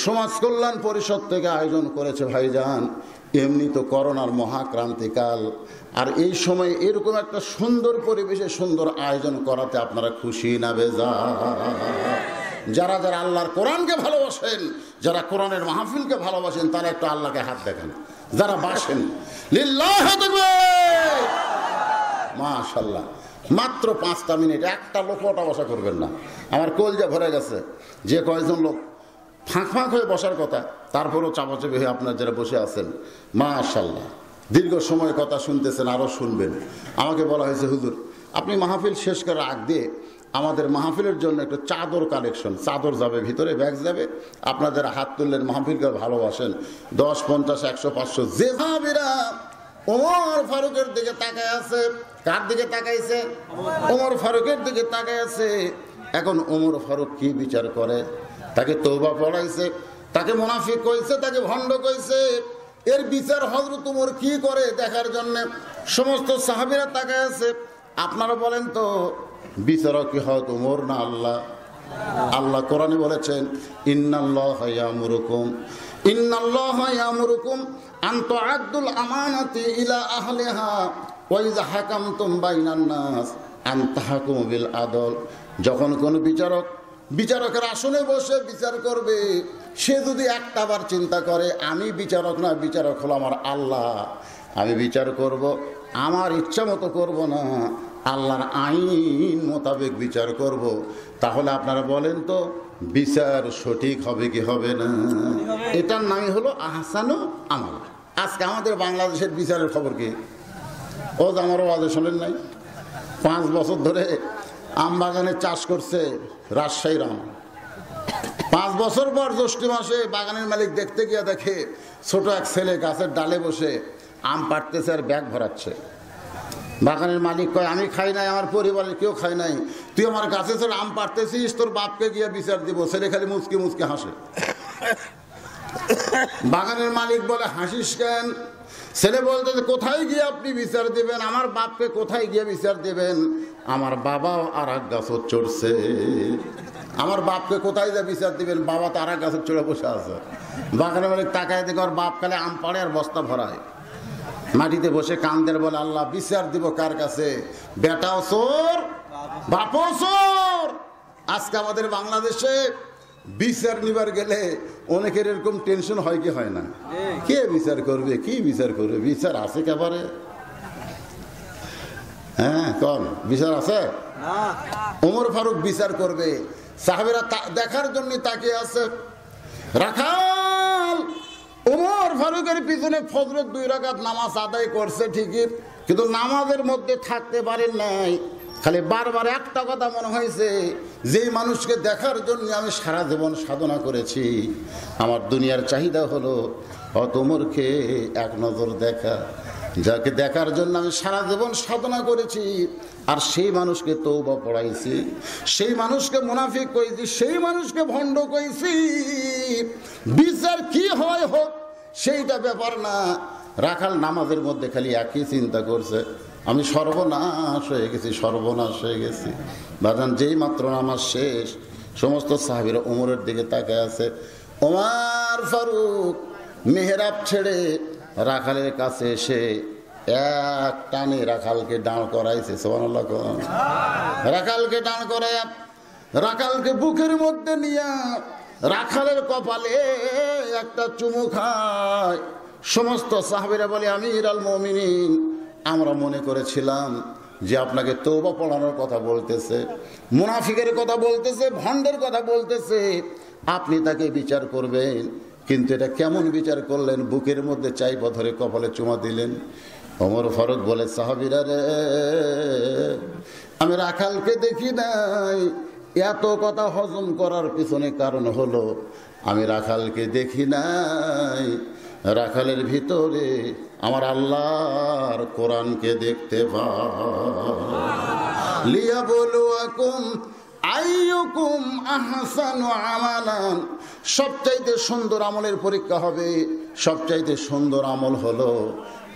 Speaker 1: সমাজ কল্যাণ পরিষদ থেকে আয়োজন করেছে। ভাইজান, এমনি তো করোনার মহাক্রান্তিকাল, আর এই সময় এরকম একটা সুন্দর পরিবেশে সুন্দর আয়োজন করাতে আপনারা খুশি না বেজার? যারা যারা আল্লাহর কোরআনকে ভালোবাসেন, যারা কোরআনের মাহফিলকে ভালোবাসেন, তারা একটু আল্লাহকে হাত দেখেন। যারা বাসেন, লিল্লাহি তাকবীর। মাশাআল্লাহ। মাত্র 5টা মিনিট, একটা লোক ওটা বসা করবেন না। আমার কলজা ভরে গেছে। যে কয়েকজন লোক ফাঁক হয়ে বসার কথা, তারপরেও চাপাচাপি হয়ে আপনার যারা বসে আছেন, মাশাআল্লাহ, দীর্ঘ সময় কথা শুনতেছেন, আরও শুনবেন। আমাকে বলা হয়েছে, হুজুর, আপনি মাহফিল শেষ করার আগ দিয়ে আমাদের মাহফিলের জন্য একটু চাদর কালেকশন, চাদর যাবে ভিতরে, ব্যাগ যাবে, আপনাদের হাত তুললেন, মাহফিলকে ভালোবাসেন, 10, 50, 100, 500 যে সাহাবীরা ওমর ফারুকের দিকে তাকায় আছে। কার দিকে তাকাইছে? ওমর ফারুকের দিকে তাকায় আছে। এখন ওমর ফারুক কি বিচার করে? তাকে তওবা পড়াইছে, তাকে মুনাফিক কইছে, তাকে ভণ্ড কইছে। এর বিচার হযরত ওমর কি করে দেখার জন্য সমস্ত সাহাবীরা তাকায় আছে। আপনারা বলেন তো, বিচারক কি হযরত ওমর না আল্লাহ? আল্লাহ কোরআনে বলেছেন, ইন্নাল্লাহা ইয়ামুরুকুম আন তুআদ্দুল আমানাতি ইলা আহলিহা ওয়া ইযা হাকামতুম বাইনান নাস আন তাহকুমু বিল আদল। যখন কোন বিচারকের আসনে বসে বিচার করবে, সে যদি একটাবার চিন্তা করে, আমি বিচারক না, বিচারক হলো আমার আল্লাহ, আমি বিচার করব, আমার ইচ্ছা মতো করব না, আল্লাহর আইন মোতাবেক বিচার করব, তাহলে আপনারা বলেন তো, বিচার সঠিক হবে কি হবে না? এটার নামই হলো আহসানু আমাল। আজকে আমাদের বাংলাদেশের বিচারের খবর কি? ও আমারও আওয়াজে শোনেন নাই? 5 বছর ধরে আম বাগানে চাষ করছে রাজশাহীর আম। 5 বছর পর জ্যৈষ্ঠ মাসে বাগানের মালিক দেখতে গিয়ে দেখে ছোট এক ছেলে গাছের ডালে বসে আম পাড়তেছে আর ব্যাগ ভরাচ্ছে। বাগানের মালিক কয়, আমি খাই নাই, আমার পরিবারের কেউ খাই নাই, তুই আমার গাছে ছেলে আম পাড়তেছিস, তোর বাপকে গিয়ে বিচার দিব। ছেলে খালি মুচকি মুচকি হাসে। বাগানের মালিক বলে, হাসিস কেন? ছেলে বলতে, কোথায় গিয়ে আপনি বিচার দিবেন? আমার বাপকে কোথায় গিয়ে বিচার দিবেন? আমার বাবাও আর এক গাছত চড়ছে। আমার বাপকে কোথায় যা বিচার দিবেন? বাবা তো আর এক গাছত চড়ে বসে আছে। বাগানে বাড়ি তাকায় দেখে ওর বাপ খালে আম পাড়ে আর বস্তা ভরায়, মাটিতে বসে কান্দের, বলে আল্লাহ বিচার দিব কার কাছে? বেটাও চোর, বাপও চোর। আজকে আমাদের বাংলাদেশে বিচার নিবার গেলে অনেকের এরকম টেনশন হয় কি হয় না? কে বিচার করবে, কি বিচার করবে? বিচার আছে কেবারে? হ্যাঁ, কোন বিচার আছে? ওমর ফারুক বিচার করবে, সাহাবীরা দেখার জন্য তাকিয়ে আছে। রাখাল ওমর ফারুকের পিছনে ফজরের 2 রাকাত নামাজ আদায় করছে ঠিকই, কিন্তু নামাজের মধ্যে থাকতে পারেন নাই। খালি বারবার একটা কথা মনে হয়েছে, যেই মানুষকে দেখার জন্য আমি সারা জীবন সাধনা করেছি, আমার দুনিয়ার চাহিদা হলো ওমরকে এক নজর দেখা, যাকে দেখার জন্য আমি সারা জীবন সাধনা করেছি, আর সেই মানুষকে তওবা পড়াইছি, সেই মানুষকে মুনাফিক কইছি, সেই মানুষকে ভণ্ড কইছি। বিচার কি হয় হোক সেইটা ব্যাপার না। রাখাল নামাজের মধ্যে খালি একই চিন্তা করছে, আমি সর্বনাশ হয়ে গেছি, সর্বনাশ হয়ে গেছি। বাজান যেই মাত্র নামাজ শেষ, সমস্ত সাহাবীরা ওমরের দিকে তাকায় আছে। ওমর ফারুক মেহরাব ছেড়ে রাখালের কাছে এসে এক টানে রাখালকে দাঁড় করাইছে। সুবহানাল্লাহ। রাখালকে দাঁড় করায় রাখালকে বুকের মধ্যে নিয়ে রাখালের কপালে একটা চুমু খায়। সমস্ত সাহাবীরা বলে, আমির আল মুমিনিন, আমরা মনে করেছিলাম যে আপনাকে তওবা পড়ানোর কথা বলতেছে, মুনাফিকের কথা বলতেছে, ভণ্ডের কথা বলতেছে, আপনি তাকে বিচার করবেন, কিন্তু এটা কেমন বিচার করলেন? বুকের মধ্যে চাইপা ধরে কপালে চুমা দিলেন। ওমর ফারুক বলে, সাহাবীরা রে, আমি রাখালকে দেখি নাই। এত কথা হজম করার পিছনে কারণ হলো আমি রাখালকে দেখি নাই, রাখালের ভিতরে আমার আল্লাহর কোরআনকে দেখতে পাই। লিয়াবলুয়াকুম আইয়ুকুম আহসানু আমালান, সবচাইতে সুন্দর আমলের পরীক্ষা হবে। সবচাইতে সুন্দর আমল হলো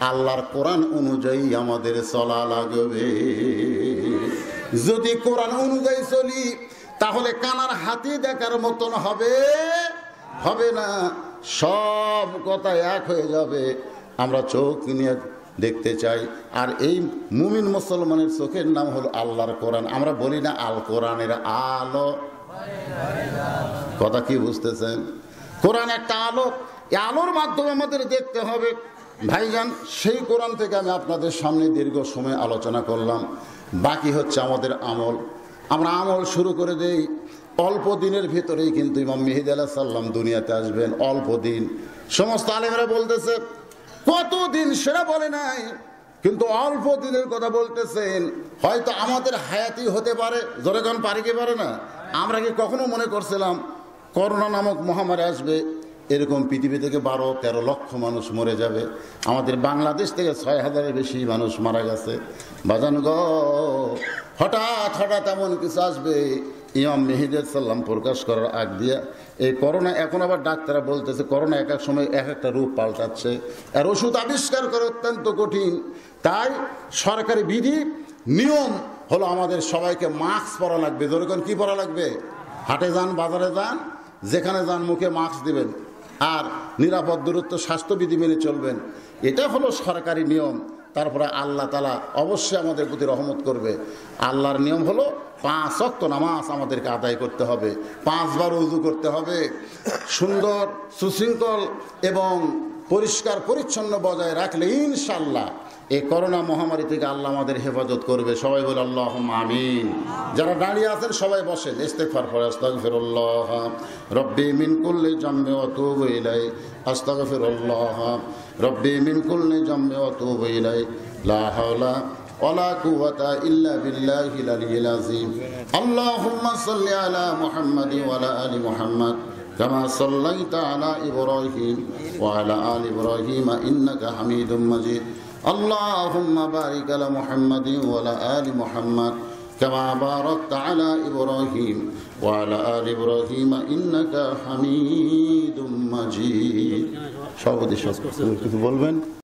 Speaker 1: আল্লাহর কোরআন অনুযায়ী আমাদের চলা লাগবে। যদি কোরআন অনুযায়ী চলি তাহলে কানার হাতি দেখার মতন হবে হবে না, সব কথা এক হয়ে যাবে। আমরা চোখ নিয়ে দেখতে চাই, আর এই মুমিন মুসলমানের চোখের নাম হলো আল্লাহর কোরআন। আমরা বলি না আল কোরআনের আলো? কথা কি বুঝতেছেন? কোরআন একটা আলো, এই আলোর মাধ্যমে আমাদের দেখতে হবে। ভাইজান, সেই কোরআন থেকে আমি আপনাদের সামনে দীর্ঘ সময় আলোচনা করলাম। বাকি হচ্ছে আমাদের আমল। আমরা আমল শুরু করে দেই। অল্প দিনের ভিতরেই কিন্তু ইমাম মেহেদী আলাইহিস সালাম দুনিয়াতে আসবেন। অল্প দিন। সমস্ত আলেমরা বলতেছে কতদিন সেটা বলে নাই, কিন্তু অল্প দিনের কথা বলতেছেন। হয়তো আমাদের হায়াতি হতে পারে, জোরে কোন পারে কি পারে না? আমরা কি কখনো মনে করছিলাম করোনা নামক মহামারী আসবে? এরকম পৃথিবী থেকে 12-13 লক্ষ মানুষ মরে যাবে। আমাদের বাংলাদেশ থেকে 6,000-এর বেশি মানুষ মারা গেছে। বাজান গো, হঠাৎ হঠাৎ এমন কিছু আসবে ইমাম মেহেদী আলাইহিস সালাম প্রকাশ করার আগ দিয়া। এই করোনা, এখন আবার ডাক্তাররা বলতেছে করোনা এক এক সময় এক একটা রূপ পাল্টাচ্ছে, আর ওষুধ আবিষ্কার করা অত্যন্ত কঠিন। তাই সরকারি বিধি নিয়ম হলো আমাদের সবাইকে মাস্ক পরা লাগবে। যেরকম কি পরা লাগবে? হাটে যান, বাজারে যান, যেখানে যান মুখে মাস্ক দিবেন, আর নিরাপদ দূরত্ব স্বাস্থ্যবিধি মেনে চলবেন। এটা হলো সরকারি নিয়ম। তারপরে আল্লাহ তাআলা অবশ্যই আমাদের প্রতি রহমত করবে। আল্লাহর নিয়ম হলো 5 ওয়াক্ত নামাজ আমাদেরকে আদায় করতে হবে, 5 বার ওযু করতে হবে, সুন্দর সুশৃঙ্খল এবং পরিষ্কার পরিচ্ছন্ন বজায় রাখলে ইনশাআল্লাহ এই করোনা মহামারী থেকে আল্লাহ আমাদের হেফাজত করবে। সবাই বলে আল্লাহুম্মা আমিন। যারা দাঁড়িয়ে আছেন সবাই বসেন, ইস্তেগফার পড়ে আস্তাগফিরুল্লাহ রব্বি মিন কুল্লি জামবি ওয়া তুবু ইলাইহি, আস্তাগফিরুল্লাহ রব্বি মিন কুল্লি জামবি ওয়া তুবু ইলাইহি, লা হাওলা ওয়ালা কুওয়াতা ইল্লা বিল্লাহিল আলিয়্যিল আযীম। আল্লাহুম্মা সাল্লি আলা মুহাম্মাদি ওয়া আলা আলি মুহাম্মাদ কামা সাল্লাইতা আলা ইব্রাহিম ওয়া আলা আলি ইব্রাহিম ইন্নাকা হামিদুম মাজিদ। اللهم بارك على محمد وعلى آل محمد كما باركت على إبراهيم وعلى آل إبراهيم إنك حميد مجيد। সভাপতি কিছু বলবেন?